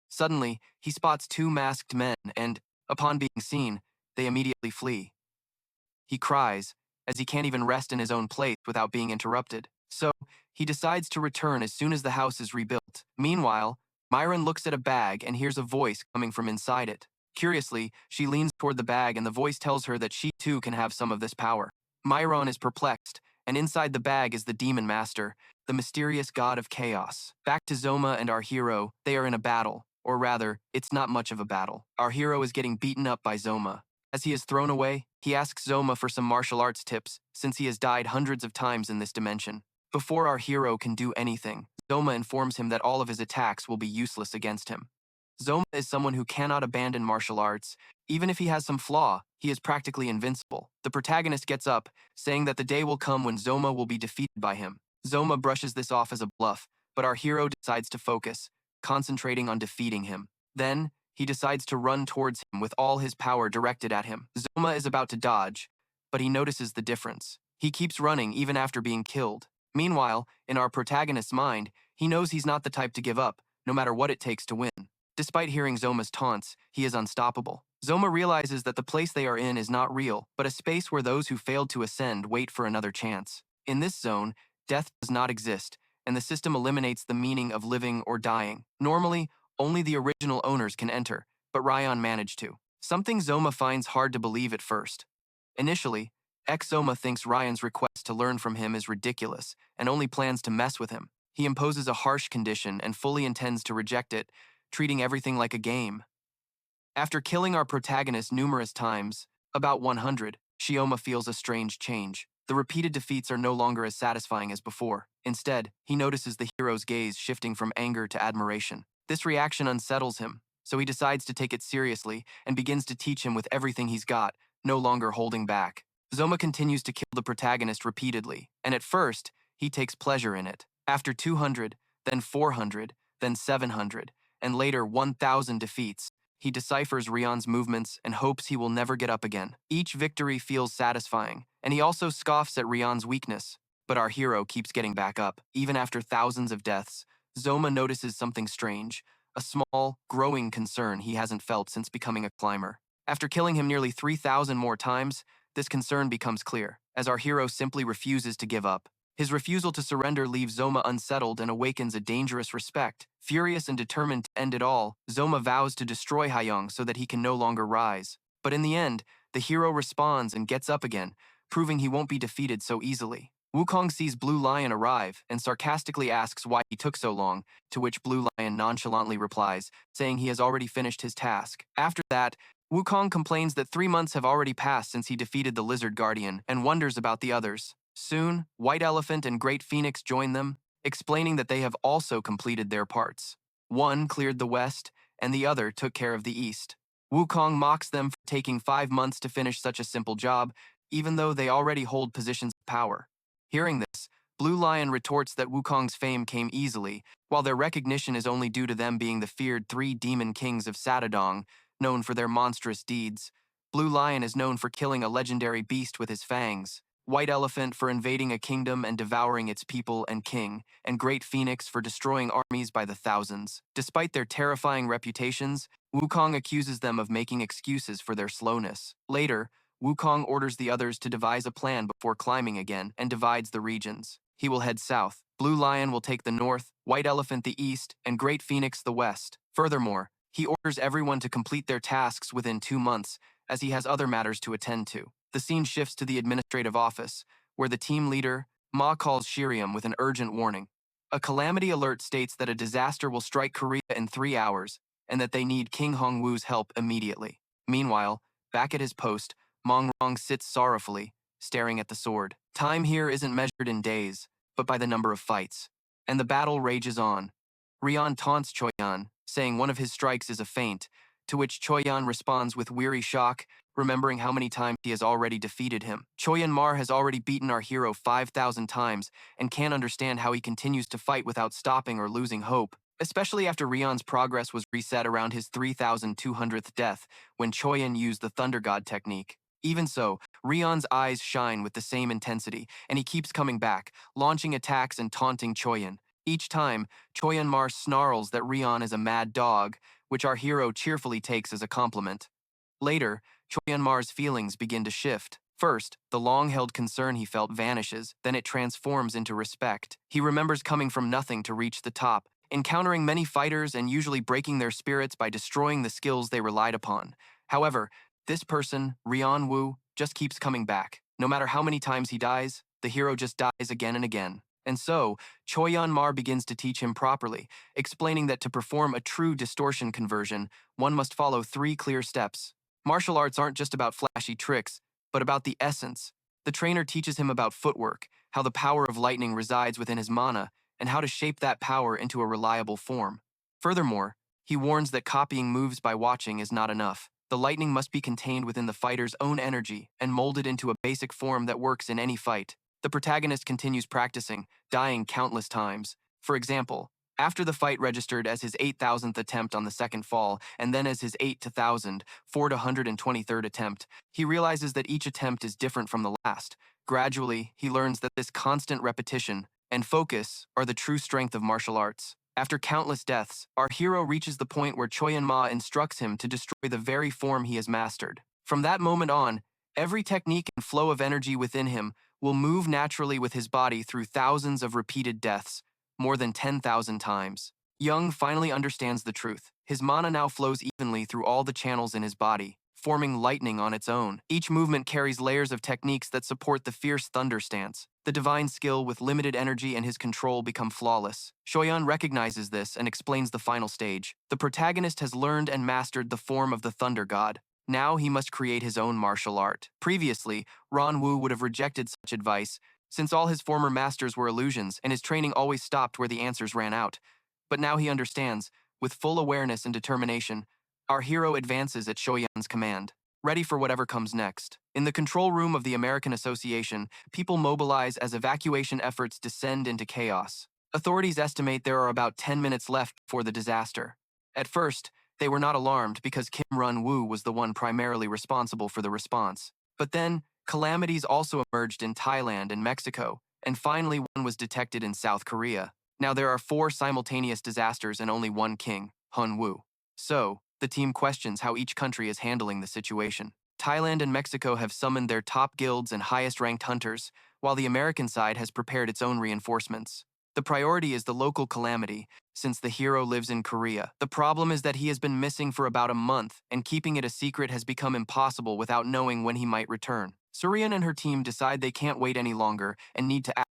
Suddenly, he spots two masked men and, upon being seen, they immediately flee. He cries, as he can't even rest in his own place without being interrupted. So, he decides to return as soon as the house is rebuilt. Meanwhile, Myron looks at a bag and hears a voice coming from inside it. Curiously, she leans toward the bag and the voice tells her that she too can have some of this power. Myron is perplexed, and inside the bag is the Demon Master, the mysterious god of chaos. Back to Soma and our hero, they are in a battle, or rather, it's not much of a battle. Our hero is getting beaten up by Soma. As he is thrown away, he asks Soma for some martial arts tips, since he has died hundreds of times in this dimension. Before our hero can do anything, Soma informs him that all of his attacks will be useless against him. Soma is someone who cannot abandon martial arts. Even if he has some flaw, he is practically invincible. The protagonist gets up, saying that the day will come when Soma will be defeated by him. Soma brushes this off as a bluff, but our hero decides to focus, concentrating on defeating him. Then, he decides to run towards him with all his power directed at him. Soma is about to dodge, but he notices the difference. He keeps running even after being killed. Meanwhile, in our protagonist's mind, he knows he's not the type to give up, no matter what it takes to win. Despite hearing Zoma's taunts, he is unstoppable. Zoma realizes that the place they are in is not real, but a space where those who failed to ascend wait for another chance. In this zone, death does not exist, and the system eliminates the meaning of living or dying. Normally, only the original owners can enter, but Ryan managed to. Something Zoma finds hard to believe at first. Initially, ex-Zoma thinks Ryan's request to learn from him is ridiculous and only plans to mess with him. He imposes a harsh condition and fully intends to reject it, treating everything like a game. After killing our protagonist numerous times, about 100, Kaoma feels a strange change. The repeated defeats are no longer as satisfying as before. Instead, he notices the hero's gaze shifting from anger to admiration. This reaction unsettles him, so he decides to take it seriously and begins to teach him with everything he's got, no longer holding back. Zoma continues to kill the protagonist repeatedly, and at first, he takes pleasure in it. After 200, then 400, then 700, and later 1,000 defeats, he deciphers Ryan's movements and hopes he will never get up again. Each victory feels satisfying, and he also scoffs at Ryan's weakness. But our hero keeps getting back up. Even after thousands of deaths, Zoma notices something strange, a small, growing concern he hasn't felt since becoming a climber. After killing him nearly 3,000 more times, this concern becomes clear, as our hero simply refuses to give up. His refusal to surrender leaves Zoma unsettled and awakens a dangerous respect. Furious and determined to end it all, Zoma vows to destroy Hyeong so that he can no longer rise. But in the end, The hero responds and gets up again, proving he won't be defeated so easily. Wukong sees Blue Lion arrive and sarcastically asks why he took so long, to which Blue Lion nonchalantly replies, saying he has already finished his task. After that, Wukong complains that 3 months have already passed since he defeated the Lizard Guardian and wonders about the others. Soon, White Elephant and Great Phoenix join them, explaining that they have also completed their parts. One cleared the west, and the other took care of the east. Wukong mocks them for taking 5 months to finish such a simple job, even though they already hold positions of power. Hearing this, Blue Lion retorts that Wukong's fame came easily, while their recognition is only due to them being the feared 3 demon kings of Satadong, known for their monstrous deeds. Blue Lion is known for killing a legendary beast with his fangs, White Elephant for invading a kingdom and devouring its people and king, and Great Phoenix for destroying armies by the thousands. Despite their terrifying reputations, Wukong accuses them of making excuses for their slowness. Later, Wukong orders the others to devise a plan before climbing again and divides the regions. He will head south. Blue Lion will take the north, White Elephant the east, and Great Phoenix the west. Furthermore, he orders everyone to complete their tasks within 2 months, as he has other matters to attend to. The scene shifts to the administrative office, where the team leader, Ma, calls Shiriam with an urgent warning. A calamity alert states that a disaster will strike Korea in 3 hours, and that they need King Hongwoo's help immediately. Meanwhile, back at his post, Mirang sits sorrowfully, staring at the sword. Time here isn't measured in days, but by the number of fights. And the battle rages on. Ryan taunts Choyan, saying one of his strikes is a feint, to which Choyan responds with weary shock, remembering how many times he has already defeated him. Choyan Mar has already beaten our hero 5,000 times and can't understand how he continues to fight without stopping or losing hope, especially after Ryan's progress was reset around his 3,200th death when Choyan used the Thunder God technique. Even so, Ryan's eyes shine with the same intensity, and he keeps coming back, launching attacks and taunting Choyan. Each time, Choyan Mar snarls that Ryan is a mad dog, which our hero cheerfully takes as a compliment. Later, Choyan Mar's feelings begin to shift. First, the long-held concern he felt vanishes, then it transforms into respect. He remembers coming from nothing to reach the top, encountering many fighters and usually breaking their spirits by destroying the skills they relied upon. However, this person, Ryunwu, just keeps coming back. No matter how many times he dies, the hero just dies again and again. And so, Choyan Mar begins to teach him properly, explaining that to perform a true distortion conversion, one must follow 3 clear steps. Martial arts aren't just about flashy tricks, but about the essence. The trainer teaches him about footwork, how the power of lightning resides within his mana, and how to shape that power into a reliable form. Furthermore, he warns that copying moves by watching is not enough. The lightning must be contained within the fighter's own energy and molded into a basic form that works in any fight. The protagonist continues practicing, dying countless times. For example, after the fight registered as his 8,000th attempt on the second fall, and then as his 423rd attempt, he realizes that each attempt is different from the last. Gradually, he learns that this constant repetition and focus are the true strength of martial arts. After countless deaths, our hero reaches the point where Choyan Ma instructs him to destroy the very form he has mastered. From that moment on, every technique and flow of energy within him will move naturally with his body through thousands of repeated deaths, more than 10,000 times. Young finally understands the truth. His mana now flows evenly through all the channels in his body, forming lightning on its own. Each movement carries layers of techniques that support the fierce thunder stance. The divine skill with limited energy and his control become flawless. Shoyan recognizes this and explains the final stage. The protagonist has learned and mastered the form of the thunder god. Now he must create his own martial art. Previously, Ryunwu would have rejected such advice, since all his former masters were illusions and his training always stopped where the answers ran out. But now he understands, with full awareness and determination, our hero advances at Shoyan's command, ready for whatever comes next. In the control room of the American Association, people mobilize as evacuation efforts descend into chaos. Authorities estimate there are about 10 minutes left before the disaster. At first, they were not alarmed because Kim Ryunwu was the one primarily responsible for the response. But then, calamities also emerged in Thailand and Mexico, and finally one was detected in South Korea. Now there are 4 simultaneous disasters and only one king, Hyeonu. So, the team questions how each country is handling the situation. Thailand and Mexico have summoned their top guilds and highest-ranked hunters, while the American side has prepared its own reinforcements. The priority is the local calamity, since the hero lives in Korea. The problem is that he has been missing for about a month, and keeping it a secret has become impossible without knowing when he might return. Suryan and her team decide they can't wait any longer and need to act